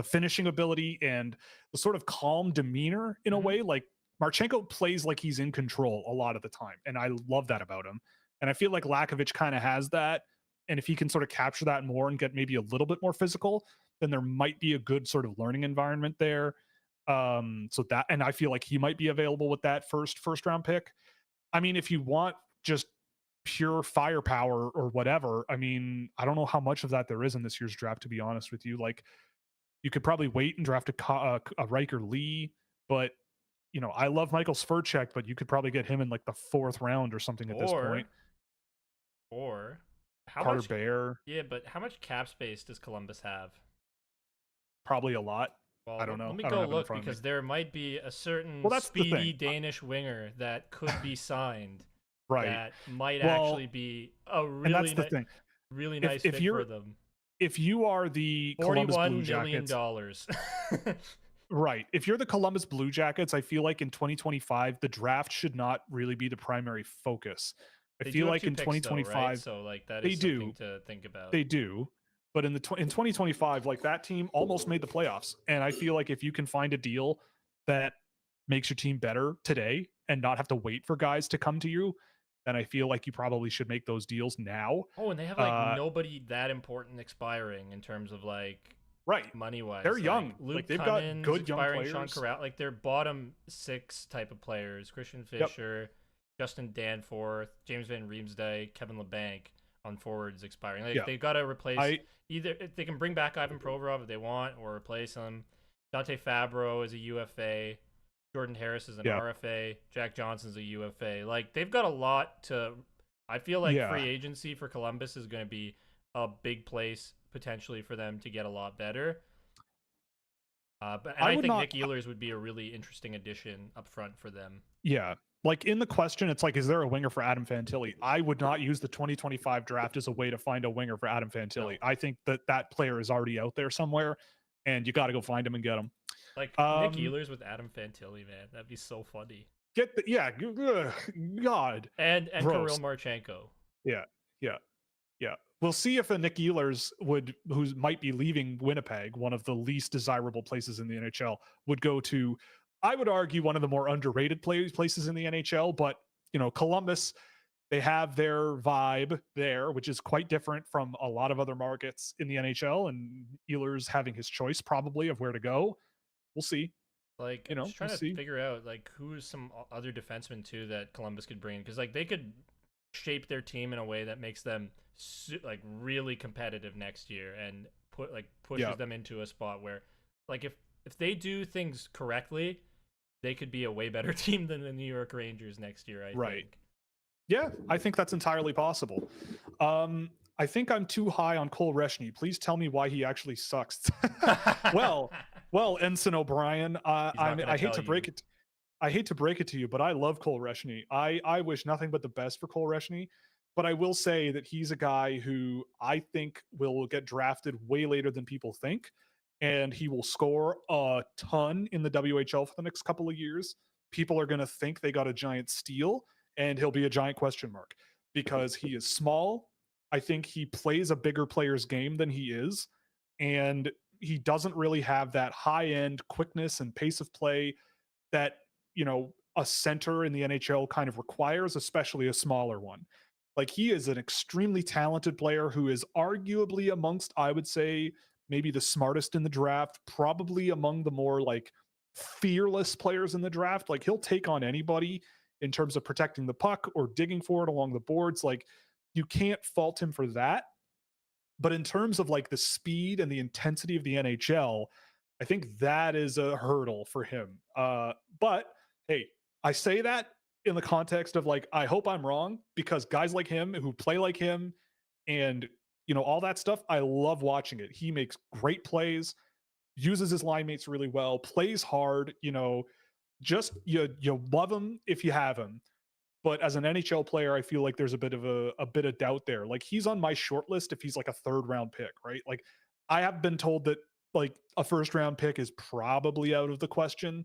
Speaker 1: finishing ability and the sort of calm demeanor in a way, like Marchenko plays like he's in control a lot of the time, and I love that about him. And I feel like Lakovic kind of has that, and if he can sort of capture that more and get maybe a little bit more physical, then there might be a good sort of learning environment there. So that, and I feel like he might be available with that first round pick. I mean, if you want just pure firepower or whatever, I mean, I don't know how much of that there is in this year's draft, to be honest with you. Like, you could probably wait and draft a Riker Lee, but you know, I love Michael Sverchek, but you could probably get him in like the 4th round or something at this point.
Speaker 2: Or
Speaker 1: how Carter much, Bear.
Speaker 2: Yeah, but how much cap space does Columbus have?
Speaker 1: Probably a lot.
Speaker 2: Well,
Speaker 1: I don't know.
Speaker 2: Let me go look, because there might be a certain speedy Danish winger that could be signed.
Speaker 1: Right.
Speaker 2: That might actually be a really, really nice fit for them.
Speaker 1: If you are the Columbus Blue Jackets,
Speaker 2: $41 million.
Speaker 1: Right. If you're the Columbus Blue Jackets, I feel like in 2025, the draft should not really be the primary focus. I feel like in 2025,
Speaker 2: though, right? So like that is something to think about.
Speaker 1: They do. But in 2025, like, that team almost made the playoffs. And I feel like if you can find a deal that makes your team better today and not have to wait for guys to come to you, then I feel like you probably should make those deals now.
Speaker 2: Oh, and they have like nobody that important expiring in terms of like money wise.
Speaker 1: They're young.
Speaker 2: Luke
Speaker 1: like, they've
Speaker 2: Cummins,
Speaker 1: got good young players.
Speaker 2: Sean Corral, like their bottom 6 type of players: Christian Fischer, Justin Danforth, James Van Riemsdyk, Kevin LeBanc on forwards expiring. Like they've got to replace either, if they can bring back Ivan Provorov if they want, or replace him. Dante Fabro is a UFA. Jordan Harris is an RFA. Jack Johnson's a UFA. Like, they've got a lot to. I feel like free agency for Columbus is going to be a big place potentially for them to get a lot better. But I think Nick Ehlers would be a really interesting addition up front for them.
Speaker 1: Yeah. Like, in the question, it's like, is there a winger for Adam Fantilli? I would not use the 2025 draft as a way to find a winger for Adam Fantilli. No. I think that player is already out there somewhere, and you got to go find him and get him.
Speaker 2: Like, Nick Ehlers with Adam Fantilli, man. That'd be so funny.
Speaker 1: God.
Speaker 2: And Kirill Marchenko.
Speaker 1: Yeah. We'll see if a Nick Ehlers who might be leaving Winnipeg, one of the least desirable places in the NHL, would go to, I would argue, one of the more underrated places in the NHL. But, you know, Columbus, they have their vibe there, which is quite different from a lot of other markets in the NHL, and Ehlers having his choice probably of where to go. We'll see.
Speaker 2: Like, I'm just trying to figure out, like, who's some other defensemen too that Columbus could bring, because like they could shape their team in a way that makes them like really competitive next year, and pushes them into a spot where, like, if they do things correctly, they could be a way better team than the New York Rangers next year. I think.
Speaker 1: Yeah, I think that's entirely possible. I think I'm too high on Cole Reshny. Please tell me why he actually sucks. well, Ensign O'Brien, I hate to break it. I hate to break it to you, but I love Cole Reshny. I wish nothing but the best for Cole Reshny. But I will say that he's a guy who I think will get drafted way later than people think. And he will score a ton in the WHL for the next couple of years. People are going to think they got a giant steal, and he'll be a giant question mark because he is small. I think he plays a bigger player's game than he is. And he doesn't really have that high end quickness and pace of play that, a center in the NHL kind of requires, especially a smaller one. Like, he is an extremely talented player who is arguably amongst, I would say, maybe the smartest in the draft, probably among the more like fearless players in the draft. Like, he'll take on anybody in terms of protecting the puck or digging for it along the boards. Like, you can't fault him for that. But in terms of like the speed and the intensity of the NHL, I think that is a hurdle for him. But hey, I say that in the context of like, I hope I'm wrong, because guys like him who play like him and, all that stuff, I love watching it. He makes great plays, uses his line mates really well, plays hard, just you love him if you have him. But as an NHL player, I feel like there's a bit of doubt there. Like, he's on my short list if he's like a third round pick, right? Like, I have been told that like a first round pick is probably out of the question,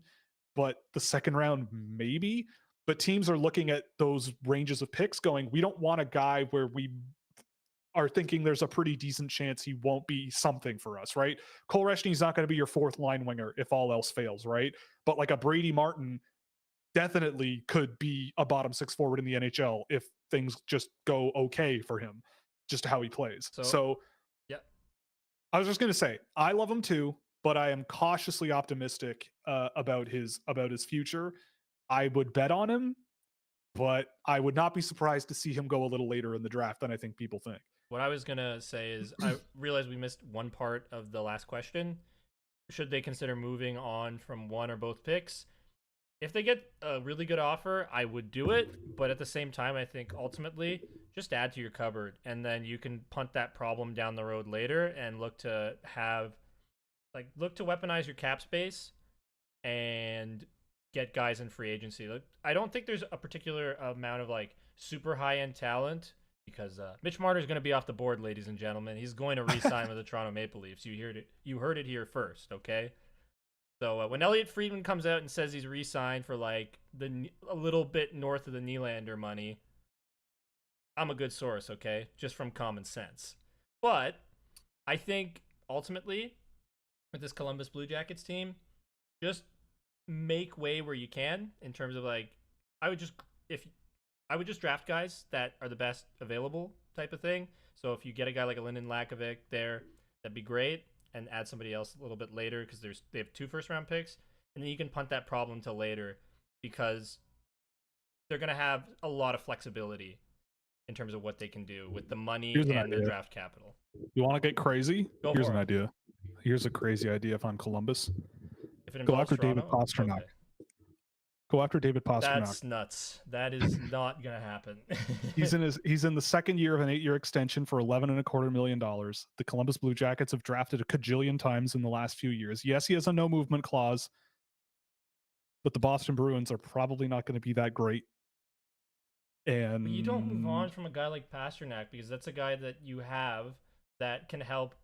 Speaker 1: but the second round maybe. But teams are looking at those ranges of picks going, we don't want a guy where we are thinking there's a pretty decent chance he won't be something for us, right? Cole Reshny's not going to be your fourth line winger if all else fails, right? But like a Brady Martin definitely could be a bottom six forward in the NHL if things just go okay for him, just how he plays. So
Speaker 2: yeah,
Speaker 1: I was just going to say, I love him too, but I am cautiously optimistic about his future. I would bet on him, but I would not be surprised to see him go a little later in the draft than I think people think.
Speaker 2: What I was going to say is I realized we missed one part of the last question. Should they consider moving on from one or both picks? If they get a really good offer, I would do it. But at the same time, I think ultimately just add to your cupboard, and then you can punt that problem down the road later and look to weaponize your cap space and get guys in free agency. I don't think there's a particular amount of like super high end talent, because Mitch Marner is going to be off the board, ladies and gentlemen. He's going to re-sign with the Toronto Maple Leafs. You heard it here first, okay? So when Elliot Friedman comes out and says he's re-signed for like a little bit north of the Nylander money, I'm a good source, okay? Just from common sense. But I think ultimately with this Columbus Blue Jackets team, just make way where you can in terms of like, I would just draft guys that are the best available type of thing. So if you get a guy like a Lyndon Lakovic there, that'd be great, and add somebody else a little bit later because they have 2 first-round picks, and then you can punt that problem till later because they're going to have a lot of flexibility in terms of what they can do with the money and the draft capital.
Speaker 1: You want to get crazy? Here's an idea. Here's a crazy idea if I'm Columbus. Go after David Pastrnak. Okay. Go after David Pastrnak.
Speaker 2: That's nuts. That is not going to happen.
Speaker 1: He's in the second year of an 8-year extension for $11.25 million. The Columbus Blue Jackets have drafted a cajillion times in the last few years. Yes, he has a no movement clause, but the Boston Bruins are probably not going to be that great. And
Speaker 2: but you don't move on from a guy like Pastrnak because that's a guy that you have that can help.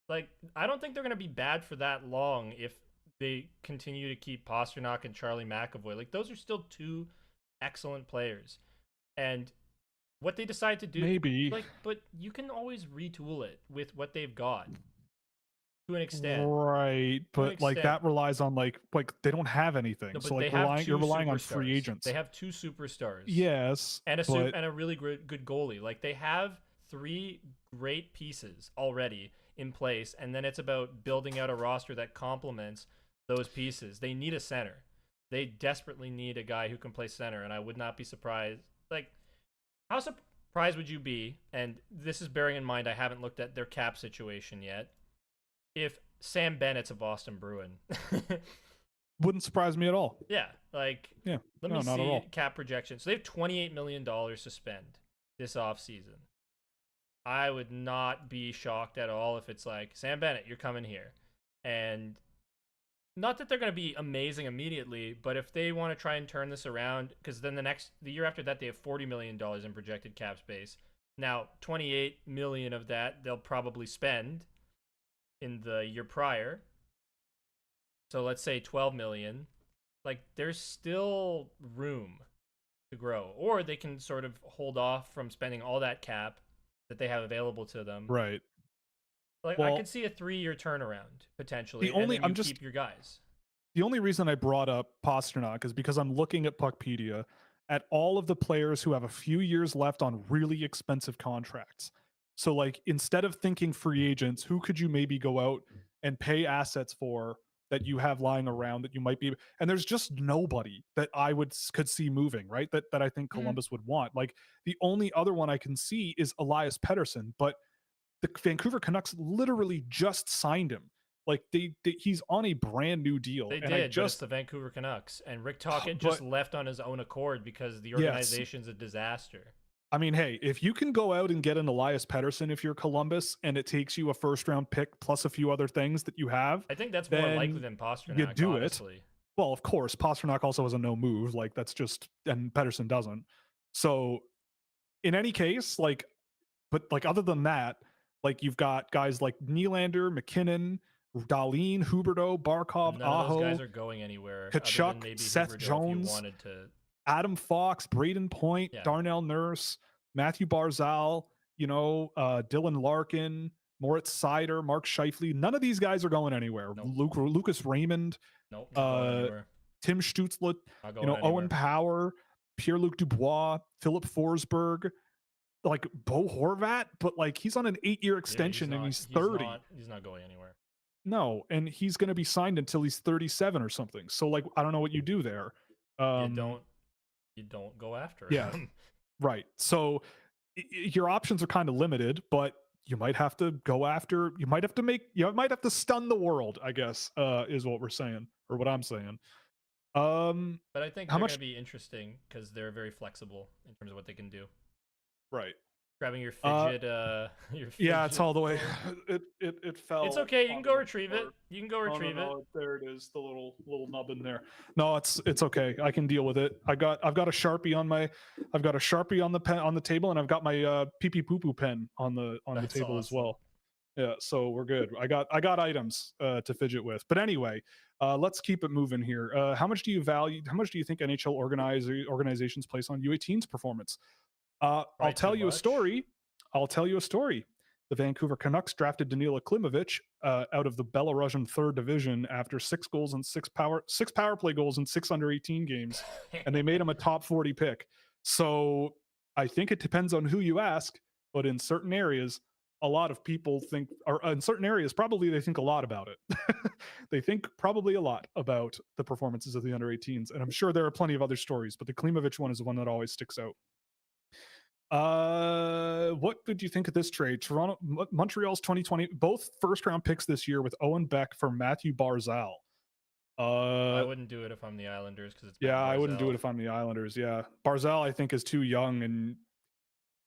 Speaker 2: Like, I don't think they're going to be bad for that long if they continue to keep Pastrnak and Charlie McAvoy. Like, those are still 2 excellent players. And what they decide to do,
Speaker 1: maybe,
Speaker 2: like, but you can always retool it with what they've got to an extent.
Speaker 1: Right, but like that relies on like they don't have anything. No, so like you're relying on free agents.
Speaker 2: They have 2 superstars.
Speaker 1: Yes.
Speaker 2: And a really good goalie. Like, they have 3 great pieces already in place, and then it's about building out a roster that complements those pieces. They need a center. They desperately need a guy who can play center, and I would not be surprised. Like, how surprised would you be, and this is bearing in mind I haven't looked at their cap situation yet, if Sam Bennett's a Boston Bruin?
Speaker 1: Wouldn't surprise me at all.
Speaker 2: Yeah, like,
Speaker 1: yeah.
Speaker 2: Let me see cap projections. So they have $28 million to spend this offseason. I would not be shocked at all if it's like, Sam Bennett, you're coming here. And not that they're going to be amazing immediately, but if they want to try and turn this around, because then the year after that, they have $40 million in projected cap space. Now, 28 million of that they'll probably spend in the year prior. So let's say 12 million. Like, there's still room to grow, or they can sort of hold off from spending all that cap that they have available to them.
Speaker 1: Right.
Speaker 2: Like, I could see a 3-year turnaround potentially. Keep your guys.
Speaker 1: The only reason I brought up Pastrnak is because I'm looking at Puckpedia at all of the players who have a few years left on really expensive contracts. So, like, instead of thinking free agents, who could you maybe go out and pay assets for that you have lying around that you might be, and there's just nobody that I could see moving, right? That I think Columbus would want. Like, the only other one I can see is Elias Pettersson, but the Vancouver Canucks literally just signed him. Like, he's on a brand new deal.
Speaker 2: They did, just the Vancouver Canucks, and Rick Tocchet just left on his own accord because the organization's a disaster.
Speaker 1: I mean, hey, if you can go out and get an Elias Pettersson if you're Columbus, and it takes you a first-round pick plus a few other things that you have,
Speaker 2: I think that's more likely than Pastrnak.
Speaker 1: You do
Speaker 2: honestly.
Speaker 1: it. Well, of course, Pastrnak also has a no move. Like, that's just, and Pettersson doesn't. So, in any case, like, but like other than that, like, you've got guys like Nylander, McKinnon, Dahlin, Huberdeau, Barkov,
Speaker 2: None
Speaker 1: Aho.
Speaker 2: Those guys are going anywhere.
Speaker 1: Kachuk, Seth
Speaker 2: Huberdeau,
Speaker 1: Jones, Adam Fox, Braden Point, Darnell Nurse, Matthew Barzal, Dylan Larkin, Moritz Seider, Mark Scheifele. None of these guys are going anywhere. Nope. Lucas Raymond, Tim Stützle, Owen Power, Pierre-Luc Dubois, Philip Forsberg, like Bo Horvat, but like he's on an 8-year extension and he's 30.
Speaker 2: He's not going anywhere.
Speaker 1: No, and he's going to be signed until he's 37 or something. So, like, I don't know what you do there.
Speaker 2: You don't go after him.
Speaker 1: Yeah, right. So your options are kind of limited, but you might have to go after. You might have to stun the world, I guess, is what we're saying, or what I'm saying.
Speaker 2: But I think they're going to be interesting because they're very flexible in terms of what they can do.
Speaker 1: Right.
Speaker 2: Grabbing your fidget,
Speaker 1: yeah, it's all the way. It fell.
Speaker 2: It's okay. You can go retrieve it. You can go retrieve it.
Speaker 1: There it is. The little nub in there. No, it's okay. I can deal with it. I've got a Sharpie on the pen on the table, and I've got my pee pee poo poo pen on the table as well. Yeah, so we're good. I got items to fidget with. But anyway, let's keep it moving here. How much do you think NHL organizations place on U18's performance? I'll tell you a story. The Vancouver Canucks drafted Danila Klimovich out of the Belarusian third division after 6 power play goals in 6 under 18 games, and they made him a top 40 pick. So I think it depends on who you ask, but in certain areas, a lot of people think, or in certain areas, probably they think a lot about it. They think probably a lot about the performances of the under 18s, and I'm sure there are plenty of other stories, but the Klimovich one is the one that always sticks out. What did you think of this trade? Montreal's 2020, both first-round picks this year with Owen Beck for Matthew Barzal.
Speaker 2: I wouldn't do it if I'm the Islanders because it's
Speaker 1: I wouldn't do it if I'm the Islanders. Yeah, Barzal I think is too young, and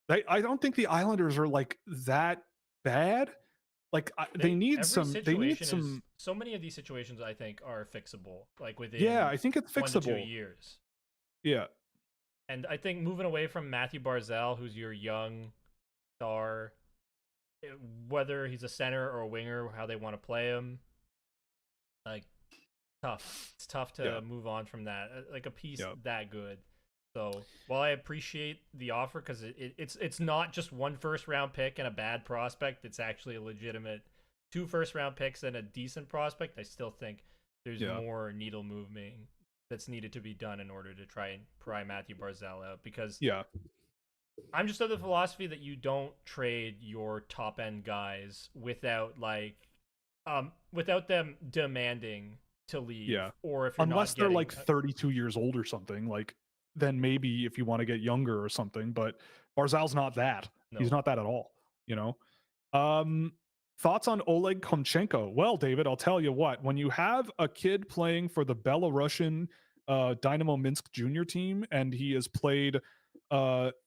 Speaker 1: I don't think the Islanders are like that bad. Like they need some.
Speaker 2: So many of these situations I think are fixable. Like within
Speaker 1: I think it's fixable.
Speaker 2: 1 to 2 years.
Speaker 1: Yeah.
Speaker 2: And I think moving away from Matthew Barzal, who's your young star, whether he's a center or a winger, how they want to play him, like, tough. It's tough to move on from that. Like a piece that good. So while I appreciate the offer, because it's not just 1 first-round pick and a bad prospect, it's actually a legitimate 2 first-round picks and a decent prospect, I still think there's more needle moving that's needed to be done in order to try and pry Matthew Barzal out, because I'm just of the philosophy that you don't trade your top end guys without them demanding to leave, or if
Speaker 1: unless they're like 32 years old or something, like then maybe if you want to get younger or something, but Barzal's not that. No. He's not that at all, Thoughts on Oleg Komchenko? Well, David, I'll tell you what, when you have a kid playing for the Belarusian Dynamo Minsk junior team, and he has played,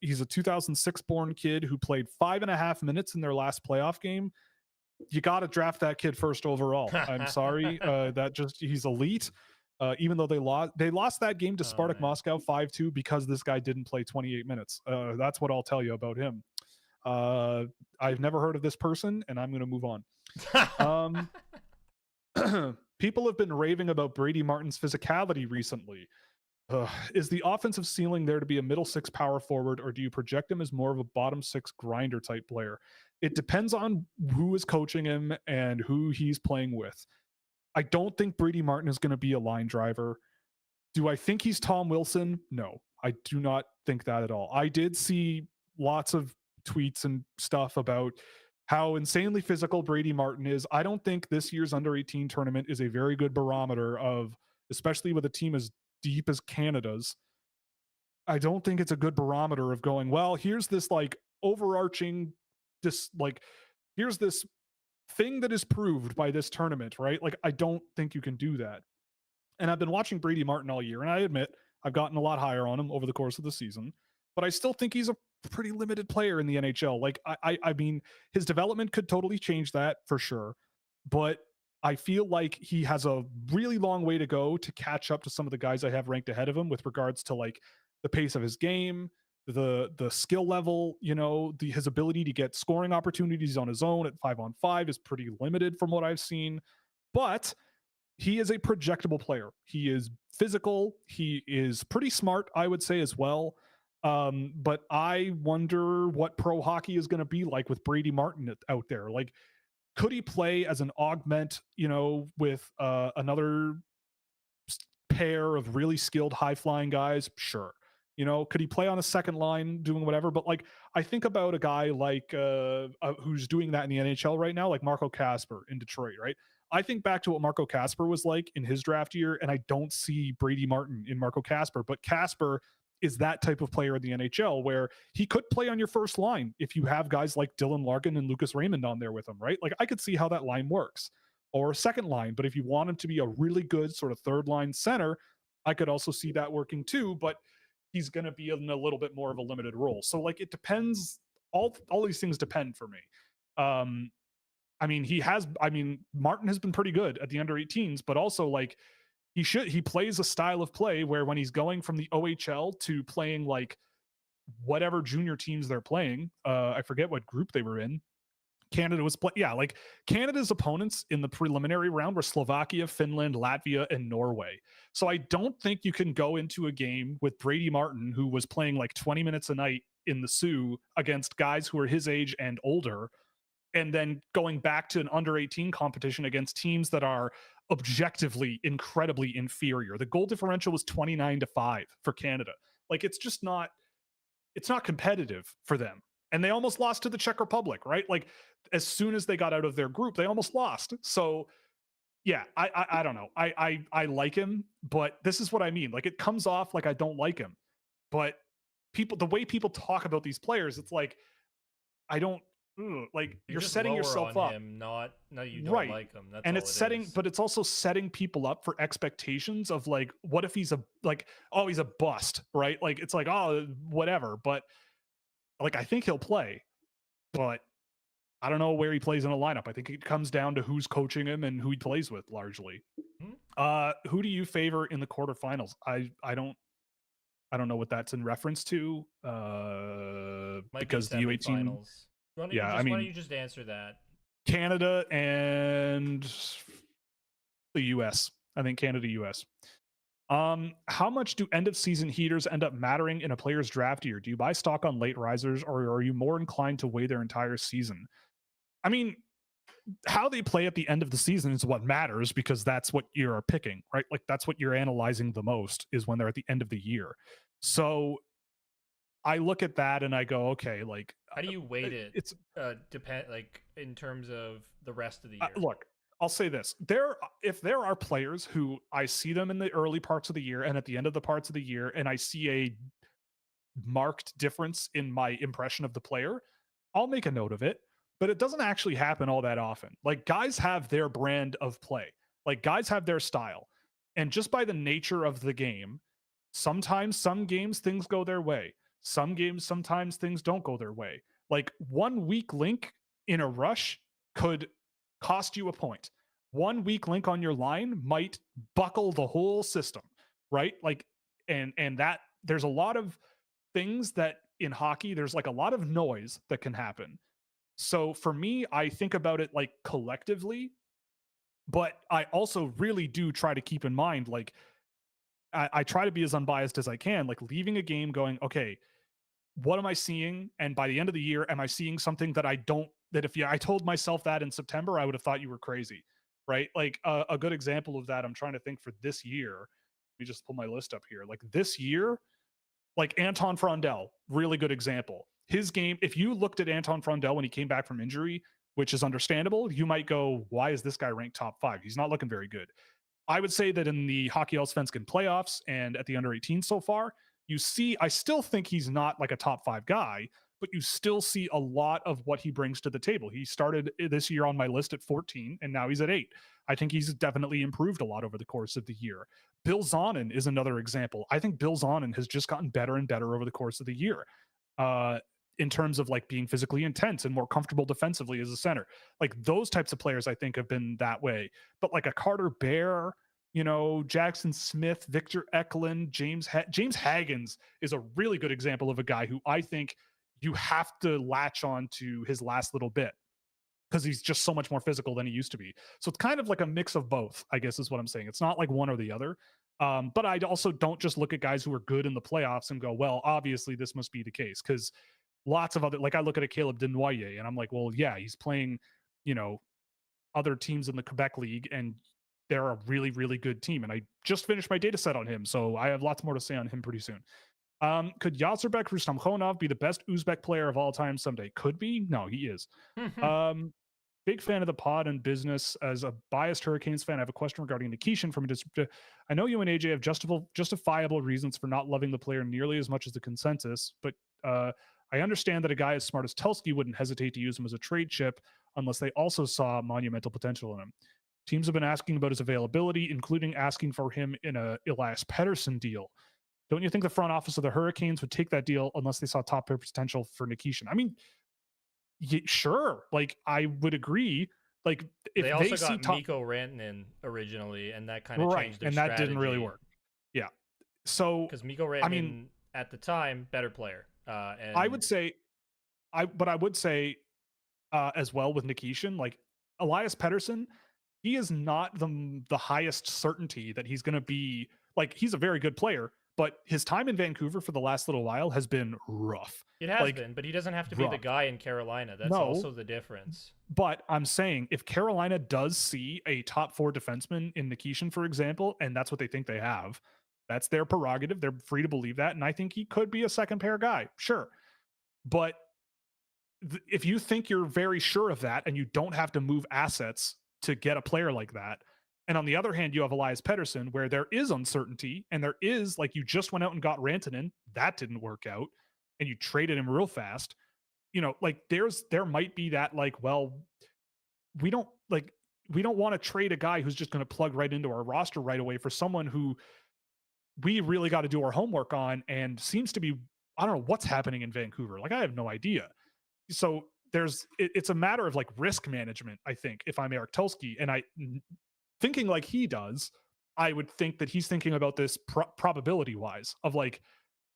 Speaker 1: he's a 2006 born kid who played 5.5 minutes in their last playoff game. you got to draft that kid first overall. I'm sorry. He's elite. Even though they lost that game to Spartak Moscow 5-2 because this guy didn't play 28 minutes. That's what I'll tell you about him. I've never heard of this person, and I'm going to move on. People have been raving about Brady Martin's physicality recently. Is the offensive ceiling there to be a middle six power forward, or do you project him as more of a bottom six grinder type player? It depends on who is coaching him and who he's playing with. I don't think Brady Martin is going to be a line driver. Do I think he's Tom Wilson? No, I do not think that at all. I did see lots of tweets and stuff about how insanely physical Brady Martin is. I don't think this year's under-18 tournament is a very good barometer of, especially with a team as deep as Canada's. I don't think it's a good barometer of going, well, here's this like overarching, here's this thing that is proved by this tournament, right? Like, I don't think you can do that. And I've been watching Brady Martin all year, and I admit I've gotten a lot higher on him over the course of the season, but I still think he's a pretty limited player in the NHL. Like, I mean, his development could totally change that for sure, but I feel like he has a really long way to go to catch up to some of the guys I have ranked ahead of him with regards to like the pace of his game, the skill level, his ability to get scoring opportunities on his own at 5-on-5 is pretty limited from what I've seen, but he is a projectable player. He is physical. He is pretty smart, I would say, as well. But I wonder what pro hockey is going to be like with Brady Martin out there. Like, could he play as an augment, with another pair of really skilled high flying guys? Sure. Could he play on a second line doing whatever? But like, I think about a guy like who's doing that in the NHL right now, like Marco Kasper in Detroit, right? I think back to what Marco Kasper was like in his draft year, and I don't see Brady Martin in Marco Kasper, but Kasper is that type of player in the NHL where he could play on your first line if you have guys like Dylan Larkin and Lucas Raymond on there with him, right? Like, I could see how that line works, or a second line, but if you want him to be a really good sort of third line center, I could also see that working too, but he's going to be in a little bit more of a limited role. So like, it depends. All these things depend for me. Martin has been pretty good at the under 18s, but also like he plays a style of play where when he's going from the OHL to playing like whatever junior teams they're playing, I forget what group they were in. Canada was like Canada's opponents in the preliminary round were Slovakia, Finland, Latvia, and Norway. So I don't think you can go into a game with Brady Martin, who was playing like 20 minutes a night in the Sioux, against guys who are his age and older, and then going back to an under 18 competition against teams that are objectively incredibly inferior. The goal differential was 29-5 for Canada. Like, it's not competitive for them. And they almost lost to the Czech Republic, right? Like, as soon as they got out of their group, they almost lost. So yeah, I don't know. I like him, but this is what I mean. Like, it comes off like I don't like him, but the way people talk about these players, it's like, I don't, like, you're setting yourself up.
Speaker 2: Him, not you don't like him. That's
Speaker 1: and it's setting, but it's also setting people up for expectations of like, what if he's he's a bust, right? Like, it's like, oh, whatever. But like, I think he'll play, but I don't know where he plays in a lineup. I think it comes down to who's coaching him and who he plays with largely. Who do you favor in the quarterfinals? I don't know what that's in reference to. Because the U18.
Speaker 2: Why don't you just answer that?
Speaker 1: Canada and the US. I think Canada, US. How much do end of season heaters end up mattering in a player's draft year? Do you buy stock on late risers, or are you more inclined to weigh their entire season? I mean, how they play at the end of the season is what matters, because that's what you're picking, right? Like, that's what you're analyzing the most, is when they're at the end of the year. So I look at that and I go, okay, like,
Speaker 2: how do you weight it? It's like in terms of the rest of the year.
Speaker 1: Look, I'll say this: if there are players who I see them in the early parts of the year and at the end of the parts of the year, and I see a marked difference in my impression of the player, I'll make a note of it. But it doesn't actually happen all that often. Like, guys have their brand of play. Like, guys have their style. And just by the nature of the game, sometimes some games things go their way. Some games, sometimes things don't go their way. Like, one weak link in a rush could cost you a point. One weak link on your line might buckle the whole system, right? Like, and that there's a lot of things that in hockey, there's like a lot of noise that can happen. So for me, I think about it like collectively, but I also really do try to keep in mind, like, I try to be as unbiased as I can, like leaving a game going, okay, what am I seeing? And by the end of the year, am I seeing something that if I told myself that in September, I would have thought you were crazy, right? Like a good example of that, I'm trying to think for this year. Let me just pull my list up here. Like this year, like Anton Frondel, really good example. His game, if you looked at Anton Frondel when he came back from injury, which is understandable, you might go, why is this guy ranked top 5? He's not looking very good. I would say that in the Hockey Allsvenskan playoffs and at the under 18 so far, I still think he's not like a top 5 guy, but you still see a lot of what he brings to the table. He started this year on my list at 14, and now he's at 8. I think he's definitely improved a lot over the course of the year. Bill Zonin is another example. I think Bill Zonin has just gotten better and better over the course of the year. In terms of like being physically intense and more comfortable defensively as a center. Like those types of players I think have been that way. But like a Carter Bear, Jackson Smith, Victor Eklund, James Haggins is a really good example of a guy who I think you have to latch on to his last little bit because he's just so much more physical than he used to be. So it's kind of like a mix of both, I guess is what I'm saying. It's not like one or the other. But I also don't just look at guys who are good in the playoffs and go, well, obviously this must be the case, because lots of other, like I look at a Caleb Denoyer and I'm like, well, yeah, he's playing, other teams in the Quebec League and they're a really, really good team. And I just finished my data set on him, so I have lots more to say on him pretty soon. Could Yazarbek Rustamkhonov be the best Uzbek player of all time someday? Could be. No, he is. Big fan of the pod and business. As a biased Hurricanes fan, I have a question regarding Nikishin from I know you and AJ have justifiable reasons for not loving the player nearly as much as the consensus, but I understand that a guy as smart as Telsky wouldn't hesitate to use him as a trade chip unless they also saw monumental potential in him. Teams have been asking about his availability, including asking for him in a Elias Pettersson deal. Don't you think the front office of the Hurricanes would take that deal unless they saw top potential for Nikishin? I mean, sure. Like, I would agree. Like, if
Speaker 2: they also got Mikko Rantanen originally, and that kind of changed their strategy.
Speaker 1: That didn't really work. Yeah. So
Speaker 2: because Mikko Rantanen at the time, better player. And
Speaker 1: I would say, as well with Nikishin, like Elias Pettersson, he is not the highest certainty that he's going to be. Like, he's a very good player, but his time in Vancouver for the last little while has been rough.
Speaker 2: It has been, but he doesn't have to be the guy in Carolina. That's also the difference.
Speaker 1: But I'm saying if Carolina does see a top 4 defenseman in Nikishin, for example, and that's what they think they have, that's their prerogative. They're free to believe that. And I think he could be a second pair guy. Sure. But if you think you're very sure of that and you don't have to move assets to get a player like that, and on the other hand, you have Elias Pettersson where there is uncertainty and there is, like, you just went out and got Rantanen. That didn't work out. And you traded him real fast. Like there might be that, like, well, we don't want to trade a guy who's just going to plug right into our roster right away for someone who we really got to do our homework on and seems to be, I don't know what's happening in Vancouver. Like, I have no idea. So it's a matter of like risk management, I think, if I'm Eric Telsky, and thinking like he does, I would think that he's thinking about this probability wise of like,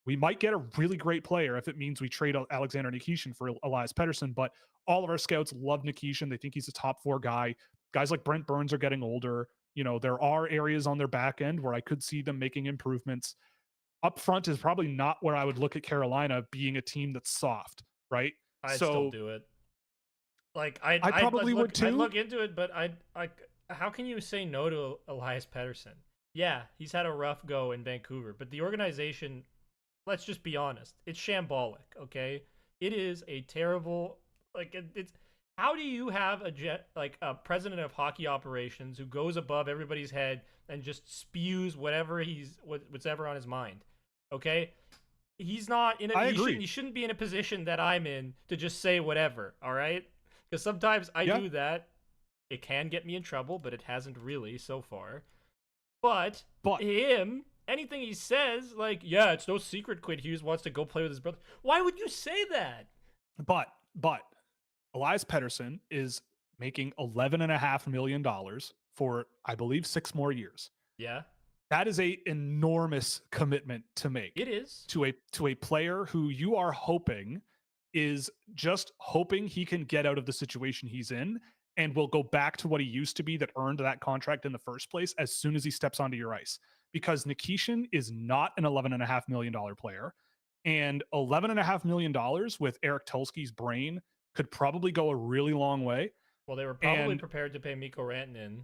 Speaker 1: we might get a really great player if it means we trade Alexander Nikishin for Elias Pettersson, but all of our scouts love Nikishin. They think he's a top 4 guy. Guys like Brent Burns are getting older. There are areas on their back end where I could see them making improvements. Up front is probably not where I would look at Carolina being a team that's soft, right?
Speaker 2: I'd still do it. Like, I
Speaker 1: probably would too.
Speaker 2: I'd look into it, but how can you say no to Elias Pettersson? Yeah, he's had a rough go in Vancouver, but the organization, let's just be honest, it's shambolic, okay? It is a terrible, like, it's, how do you have a president of hockey operations who goes above everybody's head and just spews what's ever on his mind, okay? He's not in he shouldn't be in a position that I'm in to just say whatever, all right? Because sometimes I do that. It can get me in trouble, but it hasn't really so far. But him, anything he says, like, yeah, it's no secret Quinn Hughes wants to go play with his brother. Why would you say that?
Speaker 1: But Elias Pettersson is making $11.5 million for, I believe, 6 more years.
Speaker 2: Yeah.
Speaker 1: That is a enormous commitment to make.
Speaker 2: It is.
Speaker 1: To a player who you are hoping is just hoping he can get out of the situation he's in and will go back to what he used to be that earned that contract in the first place as soon as he steps onto your ice. Because Nikishin is not an $11.5 million player. And $11.5 million with Eric Tulski's brain could probably go a really long way.
Speaker 2: Well, they were probably prepared to pay Mikko Rantanen,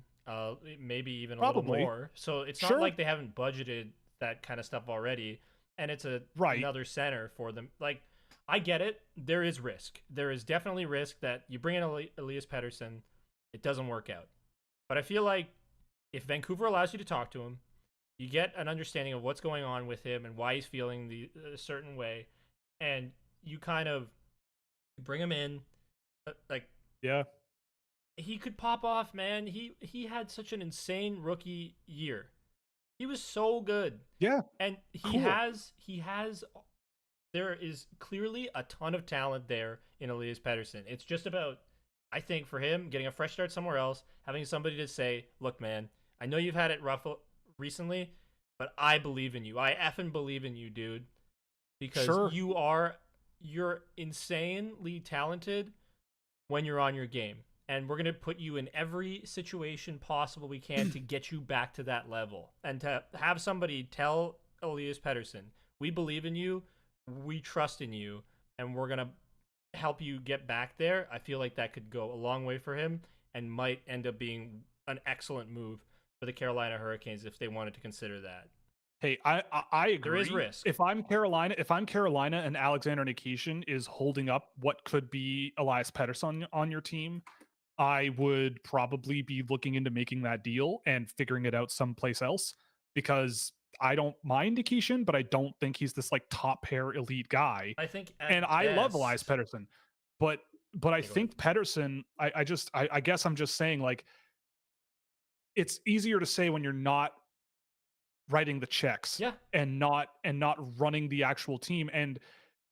Speaker 2: maybe even a little more. So it's not like they haven't budgeted that kind of stuff already, and it's another center for them. Like, I get it. There is risk. There is definitely risk that you bring in Elias Pettersson, it doesn't work out. But I feel like if Vancouver allows you to talk to him, you get an understanding of what's going on with him and why he's feeling a certain way, and you kind of bring him in, he could pop off, man. He had such an insane rookie year. He was so good.
Speaker 1: Yeah.
Speaker 2: And he has there is clearly a ton of talent there in Elias Pettersson. It's just about, I think, for him, getting a fresh start somewhere else, having somebody to say, look, man, I know you've had it rough recently, but I believe in you. I effing believe in you, dude. Because you're insanely talented when you're on your game. And we're going to put you in every situation possible we can to get you back to that level. And to have somebody tell Elias Pettersson, we believe in you, we trust in you, and we're going to help you get back there, I feel like that could go a long way for him and might end up being an excellent move for the Carolina Hurricanes if they wanted to consider that.
Speaker 1: Hey, I agree.
Speaker 2: There is risk.
Speaker 1: If I'm Carolina and Alexander Nikishin is holding up what could be Elias Pettersson on your team, I would probably be looking into making that deal and figuring it out someplace else, because I don't mind Nikishin, but I don't think he's this like top pair elite guy.
Speaker 2: I think,
Speaker 1: I love Elias Pettersson, but I think Pettersson, I guess I'm just saying, like, it's easier to say when you're not writing the checks and not running the actual team. And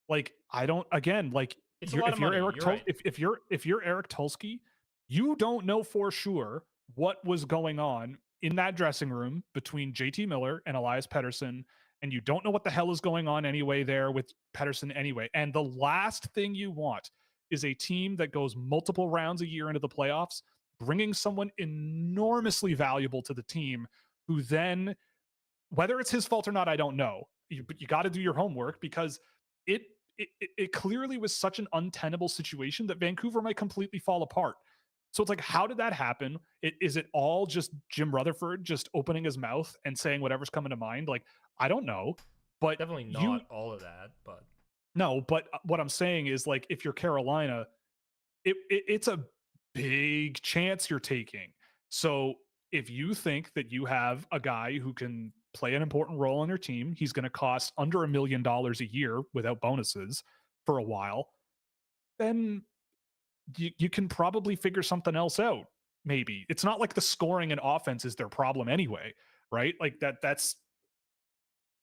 Speaker 1: like, I don't, again, like, if you're Eric Tulski, you don't know for sure what was going on in that dressing room between JT Miller and Elias Pettersson, and you don't know what the hell is going on anyway there with Pettersson anyway. And the last thing you want is a team that goes multiple rounds a year into the playoffs, bringing someone enormously valuable to the team who then, whether it's his fault or not, I don't know. But you got to do your homework, because it clearly was such an untenable situation that Vancouver might completely fall apart. So it's like, how did that happen? Is it all just Jim Rutherford just opening his mouth and saying whatever's coming to mind? Like, I don't know, but
Speaker 2: definitely not all of that. But
Speaker 1: no, but what I'm saying is, like, if you're Carolina, it's a big chance you're taking. So if you think that you have a guy who can play an important role on your team, he's going to cost under $1 million a year without bonuses for a while, then you can probably figure something else out. Maybe it's not like the scoring and offense is their problem anyway, right? Like that's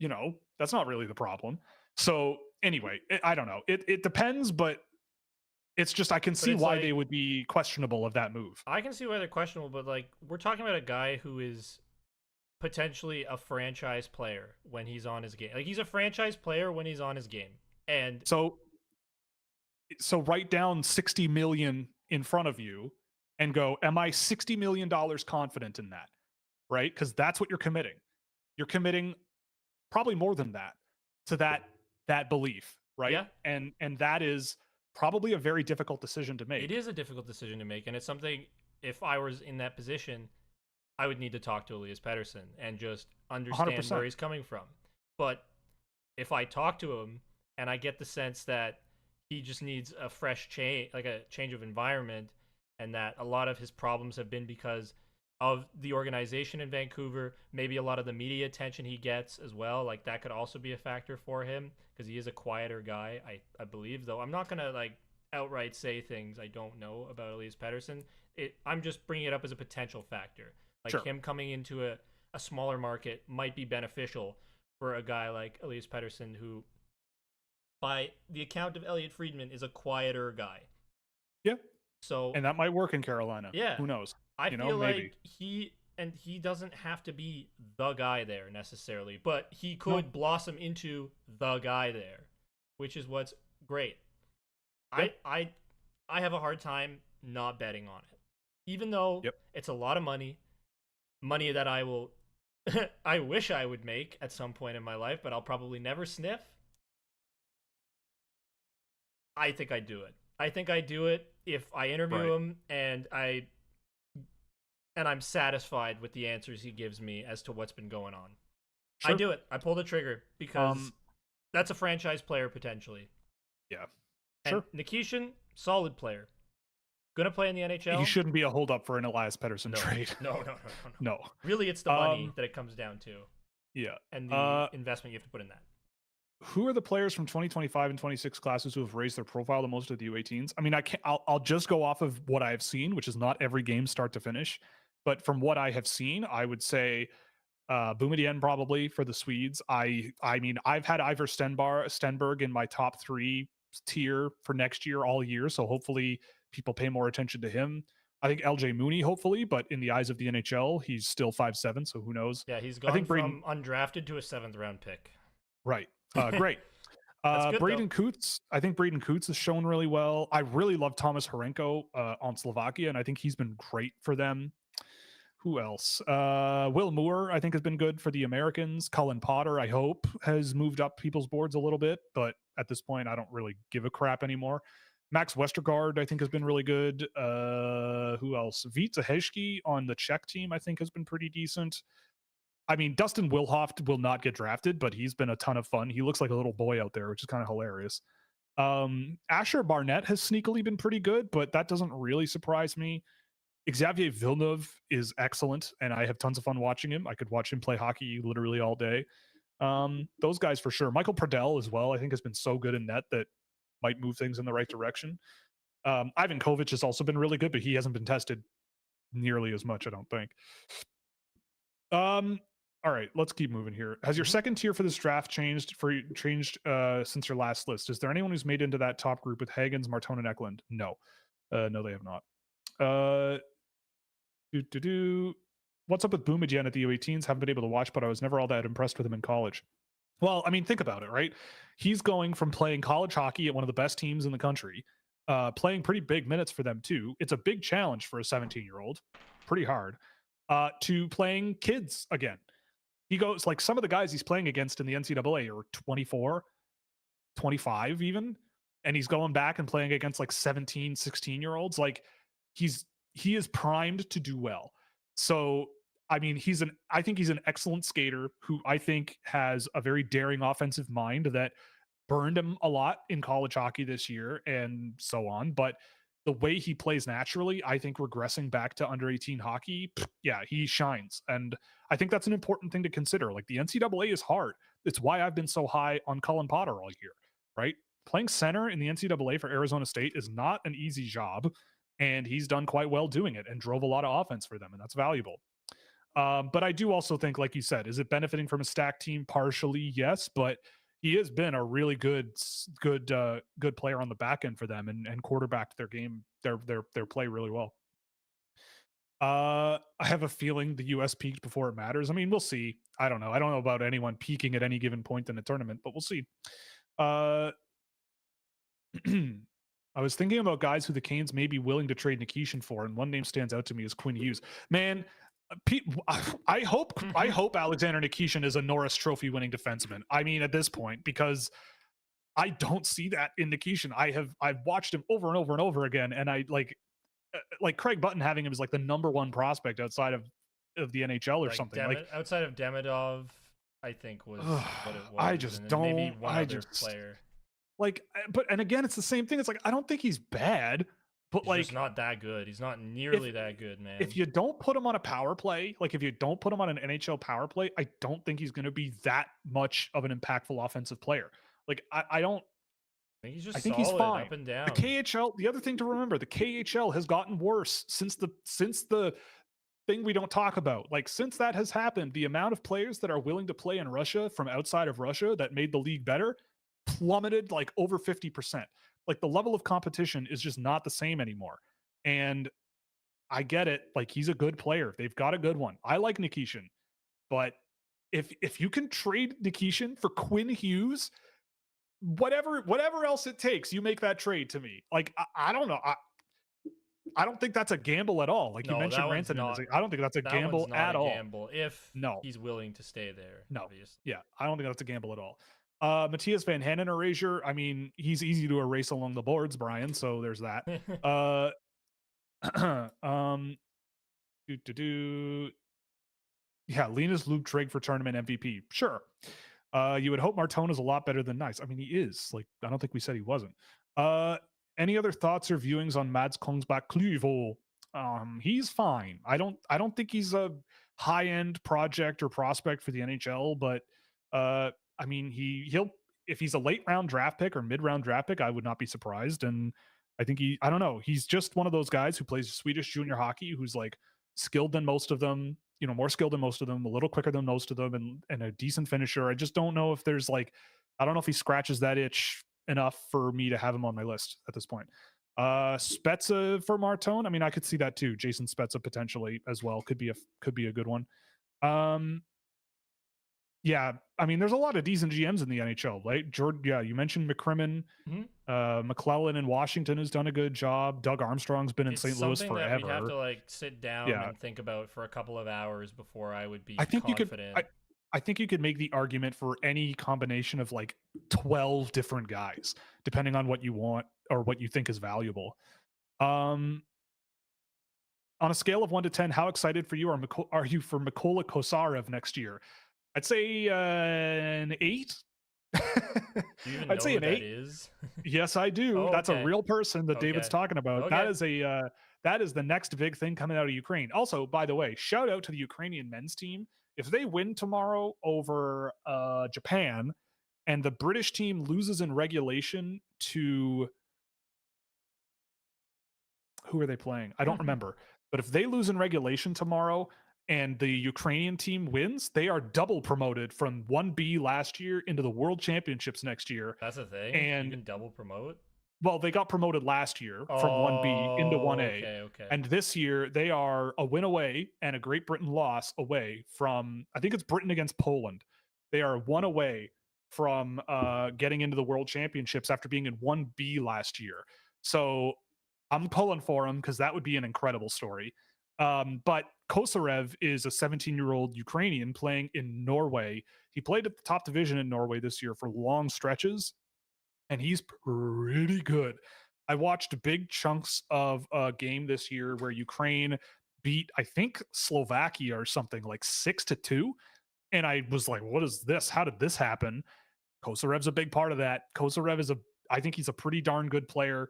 Speaker 1: not really the problem. So anyway, I don't know. It depends, but it's just, I can see why they would be questionable of that move.
Speaker 2: I can see why they're questionable, but like, we're talking about a guy who is potentially a franchise player when he's on his game. Like, he's a franchise player when he's on his game. And
Speaker 1: so write down 60 million in front of you and go, am I $60 million confident in that? Right? Because that's what you're committing. You're committing probably more than that to that belief, right?
Speaker 2: Yeah.
Speaker 1: And that is probably a very difficult decision to make.
Speaker 2: It is a difficult decision to make, and it's something, if I was in that position, I would need to talk to Elias Pettersson and just understand
Speaker 1: 100%.
Speaker 2: where he's coming from. But if I talk to him and I get the sense that he just needs a fresh change, like a change of environment, and that a lot of his problems have been because of the organization in Vancouver, maybe a lot of the media attention he gets as well, like that could also be a factor for him, because he is a quieter guy, I believe, though I'm not going to like outright say things I don't know about Elias Pettersson. I'm just bringing it up as a potential factor. Like, him coming into a smaller market might be beneficial for a guy like Elias Pettersson, who, by the account of Elliot Friedman, is a quieter guy.
Speaker 1: Yeah.
Speaker 2: So
Speaker 1: and that might work in Carolina.
Speaker 2: Yeah.
Speaker 1: Who knows?
Speaker 2: I feel like he doesn't have to be the guy there necessarily, but he could blossom into the guy there, which is what's great. Yep. I have a hard time not betting on it. Even though it's a lot of money that I will I wish I would make at some point in my life, but I'll probably never sniff. I think I'd do it. I think I'd do it if I interview him and I'm satisfied with the answers he gives me as to what's been going on. Sure. I do it. I pull the trigger because that's a franchise player potentially.
Speaker 1: Yeah.
Speaker 2: Sure. And Nikishin, solid player. Gonna play in the NHL.
Speaker 1: He shouldn't be a holdup for an Elias Pettersson trade.
Speaker 2: No. Really, it's the money that it comes down to.
Speaker 1: Yeah.
Speaker 2: And the investment you have to put in that.
Speaker 1: Who are the players from 2025 and 26 classes who have raised their profile the most at the U18s? I mean, I'll just go off of what I have seen, which is not every game start to finish. But from what I have seen, I would say Boumedienne probably for the Swedes. I mean, I've had Ivar Stenberg in my top 3 tier for next year all year. So hopefully people pay more attention to him. I think LJ Mooney, hopefully, but in the eyes of the NHL, he's still 5'7", so who knows?
Speaker 2: Yeah, he's gone from undrafted to a 7th round pick.
Speaker 1: Right. Great. Braden Kutz. I think Braden Kutz has shown really well. I really love Thomas Horenko on Slovakia, and I think he's been great for them. Who else? Will Moore, I think, has been good for the Americans. Cullen Potter, I hope, has moved up people's boards a little bit, but at this point, I don't really give a crap anymore. Max Westergaard, I think, has been really good. Who else? Vita Hejki on the Czech team, I think, has been pretty decent. I mean, Dustin Wilhoft will not get drafted, but he's been a ton of fun. He looks like a little boy out there, which is kind of hilarious. Asher Barnett has sneakily been pretty good, but that doesn't really surprise me. Xavier Villeneuve is excellent, and I have tons of fun watching him. I could watch him play hockey literally all day. Those guys for sure. Michael Pradell as well, I think, has been so good in net that might move things in the right direction. Ivan Kovic has also been really good, but he hasn't been tested nearly as much, I don't think. All right, let's keep moving here. Has your second tier for this draft changed since your last list? Is there anyone who's made into that top group with Hagens, Martone, and Eklund? No. No, they have not. What's up with Boumedienne at the U18s? Haven't been able to watch, but I was never all that impressed with him in college. Well, I mean, think about it, right? He's going from playing college hockey at one of the best teams in the country, playing pretty big minutes for them too. It's a big challenge for a 17-year-old, pretty hard, to playing kids again. He goes, like, some of the guys he's playing against in the NCAA are 24, 25 even, and he's going back and playing against like 17, 16-year-olds. Like, he is primed to do well. So, I mean, I think he's an excellent skater who I think has a very daring offensive mind that burned him a lot in college hockey this year and so on. But the way he plays naturally, I think regressing back to under 18 hockey, yeah, he shines. And I think that's an important thing to consider. Like, the NCAA is hard. It's why I've been so high on Cullen Potter all year, right? Playing center in the NCAA for Arizona State is not an easy job. And he's done quite well doing it and drove a lot of offense for them. And that's valuable. But I do also think, like you said, is it benefiting from a stacked team? Partially, yes. But he has been a really good player on the back end for them and quarterbacked their game, their play really well. I have a feeling the U.S. peaked before it matters. I mean, we'll see. I don't know about anyone peaking at any given point in a tournament, but we'll see. I was thinking about guys who the Canes may be willing to trade Nikishin for, and one name stands out to me is Quinn Hughes. Man, I hope Alexander Nikishin is a Norris Trophy winning defenseman. I mean, at this point, because I don't see that in Nikishin. I've watched him over and over and over again, and I like Craig Button having him as like the number 1 prospect outside of the NHL or something. Like
Speaker 2: outside of Demidov, I think was what it was.
Speaker 1: I just don't.
Speaker 2: Maybe one other player.
Speaker 1: Like, and again, it's the same thing. It's like, I don't think he's bad, but
Speaker 2: he's just not that good. He's not nearly that good, man.
Speaker 1: If you don't put him on a power play, like if you don't put him on an NHL power play, I don't think he's going to be that much of an impactful offensive player. Like, I don't.
Speaker 2: I think he's fine. Up and down.
Speaker 1: The KHL. The other thing to remember, the KHL has gotten worse since the thing we don't talk about. Like, since that has happened, the amount of players that are willing to play in Russia from outside of Russia that made the league better plummeted like over 50%. Like, the level of competition is just not the same anymore. And I get it. Like, he's a good player. They've got a good one. I like Nikishin, but if you can trade Nikishin for Quinn Hughes, whatever else it takes, you make that trade to me. Like, I don't know. I don't think that's a gamble at all. Like, you mentioned Rantanen. I don't think that's a gamble at all.
Speaker 2: Gamble if he's willing to stay there.
Speaker 1: No.
Speaker 2: Obviously.
Speaker 1: Yeah, I don't think that's a gamble at all. Matthias Van Hanen erasure. I mean, he's easy to erase along the boards, Brian. So there's that. Yeah, Linus Lubtrig for tournament MVP. Sure. You would hope Martone is a lot better than Nice. I mean, he is. Like, I don't think we said he wasn't. Any other thoughts or viewings on Mads Kongsback Kluivol? He's fine. I don't think he's a high-end project or prospect for the NHL, but I mean, he'll if he's a late round draft pick or mid-round draft pick, I would not be surprised. And I think I don't know, he's just one of those guys who plays Swedish junior hockey who's like skilled than most of them, more skilled than most of them, a little quicker than most of them, and a decent finisher. I just don't know if there's I don't know if he scratches that itch enough for me to have him on my list at this point. Spezza for Martone. I mean, I could see that too. Jason Spezza potentially as well could be a good one. Yeah, I mean, there's a lot of decent GMs in the NHL, right? Yeah, you mentioned McCrimmon, McClellan in Washington has done a good job. Doug Armstrong's been in St. Louis forever.
Speaker 2: That we have to sit down and think about for a couple of hours before I would be confident.
Speaker 1: I think you could make the argument for any combination of 12 different guys, depending on what you want or what you think is valuable. On a scale of 1 to 10, how excited are you for Mykola Kosarev next year? I'd say an 8.
Speaker 2: I'd say an 8. Is?
Speaker 1: Yes, I do.
Speaker 2: Oh,
Speaker 1: that's a real person that David's talking about. Okay. That is the next big thing coming out of Ukraine. Also, by the way, shout out to the Ukrainian men's team. If they win tomorrow over Japan and the British team loses in regulation to who are they playing? I don't remember. But if they lose in regulation tomorrow and the Ukrainian team wins, they are double promoted from 1B last year into the World Championships next year.
Speaker 2: That's a thing?
Speaker 1: And
Speaker 2: you can double promote?
Speaker 1: Well, they got promoted last year from 1B into 1A.
Speaker 2: Okay.
Speaker 1: And this year, they are a win away and a Great Britain loss away from, I think it's Britain against Poland. They are 1 away from getting into the World Championships after being in 1B last year. So I'm pulling for them because that would be an incredible story. But Kosarev is a 17-year-old Ukrainian playing in Norway. He played at the top division in Norway this year for long stretches, and he's pretty good. I watched big chunks of a game this year where Ukraine beat, I think, Slovakia or something 6-2. And I was like, what is this? How did this happen? Kosarev's a big part of that. Kosarev I think he's a pretty darn good player.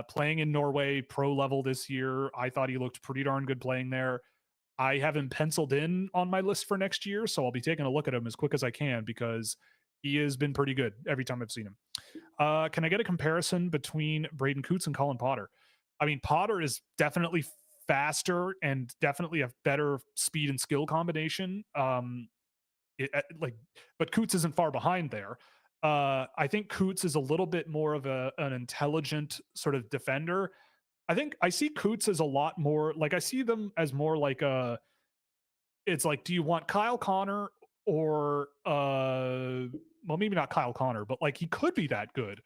Speaker 1: Playing in Norway pro level this year, I thought he looked pretty darn good playing there. I have him penciled in on my list for next year, so I'll be taking a look at him as quick as I can because he has been pretty good every time I've seen him. Can I get a comparison between Braden Coots and Colin Potter? I mean, Potter is definitely faster and definitely a better speed and skill combination. But Coots isn't far behind there. I think Coots is a little bit more of an intelligent sort of defender. I think I see Coots as a lot more I see them as more it's do you want Kyle Connor or well, maybe not Kyle Connor, but he could be that good,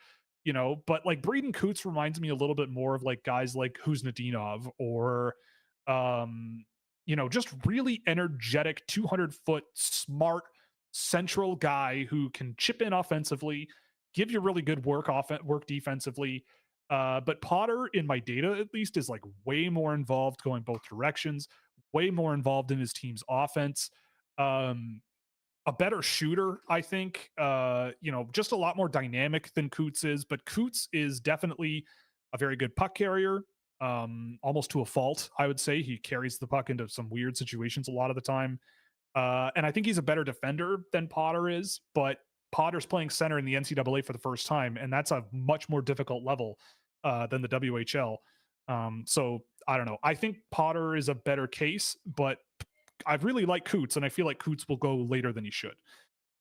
Speaker 1: but Braden Coots reminds me a little bit more of guys like Kuznetsov or just really energetic 200-foot smart central guy who can chip in offensively, give you really good work defensively. But Potter, in my data at least, is way more involved going both directions, way more involved in his team's offense. A better shooter, I think, just a lot more dynamic than Coots is, but Coots is definitely a very good puck carrier, almost to a fault, I would say. He carries the puck into some weird situations a lot of the time. And I think he's a better defender than Potter is, but Potter's playing center in the NCAA for the first time, and that's a much more difficult level than the WHL. So I don't know. I think Potter is a better case, but I really like Coots, and I feel like Coots will go later than he should.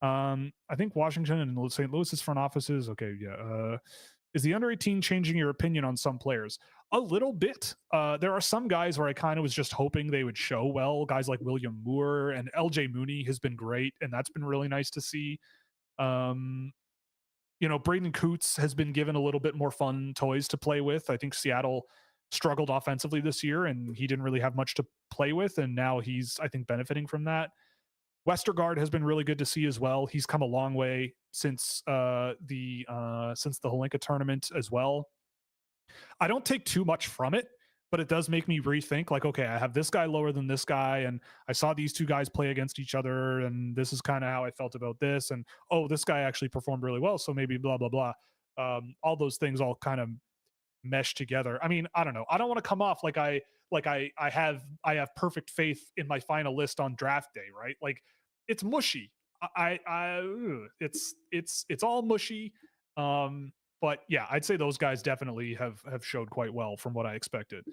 Speaker 1: I think Washington and St. Louis's front offices. Okay, yeah.
Speaker 3: Is the under 18 changing your opinion on some players? A little bit. There are some guys where I kind of was just hoping they would show well. Guys like William Moore and LJ Mooney has been great, and that's been really nice to see. Braden Coots has been given a little bit more fun toys to play with. I think Seattle struggled offensively this year, and he didn't really have much to play with, and now he's, I think, benefiting from that. Westergaard has been really good to see as well. He's come a long way since the Holinka tournament as well. I don't take too much from it, but it does make me rethink, like, okay, I have this guy lower than this guy, and I saw these two guys play against each other, and this is kind of how I felt about this, and this guy actually performed really well, so maybe blah blah blah. All those things all kind of mesh together. I mean, I don't know. I don't want to come off like I have perfect faith in my final list on draft day, right? Like, it's mushy. It's all mushy. But yeah, I'd say those guys definitely have showed quite well from what I expected.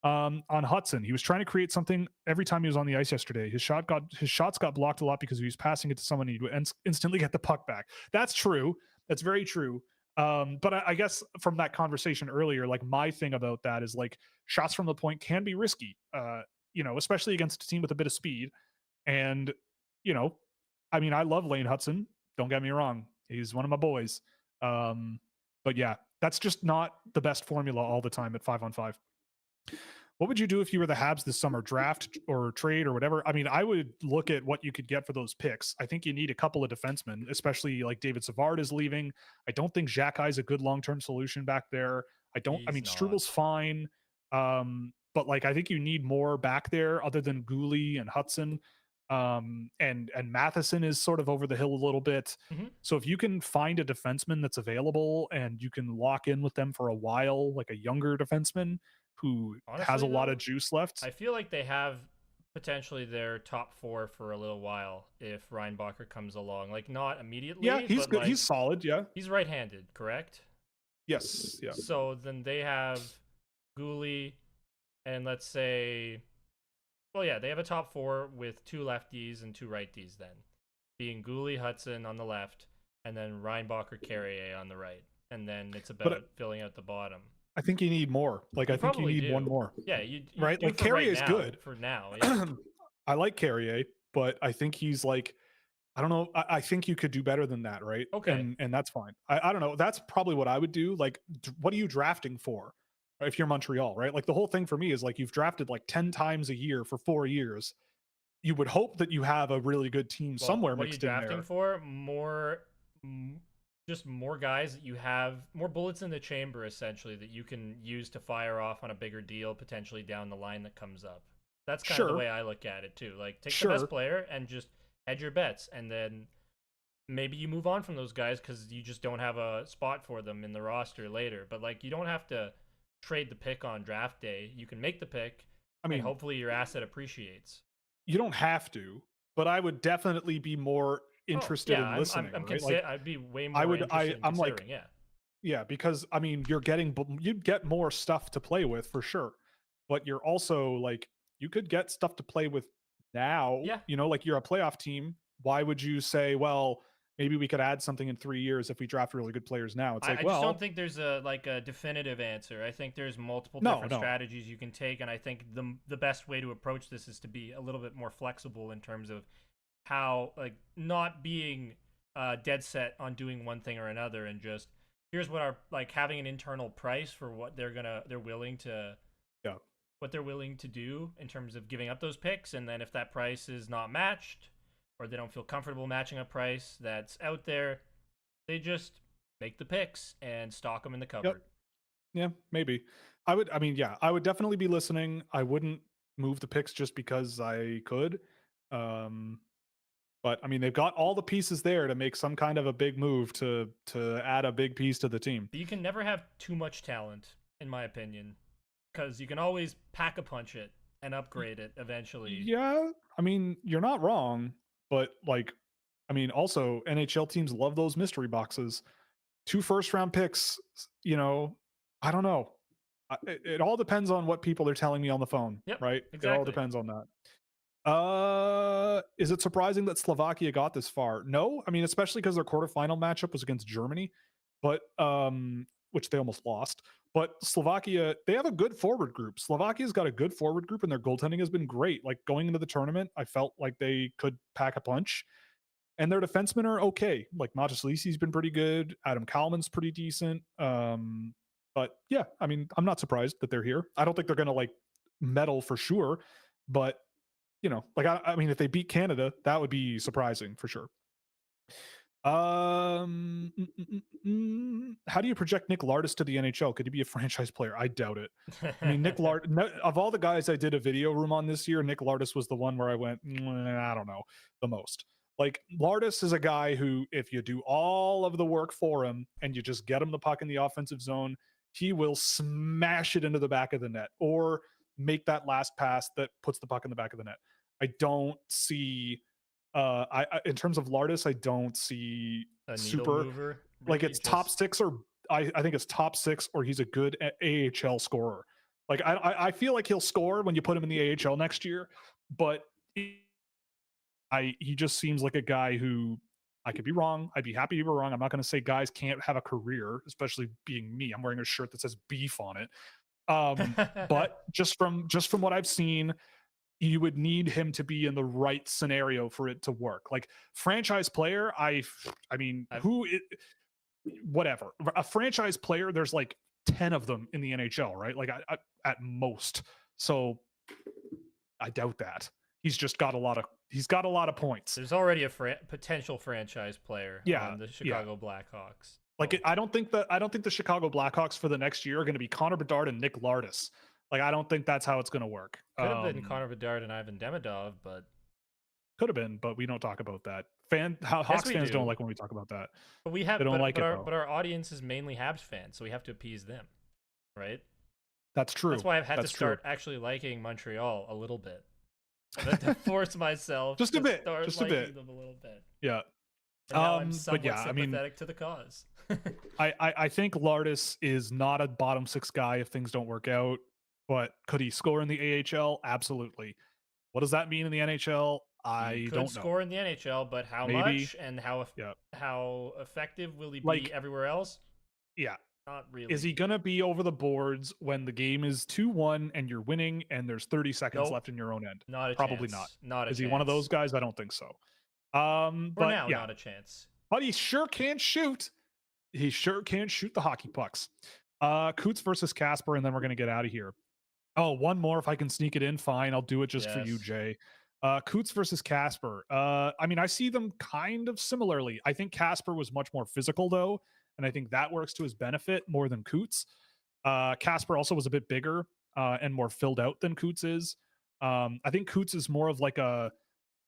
Speaker 3: On Hudson, he was trying to create something every time he was on the ice yesterday. His shots got blocked a lot because he was passing it to someone and he'd instantly get the puck back. That's true. That's very true. But I guess from that conversation earlier, like, my thing about that is, like, shots from the point can be risky, especially against a team with a bit of speed. And, I mean, I love Lane Hudson. Don't get me wrong. He's one of my boys. But yeah, that's just not the best formula all the time at 5-on-5. What would you do if you were the Habs this summer? Draft or trade or whatever? I mean, I would look at what you could get for those picks. I think you need a couple of defensemen, especially like David Savard is leaving. I don't think Xhekaj is a good long-term solution back there. Struvel's fine. But like, I think you need more back there other than Gooley and Hudson. And Matheson is sort of over the hill a little bit. Mm-hmm. So if you can find a defenseman that's available and you can lock in with them for a while, like a younger defenseman who has a lot of juice left.
Speaker 2: I feel like they have potentially their top 4 for a little while if Reinbacher comes along. Like, not immediately.
Speaker 3: Yeah, he's good. Like, he's solid. Yeah.
Speaker 2: He's right-handed, correct?
Speaker 3: Yes. Yeah.
Speaker 2: So then they have Gooley and let's say, well, yeah, they have a top 4 with 2 lefties and 2 righties then, being Gooley, Hudson on the left, and then Reinbacher, Carrier on the right. And then it's about filling out the bottom.
Speaker 3: I think you need more. Like, I think you need one more.
Speaker 2: Yeah, you
Speaker 3: right? Like, Carrier is good.
Speaker 2: For now, yeah.
Speaker 3: I like Carrier, but I think he's like, I don't know. I think you could do better than that, right?
Speaker 2: Okay.
Speaker 3: And that's fine. I don't know. That's probably what I would do. Like, what are you drafting for? If you're Montreal, right? Like, the whole thing for me is, like, you've drafted like 10 times a year for 4 years. You would hope that you have a really good team somewhere mixed in there.
Speaker 2: What are you drafting for? Just more guys that you have, more bullets in the chamber, essentially, that you can use to fire off on a bigger deal potentially down the line that comes up. That's kind of the way I look at it too. Like, take the best player and just hedge your bets, and then maybe you move on from those guys because you just don't have a spot for them in the roster later. But like, you don't have to trade the pick on draft day. You can make the pick. I mean, and hopefully your asset appreciates.
Speaker 3: You don't have to, but I would definitely be more interested in listening.
Speaker 2: I'd be way more interested in considering,
Speaker 3: yeah, because I mean, you'd get more stuff to play with for sure, but you're also like, you could get stuff to play with now.
Speaker 2: Yeah,
Speaker 3: like, you're a playoff team. Why would you say, well, maybe we could add something in 3 years if we draft really good players now? It's like,
Speaker 2: I just don't think there's a definitive answer. I think there's multiple different strategies you can take, and I think the best way to approach this is to be a little bit more flexible in terms of how, like, not being dead set on doing one thing or another, and just, here's what our, like, having an internal price for what they're willing to do in terms of giving up those picks, and then if that price is not matched, or they don't feel comfortable matching a price that's out there, they just make the picks and stock them in the cupboard.
Speaker 3: Yep. Yeah, maybe. I would definitely be listening. I wouldn't move the picks just because I could. But I mean, they've got all the pieces there to make some kind of a big move to add a big piece to the team.
Speaker 2: But you can never have too much talent, in my opinion, because you can always pack a punch it and upgrade it eventually.
Speaker 3: Yeah, I mean, you're not wrong. But like, I mean, also NHL teams love those mystery boxes. 2 first-round picks, I don't know. It all depends on what people are telling me on the phone, right?
Speaker 2: Exactly.
Speaker 3: It all depends on that. Is it surprising that Slovakia got this far? No. I mean, especially because their quarterfinal matchup was against Germany. But which they almost lost. But Slovakia, they have a good forward group. Slovakia's got a good forward group, and their goaltending has been great. Like going into the tournament, I felt like they could pack a punch. And their defensemen are okay. Like Matas Lisi's been pretty good. Adam Kalman's pretty decent. But yeah, I mean, I'm not surprised that they're here. I don't think they're going to like medal for sure. But, you know, like, I mean, if they beat Canada, that would be surprising for sure. How do you project Nick Lardis to the NHL? Could he be a franchise player? I doubt it. I mean, Nick Lardis, of all the guys I did a video room on this year, Nick Lardis was the one where I went, I don't know, the most. Like Lardis is a guy who, if you do all of the work for him and you just get him the puck in the offensive zone, he will smash it into the back of the net or make that last pass that puts the puck in the back of the net. I don't see, I in terms of Lardis, I don't see
Speaker 2: a
Speaker 3: super
Speaker 2: mover, really,
Speaker 3: like it's top six, or I think it's top six, or he's a good AHL scorer. Like I feel like he'll score when you put him in the AHL next year, but he just seems like a guy who, I could be wrong. I'd be happy to be wrong. I'm not going to say guys can't have a career, especially being me. I'm wearing a shirt that says beef on it. But just from what I've seen, you would need him to be in the right scenario for it to work. Like franchise player, I mean, whatever. A franchise player, there's like 10 of them in the NHL, right? Like I at most. So I doubt that. He's got a lot of points.
Speaker 2: There's already a potential franchise player on the Chicago Blackhawks.
Speaker 3: Like I don't think the Chicago Blackhawks for the next year are going to be Connor Bedard and Nick Lardis. Like I don't think that's how it's going to work.
Speaker 2: Could have been Connor Bedard and Ivan Demidov, but
Speaker 3: could have been, but we don't talk about that. Hawks fans don't like when we talk about that.
Speaker 2: But we have, but our audience is mainly Habs fans, so we have to appease them, right?
Speaker 3: That's true.
Speaker 2: That's why I've had to start actually liking Montreal a little bit. I've had to force myself
Speaker 3: just a bit,
Speaker 2: them a little bit.
Speaker 3: Yeah.
Speaker 2: And now I'm somewhat sympathetic to the cause.
Speaker 3: I think Lardis is not a bottom six guy if things don't work out, but could he score in the AHL? Absolutely. What does that mean in the NHL? I don't know.
Speaker 2: Score in the NHL, but how much and how effective will he be everywhere else?
Speaker 3: Yeah.
Speaker 2: Not really.
Speaker 3: Is he going to be over the boards when the game is 2-1 and you're winning and there's 30 seconds left in your own end? Probably not. Is he one of those guys? I don't think so. But
Speaker 2: now, not a chance.
Speaker 3: But he sure can shoot. He sure can shoot the hockey pucks. Coots versus Casper, and then we're going to get out of here. Oh, one more if I can sneak it in. Fine, I'll do it just for you, Jay. Coots versus Casper. I mean, I see them kind of similarly. I think Casper was much more physical, though, and I think that works to his benefit more than Coots. Casper also was a bit bigger and more filled out than Coots is. I think Coots is more of like a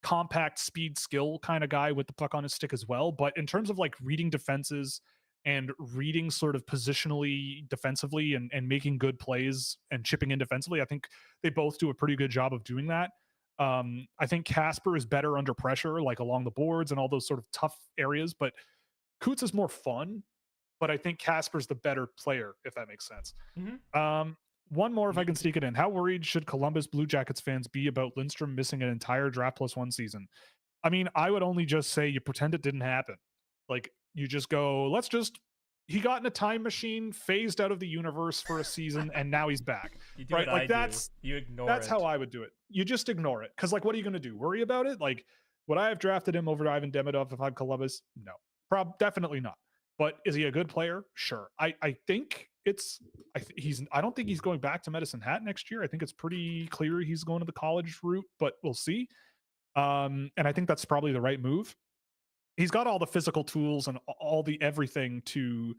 Speaker 3: compact speed skill kind of guy with the puck on his stick as well. But in terms of like reading defenses and reading sort of positionally defensively and making good plays and chipping in defensively, I think they both do a pretty good job of doing that. I think Casper is better under pressure, like along the boards and all those sort of tough areas, but Coots is more fun, but I think Casper's the better player, if that makes sense. Mm-hmm. One more, if I can sneak it in. How worried should Columbus Blue Jackets fans be about Lindstrom missing an entire draft plus one season? I mean, I would only just say you pretend it didn't happen. Like, you just go, he got in a time machine, phased out of the universe for a season, and now he's back. Right? Like,
Speaker 2: you ignore
Speaker 3: that's how I would do it. You just ignore it. Because, like, what are you going to do? Worry about it? Like, would I have drafted him over Ivan Demidov if I'm Columbus? No. Definitely not. But is he a good player? Sure. I think I don't think he's going back to Medicine Hat next year. I think it's pretty clear he's going to the college route, but we'll see. And I think that's probably the right move. He's got all the physical tools and all the everything to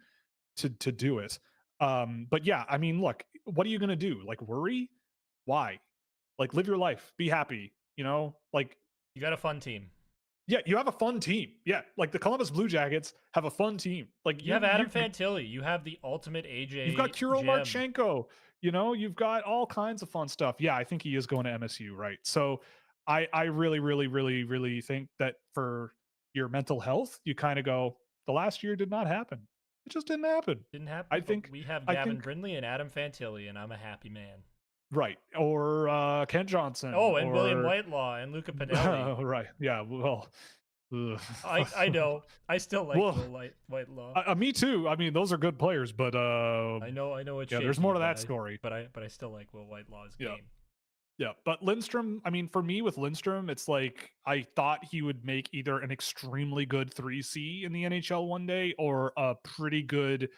Speaker 3: do it. But yeah, I mean, look, what are you going to do? Like, worry? Why? Like, live your life, be happy, like,
Speaker 2: you got a fun team.
Speaker 3: Yeah, you have a fun team. Yeah, like the Columbus Blue Jackets have a fun team. Like
Speaker 2: you have Adam Fantilli, you have the ultimate AJ.
Speaker 3: You've got Kirill Marchenko. You've got all kinds of fun stuff. Yeah, I think he is going to MSU, right? So I really, really, really, really think that for your mental health, you kind of go, the last year did not happen. It just didn't happen.
Speaker 2: Didn't happen. I think we have Gavin Brindley and Adam Fantilli, and I'm a happy man.
Speaker 3: Right. Or Kent Johnson.
Speaker 2: Oh, and William Whitelaw and Luca Pinelli.
Speaker 3: Right. Yeah. Well,
Speaker 2: I know. I still like Will Whitelaw.
Speaker 3: Me too. I mean, those are good players, but
Speaker 2: I know it's shaky,
Speaker 3: there's more to that story.
Speaker 2: But I still like Will Whitelaw's game.
Speaker 3: Yeah, but Lindstrom, I mean, for me with Lindstrom, it's like I thought he would make either an extremely good 3C in the NHL one day or a pretty good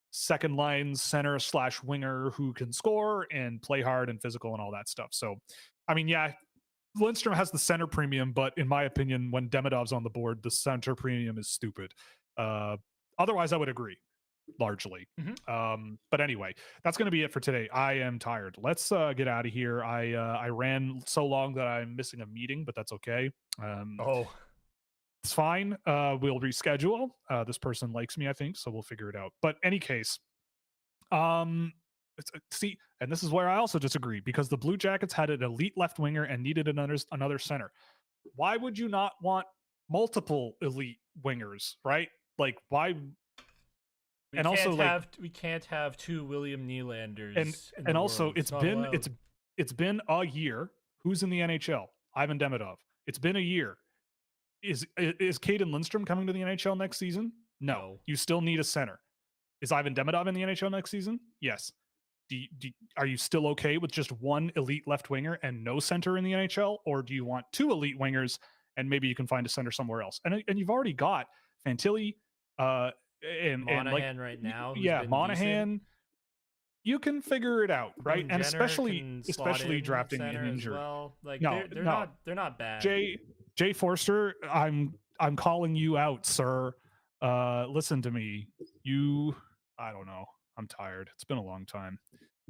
Speaker 3: second line center / winger who can score and play hard and physical and all that stuff. So, I mean, yeah, Lindstrom has the center premium, but in my opinion, when Demidov's on the board, the center premium is stupid. Otherwise, I would agree largely. But anyway, that's going to be it for today. I am tired. Let's get out of here. I ran so long that I'm missing a meeting, but that's okay. It's fine. We'll reschedule. This person likes me, I think, so we'll figure it out. But any case, see, and this is where I also disagree, because the Blue Jackets had an elite left winger and needed another center. Why would you not want multiple elite wingers, right? Like, why?
Speaker 2: We can't have two William Nylanders.
Speaker 3: And also, it's been a year. Who's in the NHL? Ivan Demidov. It's been a year. Is Caden Lindstrom coming to the NHL next season? No. You still need a center. Is Ivan Demidov in the NHL next season? Yes. Are you still okay with just one elite left winger and no center in the NHL, or do you want two elite wingers and maybe you can find a center somewhere else? And you've already got Fantilli, and
Speaker 2: Monahan right now.
Speaker 3: Yeah, Monahan.
Speaker 2: Decent.
Speaker 3: You can figure it out, right? And especially drafting an injured.
Speaker 2: Well. Like they're not bad.
Speaker 3: Jay Forster, I'm calling you out, sir. Listen to me. I don't know. I'm tired. It's been a long time.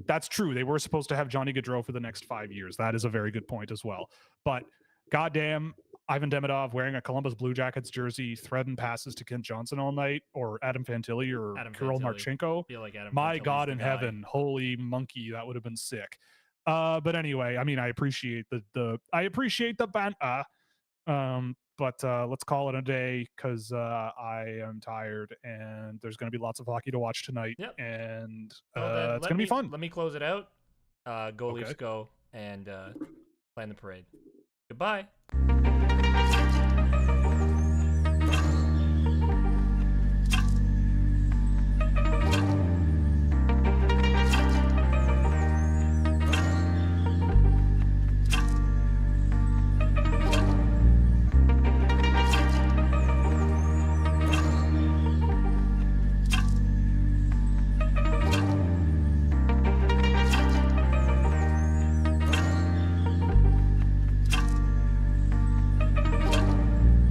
Speaker 3: That's true. They were supposed to have Johnny Gaudreau for the next 5 years. That is a very good point as well. But goddamn, Ivan Demidov wearing a Columbus Blue Jackets jersey, threading passes to Kent Johnson all night, or Adam Fantilli or Kirill Marchenko. My God in heaven, holy monkey, that would have been sick. But anyway, I mean, I appreciate the banter. But let's call it a day, because I am tired and there's going to be lots of hockey to watch tonight.
Speaker 2: Yep.
Speaker 3: And it's going to be fun.
Speaker 2: Let me close it out. Go Leafs, go, and plan the parade. Goodbye.